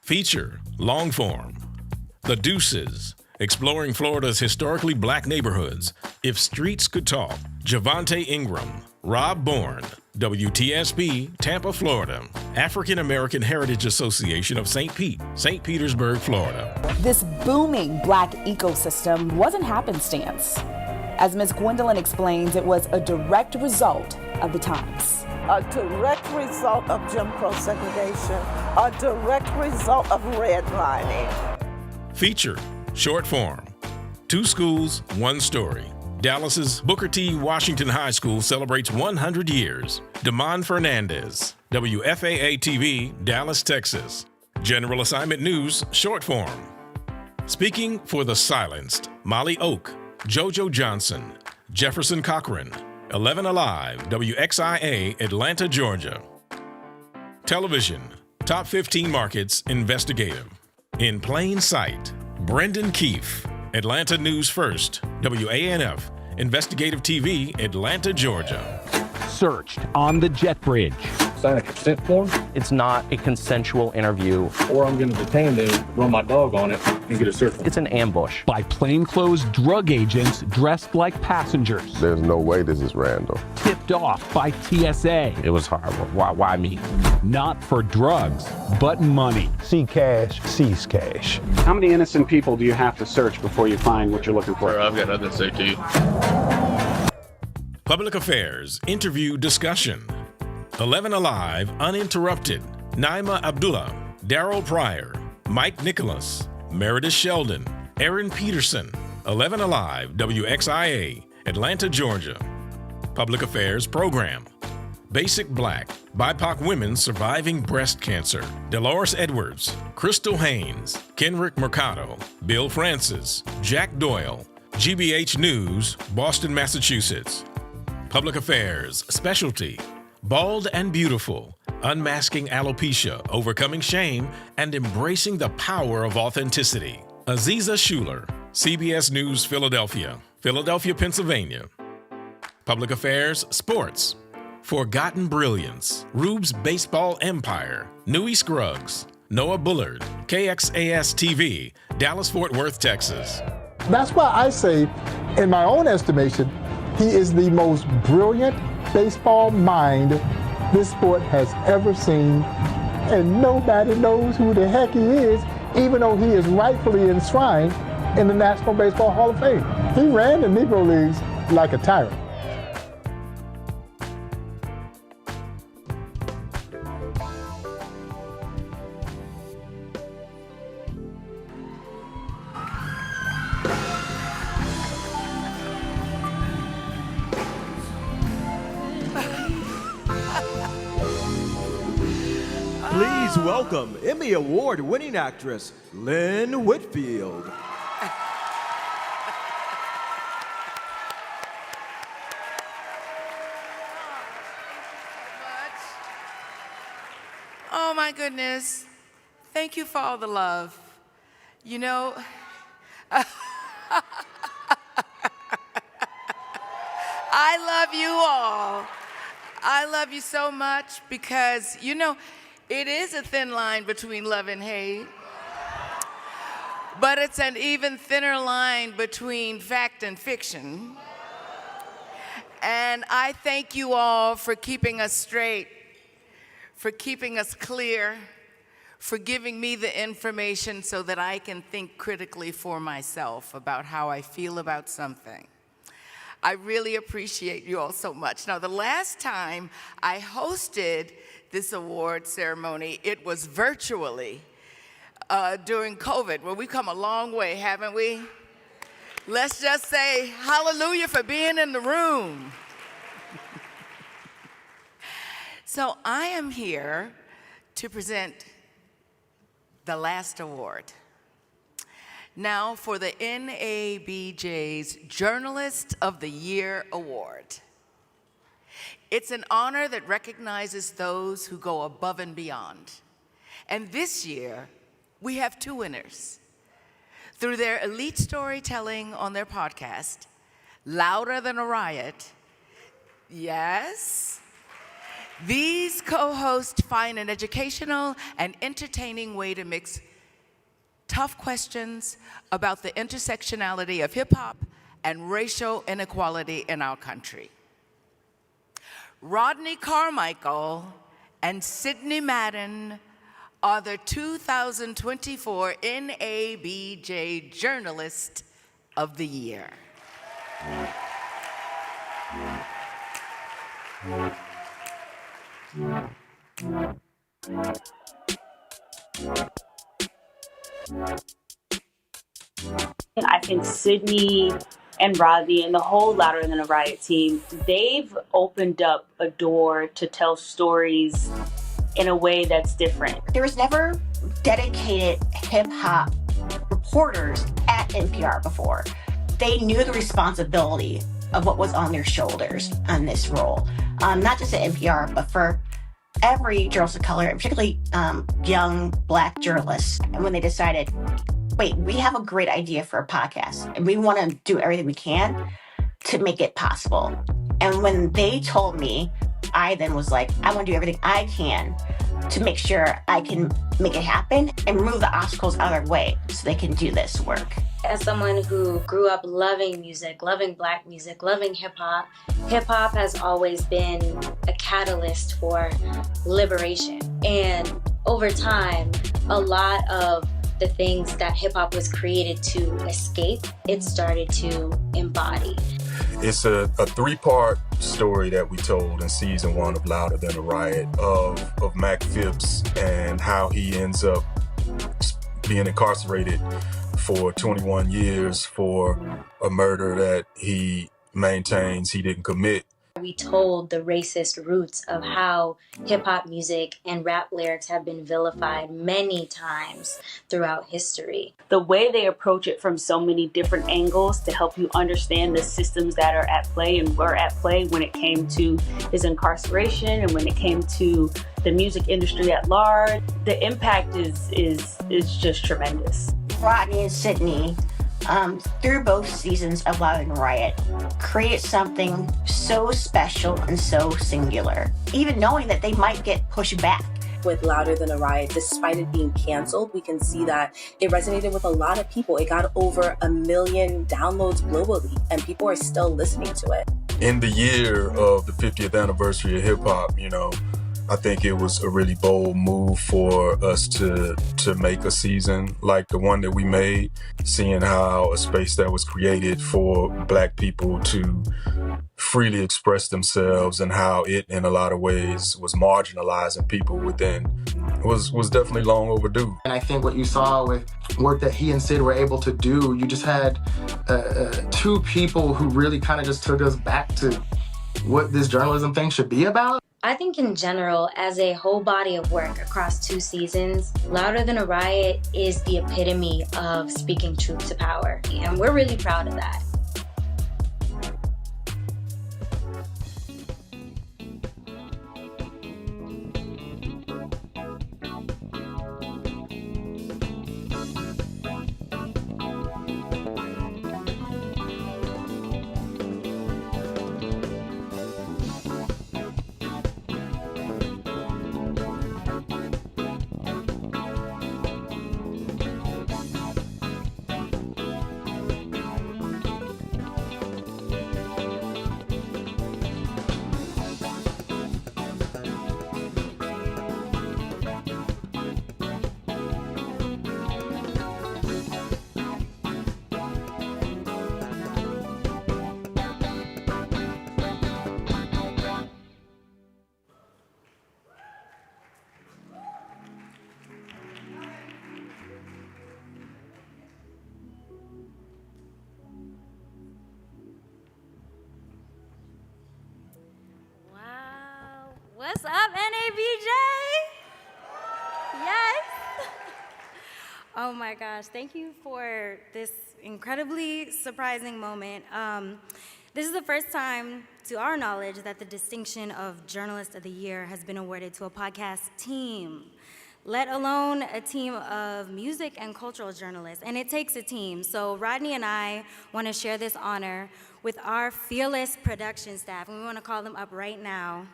Feature, long form. The Deuces, exploring Florida's historically black neighborhoods. If Streets Could Talk. Javante Ingram, Rob Bourne, WTSP, Tampa, Florida. African American Heritage Association of St. Petersburg, Florida. This booming black ecosystem wasn't happenstance. As Ms. Gwendolyn explains, it was a direct result of the times. A direct result of Jim Crow segregation, a direct result of redlining. Feature, short form. 2 schools, 1 story. Dallas's Booker T. Washington High School celebrates 100 years. Damon Fernandez, WFAA TV, Dallas, Texas. General Assignment News, short form. Speaking for the Silenced, Molly Oak, JoJo Johnson, Jefferson Cochran, 11 Alive, WXIA, Atlanta, Georgia. Television, Top 15 Markets, Investigative. In Plain Sight, Brendan Keefe, Atlanta News First, WANF, Investigative TV, Atlanta, Georgia. Searched on the jet bridge. Sign a consent form? It's not a consensual interview. Or I'm going to detain them, run my dog on it, and get a search warrant. It's an ambush. By plainclothes drug agents dressed like passengers. There's no way this is random. Tipped off by TSA. It was horrible. Why me? Not for drugs, but money. See cash, seize cash. How many innocent people do you have to search before you find what you're looking for? I've got nothing to say to you. Public Affairs, Interview Discussion. 11 Alive, Uninterrupted, Naima Abdullah, Daryl Pryor, Mike Nicholas, Meredith Sheldon, Aaron Peterson, 11 Alive, WXIA, Atlanta, Georgia. Public Affairs Program. Basic Black, BIPOC Women Surviving Breast Cancer, Dolores Edwards, Crystal Haynes, Kenrick Mercado, Bill Francis, Jack Doyle, GBH News, Boston, Massachusetts. Public Affairs Specialty. Bald and Beautiful, Unmasking Alopecia, Overcoming Shame, and Embracing the Power of Authenticity. Aziza Schuler, CBS News Philadelphia, Pennsylvania. Public Affairs Sports. Forgotten Brilliance, Rube's Baseball Empire, Newey Scruggs, Noah Bullard, KXAS TV, Dallas-Fort Worth, Texas. That's why I say, in my own estimation, he is the most brilliant baseball mind this sport has ever seen, and nobody knows who the heck he is, even though he is rightfully enshrined in the National Baseball Hall of Fame. He ran the Negro Leagues like a tyrant. Please welcome Emmy Award-winning actress Lynn Whitfield. Oh my goodness. Thank you for all the love. You know, I love you all. I love you so much because, you know, it is a thin line between love and hate, but it's an even thinner line between fact and fiction. And I thank you all for keeping us straight, for keeping us clear, for giving me the information so that I can think critically for myself about how I feel about something. I really appreciate you all so much. Now, the last time I hosted this award ceremony, it was virtually during COVID. Well, we've come a long way, haven't we? Let's just say hallelujah for being in the room. So I am here to present the last award. Now for the NABJ's Journalist of the Year Award. It's an honor that recognizes those who go above and beyond. And this year, we have two winners. Through their elite storytelling on their podcast, Louder Than a Riot, yes, these co-hosts find an educational and entertaining way to mix tough questions about the intersectionality of hip-hop and racial inequality in our country. Rodney Carmichael and Sydney Madden are the 2024 NABJ Journalist of the Year. I think Sydney and Rodney and the whole Louder Than a Riot team, they've opened up a door to tell stories in a way that's different. There was never dedicated hip-hop reporters at NPR before. They knew the responsibility of what was on their shoulders on this role. Not just at NPR, but for every journalist of color, and particularly young Black journalists. And when they decided, wait, we have a great idea for a podcast, and we want to do everything we can to make it possible. And when they told me, I then was like, I want to do everything I can to make sure I can make it happen and remove the obstacles out of their way so they can do this work. As someone who grew up loving music, loving Black music, loving hip-hop has always been a catalyst for liberation. And over time, a lot of the things that hip-hop was created to escape, it started to embody. It's a three-part story that we told in season 1 of Louder Than a Riot of Mac Phipps and how he ends up being incarcerated for 21 years for a murder that he maintains he didn't commit. We told the racist roots of how hip-hop music and rap lyrics have been vilified many times throughout history. The way they approach it from so many different angles to help you understand the systems that are at play and were at play when it came to his incarceration and when it came to the music industry at large, the impact is just tremendous. Rodney and Sydney, through both seasons of Louder Than a Riot, created something so special and so singular, even knowing that they might get pushed back. With Louder Than a Riot, despite it being canceled, we can see that it resonated with a lot of people. It got over 1 million downloads globally, and people are still listening to it. In the year of the 50th anniversary of hip hop, I think it was a really bold move for us to make a season like the one that we made, seeing how a space that was created for Black people to freely express themselves and how it, in a lot of ways, was marginalizing people within was definitely long overdue. And I think what you saw with work that he and Sid were able to do, you just had two people who really kind of just took us back to what this journalism thing should be about. I think in general, as a whole body of work across 2 seasons, Louder Than a Riot is the epitome of speaking truth to power. And we're really proud of that. Oh my gosh, thank you for this incredibly surprising moment. This is the first time, to our knowledge, that the distinction of Journalist of the Year has been awarded to a podcast team, let alone a team of music and cultural journalists. And it takes a team. So Rodney and I want to share this honor with our fearless production staff, and we want to call them up right now.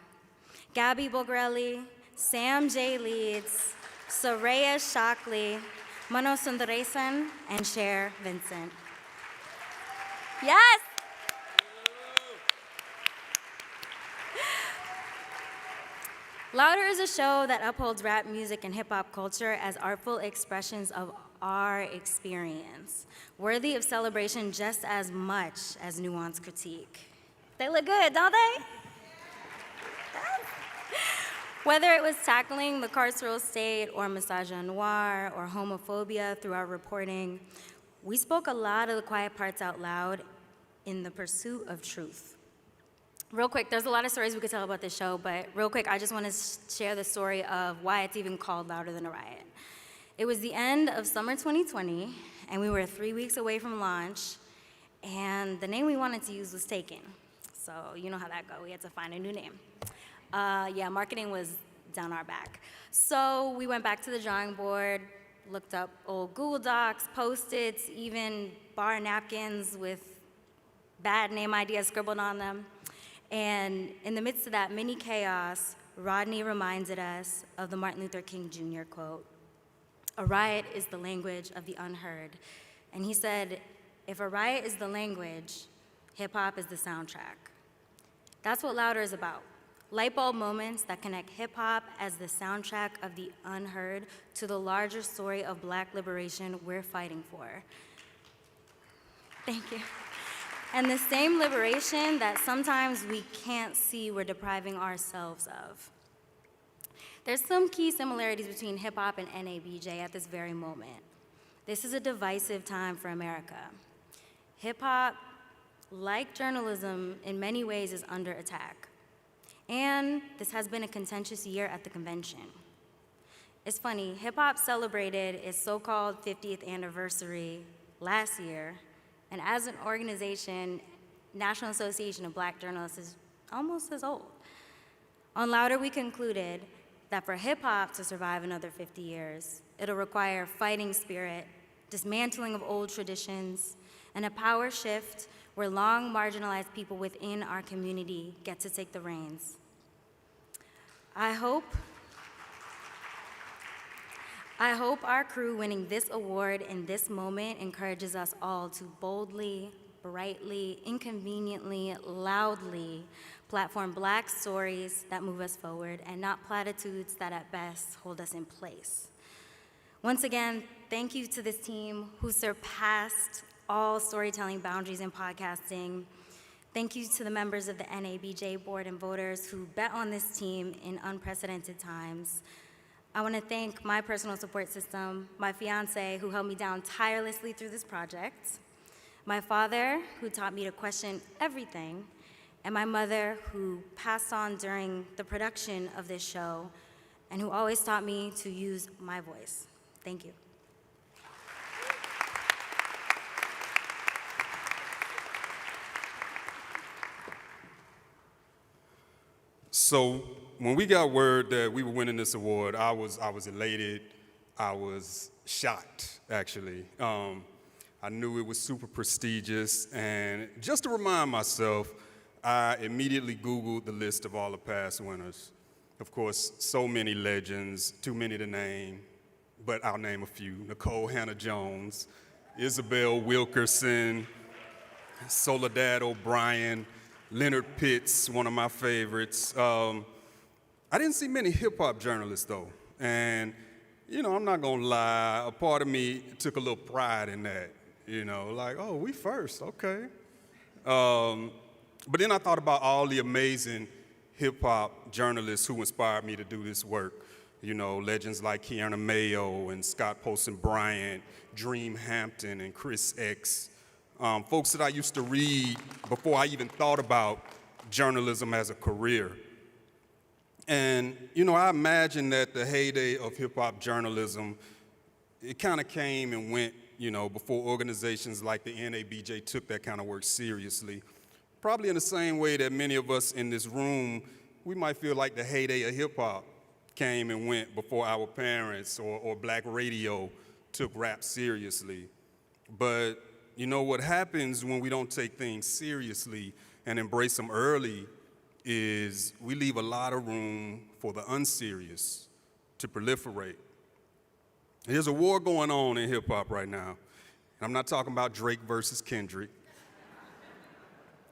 Gabby Bogrelli, Sam J. Leeds, Soraya Shockley, Mano Sundaresan, and Cher Vincent. Yes! Louder is a show that upholds rap music and hip-hop culture as artful expressions of our experience, worthy of celebration just as much as nuanced critique. They look good, don't they? Whether it was tackling the carceral state or misogynoir or homophobia through our reporting, we spoke a lot of the quiet parts out loud in the pursuit of truth. Real quick, there's a lot of stories we could tell about this show, but real quick, I just want to share the story of why it's even called Louder Than a Riot. It was the end of summer 2020, and we were 3 weeks away from launch, and the name we wanted to use was taken. So you know how that goes. We had to find a new name. Marketing was down our back. So we went back to the drawing board, looked up old Google Docs, Post-its, even bar napkins with bad name ideas scribbled on them. And in the midst of that mini chaos, Rodney reminded us of the Martin Luther King Jr. quote, "A riot is the language of the unheard." And he said, if a riot is the language, hip-hop is the soundtrack. That's what Louder is about. Light bulb moments that connect hip-hop as the soundtrack of the unheard to the larger story of Black liberation we're fighting for. Thank you. And the same liberation that sometimes we can't see we're depriving ourselves of. There's some key similarities between hip-hop and NABJ at this very moment. This is a divisive time for America. Hip-hop, like journalism, in many ways is under attack. And this has been a contentious year at the convention. It's funny, hip-hop celebrated its so-called 50th anniversary last year, and as an organization, National Association of Black Journalists is almost as old. On Louder, we concluded that for hip-hop to survive another 50 years, it'll require fighting spirit, dismantling of old traditions, and a power shift where long marginalized people within our community get to take the reins. I hope our crew winning this award in this moment encourages us all to boldly, brightly, inconveniently, loudly platform Black stories that move us forward and not platitudes that at best hold us in place. Once again, thank you to this team who surpassed all storytelling boundaries in podcasting. Thank you to the members of the NABJ board and voters who bet on this team in unprecedented times. I want to thank my personal support system, my fiance, who held me down tirelessly through this project, my father, who taught me to question everything, and my mother, who passed on during the production of this show, and who always taught me to use my voice. Thank you. So when we got word that we were winning this award, I was elated. I was shocked, actually. I knew it was super prestigious, and just to remind myself, I immediately Googled the list of all the past winners. Of course, so many legends, too many to name, but I'll name a few. Nicole Hannah-Jones, Isabel Wilkerson, Soledad O'Brien, Leonard Pitts, one of my favorites. I didn't see many hip-hop journalists, though. And, you know, I'm not gonna lie, a part of me took a little pride in that. You know, like, oh, we first, okay. But then I thought about all the amazing hip-hop journalists who inspired me to do this work. You know, legends like Kiana Mayo and Scott Poston Bryant, Dream Hampton and Chris X. Folks that I used to read before I even thought about journalism as a career. And, you know, I imagine that the heyday of hip-hop journalism it kind of came and went, you know, before organizations like the NABJ took that kind of work seriously. Probably in the same way that many of us in this room, we might feel like the heyday of hip hop came and went before our parents or black radio took rap seriously. But you know what happens when we don't take things seriously and embrace them early is we leave a lot of room for the unserious to proliferate. There's a war going on in hip hop right now. I'm not talking about Drake versus Kendrick.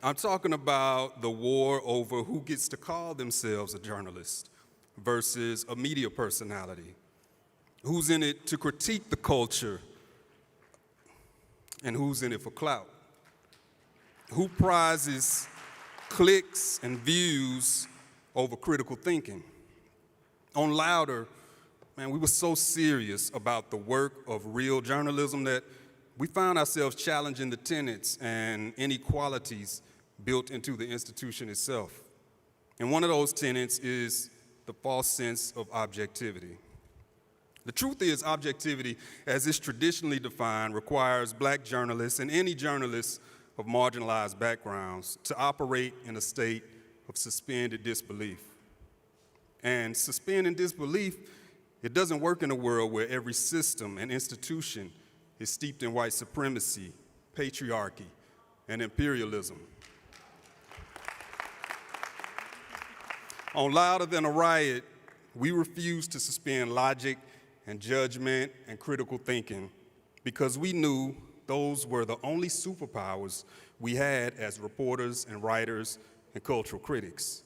I'm talking about the war over who gets to call themselves a journalist versus a media personality. Who's in it to critique the culture and who's in it for clout? Who prizes clicks and views over critical thinking? On Louder, man, we were so serious about the work of real journalism that we found ourselves challenging the tenets and inequalities built into the institution itself. And one of those tenets is the false sense of objectivity. The truth is, objectivity, as it's traditionally defined, requires black journalists and any journalists of marginalized backgrounds to operate in a state of suspended disbelief. And suspending disbelief, it doesn't work in a world where every system and institution is steeped in white supremacy, patriarchy, and imperialism. On Louder Than a Riot, we refused to suspend logic and judgment and critical thinking because we knew those were the only superpowers we had as reporters and writers and cultural critics.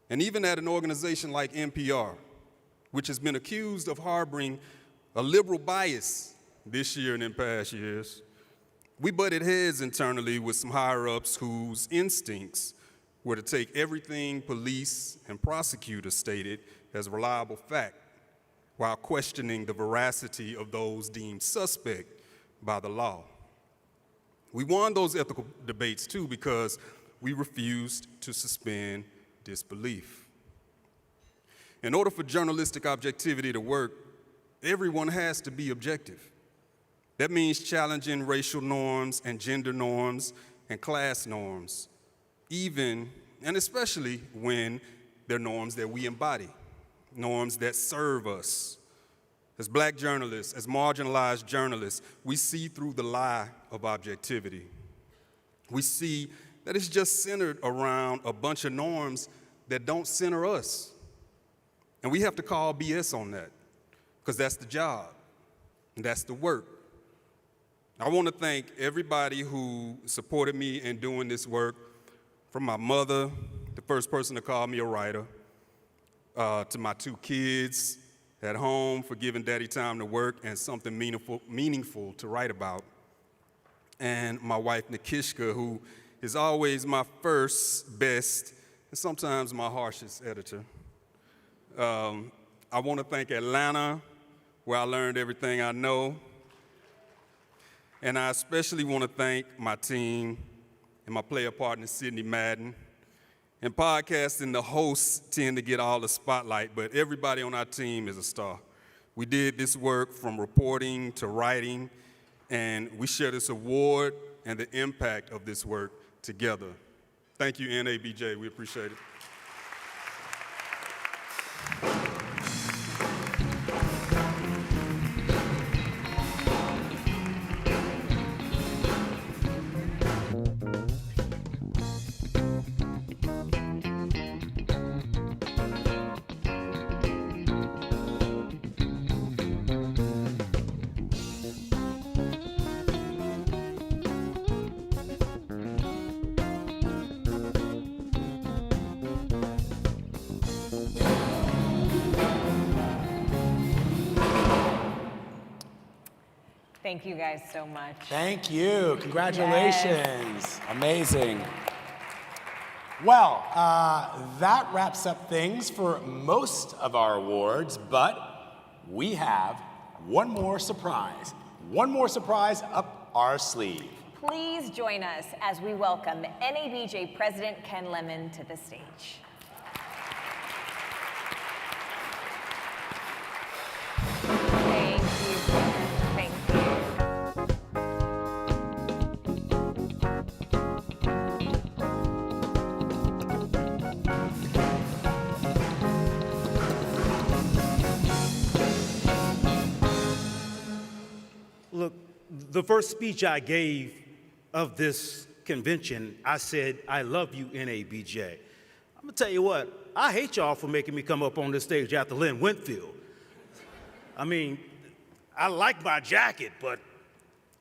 And even at an organization like NPR, which has been accused of harboring a liberal bias this year and in past years, we butted heads internally with some higher-ups whose instincts were to take everything police and prosecutors stated as reliable fact while questioning the veracity of those deemed suspect by the law. We won those ethical debates too because we refused to suspend disbelief. In order for journalistic objectivity to work, everyone has to be objective. That means challenging racial norms and gender norms and class norms, even and especially when they're norms that we embody, norms that serve us. As black journalists, as marginalized journalists, we see through the lie of objectivity. We see that it's just centered around a bunch of norms that don't center us. And we have to call BS on that, because that's the job, and that's the work. I want to thank everybody who supported me in doing this work, from my mother, the first person to call me a writer, to my two kids at home for giving daddy time to work and something meaningful to write about, and my wife, Nikishka, who is always my first, best, and sometimes my harshest editor. I want to thank Atlanta, where I learned everything I know. And I especially want to thank my team and my player partner, Sydney Madden. In podcasting, the hosts tend to get all the spotlight, but everybody on our team is a star. We did this work from reporting to writing, and we share this award and the impact of this work together. Thank you, NABJ. We appreciate it. Thank you guys so much. Thank you. Congratulations. Yes. Amazing. Well, that wraps up things for most of our awards, but we have one more surprise. One more surprise up our sleeve. Please join us as we welcome NABJ President Ken Lemon to the stage. Thank you. The first speech I gave of this convention, I said, I love you, NABJ. I'm gonna tell you what, I hate y'all for making me come up on this stage after Lynn Whitfield. I mean, I like my jacket, but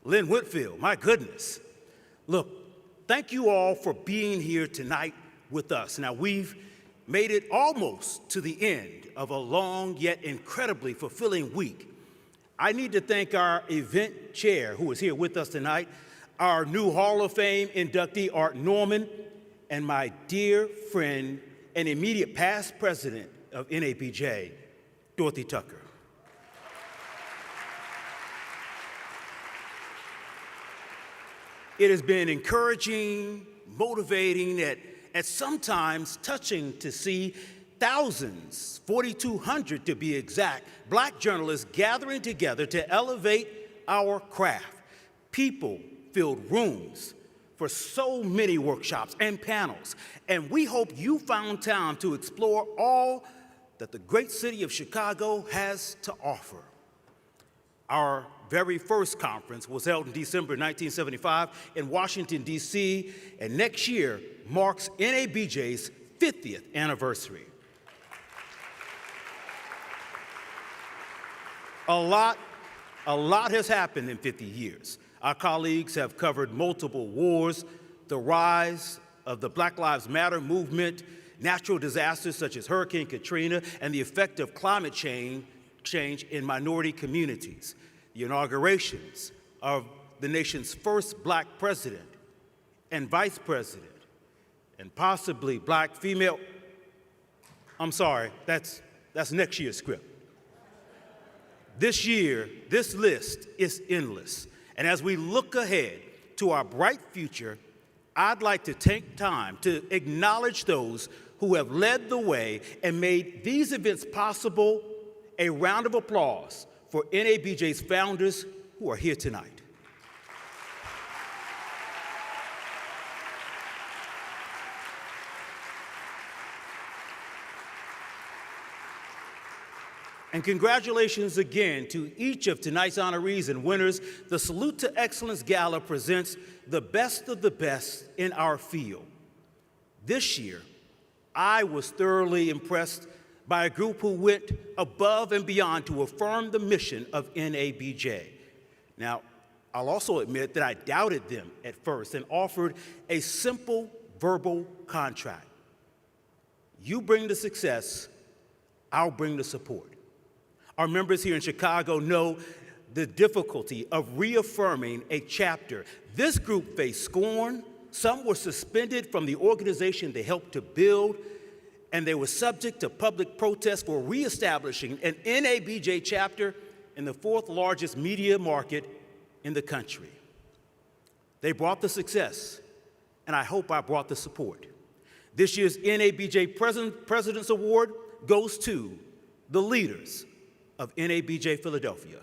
Lynn Whitfield, my goodness. Look, thank you all for being here tonight with us. Now, we've made it almost to the end of a long yet incredibly fulfilling week. I need to thank our event chair, who is here with us tonight, our new Hall of Fame inductee, Art Norman, and my dear friend and immediate past president of NABJ, Dorothy Tucker. It has been encouraging, motivating, and sometimes touching to see thousands, 4,200 to be exact, Black journalists gathering together to elevate our craft. People filled rooms for so many workshops and panels, and we hope you found time to explore all that the great city of Chicago has to offer. Our very first conference was held in December 1975 in Washington, D.C., and next year marks NABJ's 50th anniversary. A lot has happened in 50 years. Our colleagues have covered multiple wars, the rise of the Black Lives Matter movement, natural disasters such as Hurricane Katrina, and the effect of climate change in minority communities, the inaugurations of the nation's first Black president and vice president, and possibly Black female. I'm sorry, that's next year's script. This year, this list is endless. And as we look ahead to our bright future, I'd like to take time to acknowledge those who have led the way and made these events possible. A round of applause for NABJ's founders who are here tonight. And congratulations again to each of tonight's honorees and winners. The Salute to Excellence Gala presents the best of the best in our field. This year, I was thoroughly impressed by a group who went above and beyond to affirm the mission of NABJ. Now, I'll also admit that I doubted them at first and offered a simple verbal contract. You bring the success, I'll bring the support. Our members here in Chicago know the difficulty of reaffirming a chapter. This group faced scorn. Some were suspended from the organization they helped to build, and they were subject to public protest for reestablishing an NABJ chapter in the fourth largest media market in the country. They brought the success, and I hope I brought the support. This year's NABJ President's Award goes to the leaders of NABJ Philadelphia.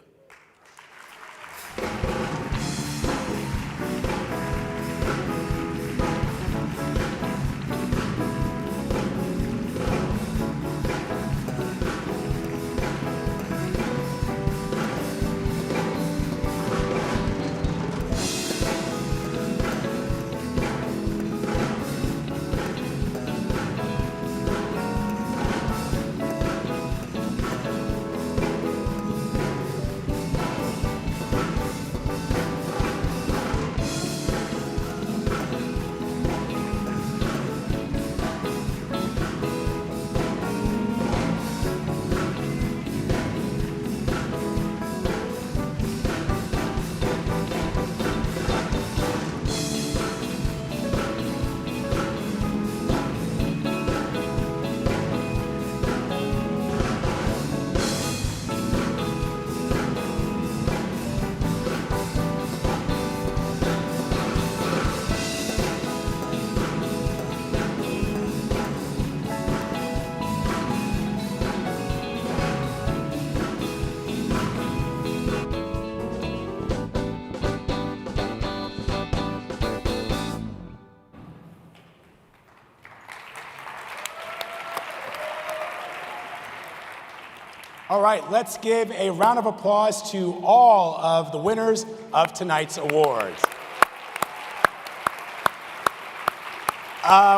All right, let's give a round of applause to all of the winners of tonight's awards.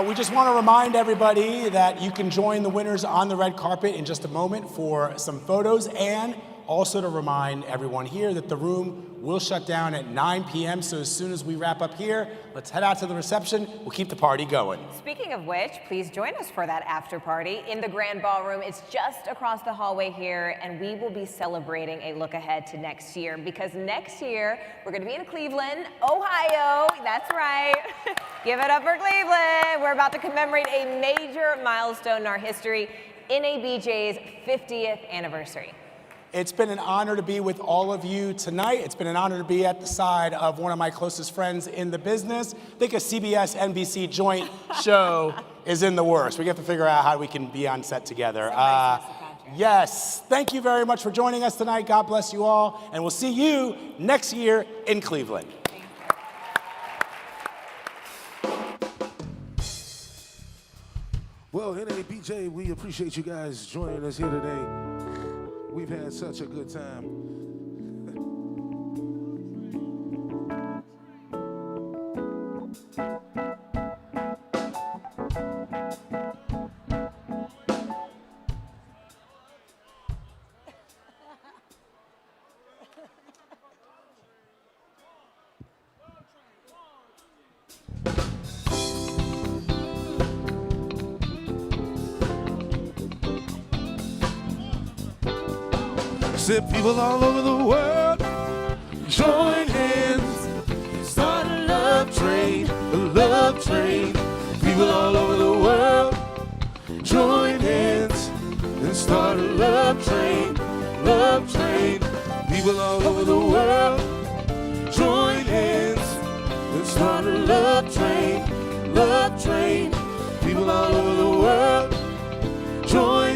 We just want to remind everybody that you can join the winners on the red carpet in just a moment for some photos, and also to remind everyone here that the room will shut down at 9 p.m. So as soon as we wrap up here, let's head out to the reception. We'll keep the party going. Speaking of which, please join us for that after party in the Grand Ballroom. It's just across the hallway here, and we will be celebrating a look ahead to next year, because next year we're going to be in Cleveland, Ohio. That's right. Give it up for Cleveland. We're about to commemorate a major milestone in our history, NABJ's 50th anniversary. It's been an honor to be with all of you tonight. It's been an honor to be at the side of one of my closest friends in the business. I think a CBS-NBC joint show is in the works. We have to figure out how we can be on set together. Yes, thank you very much for joining us tonight. God bless you all, and we'll see you next year in Cleveland. Well, NABJ, we appreciate you guys joining us here today. We've had such a good time. Said people all over the world join hands, start a love train, a love train. People all over the world join hands and start a love train, love train. People all over the world join hands and start a love train, love train. People all over the world join